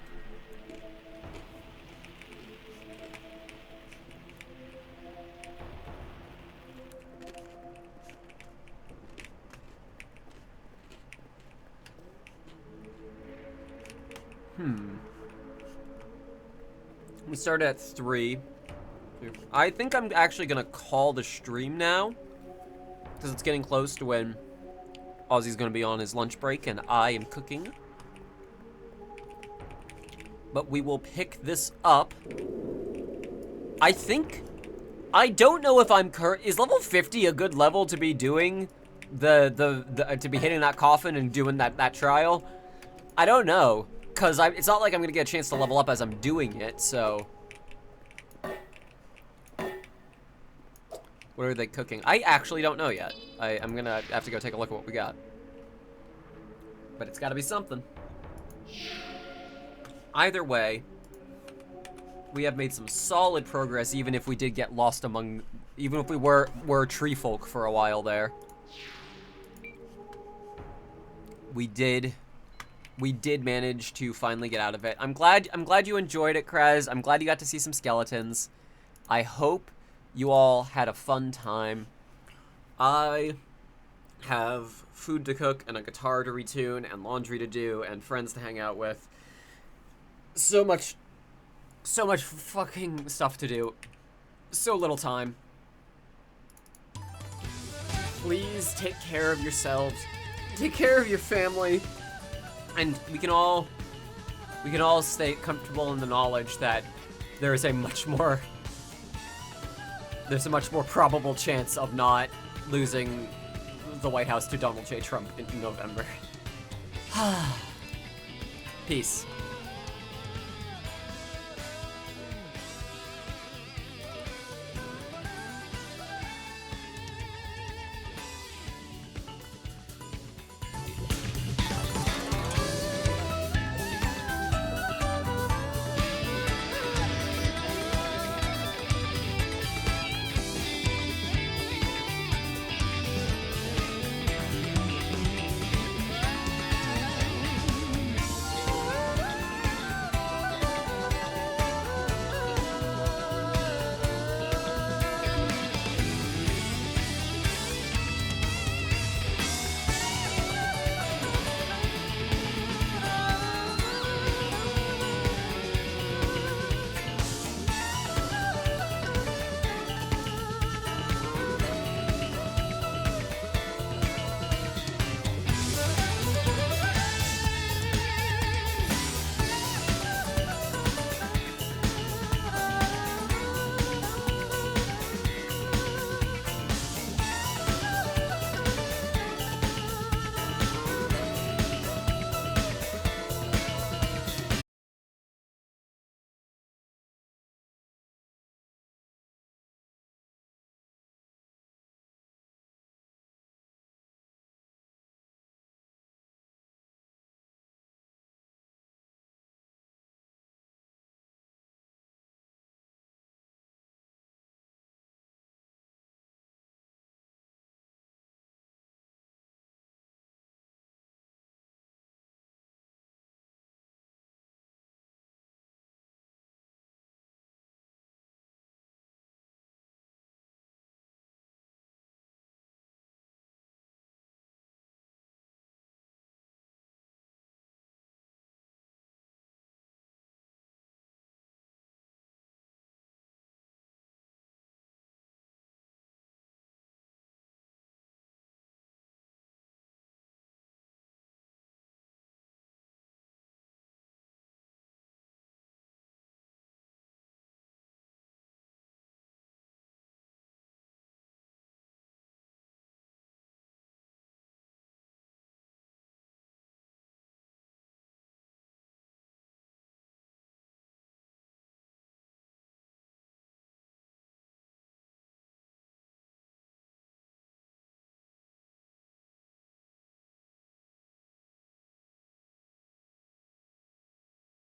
We started at 3. I think I'm actually gonna call the stream now. because it's getting close to when Ozzy's gonna be on his lunch break and I am cooking. But we will pick this up. I don't know if I'm is level 50 a good level to be doing to be hitting that coffin and doing that trial? I don't know, cause it's not like I'm gonna get a chance to level up as I'm doing it, so. What are they cooking? I actually don't know yet. I'm gonna have to go take a look at what we got. But it's gotta be something. Either way, we have made some solid progress, even if we did get lost even if we were tree folk for a while there. We did manage to finally get out of it. I'm glad you enjoyed it, Krez. I'm glad you got to see some skeletons. I hope you all had a fun time. I have food to cook and a guitar to retune and laundry to do and friends to hang out with. So much fucking stuff to do. So little time. Please take care of yourselves. Take care of your family. And we can all stay comfortable in the knowledge that there's a much more probable chance of not losing the White House to Donald J. Trump in November. Peace.